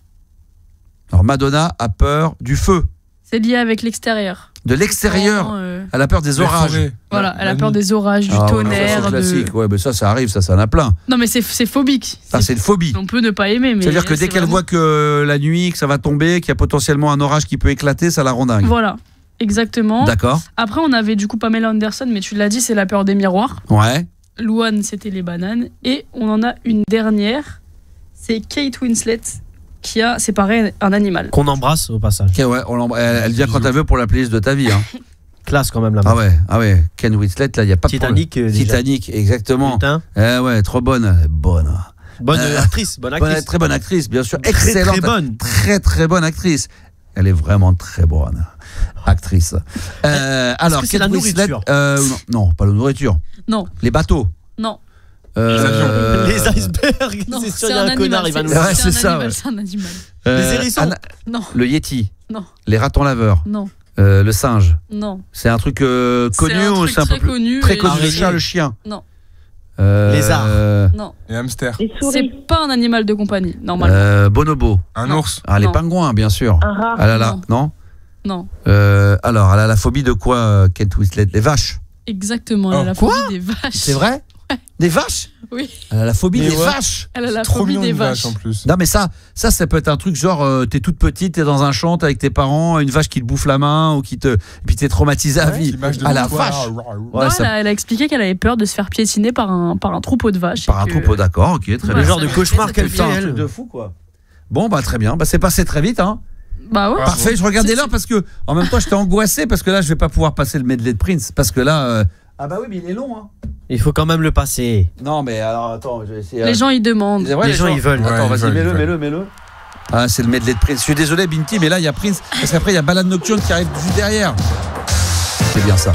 Alors Madonna a peur du feu. C'est lié avec l'extérieur. De l'extérieur. Elle a peur des orages. Voilà, elle a peur des orages, du tonnerre. C'est classique. Ouais, mais ça arrive, ça en a plein. Non, mais c'est phobique. Ça, c'est une phobie. On peut ne pas aimer, mais. C'est-à-dire que dès qu'elle voit que la nuit, que ça va tomber, qu'il y a potentiellement un orage qui peut éclater, ça la rend dingue. Voilà, exactement. D'accord. Après, on avait du coup Pamela Anderson, mais tu l'as dit, c'est la peur des miroirs. Ouais. Louane, c'était les bananes. Et on en a une dernière, c'est Kate Winslet, qui a, c'est pareil, un animal. Qu'on embrasse au passage. Okay, ouais, elle vient quand elle veut pour la playlist de ta vie. Hein. Classe quand même là-bas. Ah ouais. Ken Winslet, là, il n'y a pas Titanic, de Titanic, exactement. Ouais, trop bonne. Bonne actrice. Très bonne actrice, bien sûr. Excellente. Très bonne. Très bonne actrice. Elle est vraiment très bonne actrice. Alors, c'est la nourriture? Non, pas la nourriture. Non. Les bateaux. Non. Les icebergs. Non, c'est sûr, il y a un connard, il va nous dire. C'est un animal. Les hérissons. Non. Le yéti. Non. Les ratons laveurs. Non. Le singe. Non. C'est un truc connu ou c'est un peu plus très connu? Le chat, le chien. Non. Lézard. Non. Les hamsters. C'est pas un animal de compagnie, normalement. Bonobo. Un ours. Les pingouins, bien sûr. Un rat. Ah là là, non. Alors, elle a la phobie de quoi, Kate Winslet? Les vaches. Exactement, elle a la phobie des vaches. C'est vrai? Des vaches? Oui. Elle a la phobie des vaches. Elle a la Trop phobie mignon, des une vaches. vache en plus. Non mais ça peut être un truc genre t'es toute petite, t'es dans un champ, t'es avec tes parents, une vache qui te bouffe la main ou et puis t'es traumatisé à vie. À la vache. Ouais, elle a expliqué qu'elle avait peur de se faire piétiner par un troupeau de vaches. Par un troupeau, d'accord, ok, très bien. Le genre de cauchemar qu'elle fait, un truc de fou quoi. Bon bah très bien, c'est passé très vite hein. Bah ouais. Parfait, je regardais l'heure parce que en même temps j'étais angoissé parce que là je vais pas pouvoir passer le medley de Prince parce que là ah bah oui mais il est long hein. Il faut quand même le passer. Non mais alors attends, je vais essayer. Les gens ils demandent. Les gens ils veulent. Attends, vas-y, mets-le. Ah, c'est le medley de Prince. Je suis désolé Binti mais là il y a Prince parce qu'après il y a Balade Nocturne qui arrive juste derrière. C'est bien ça.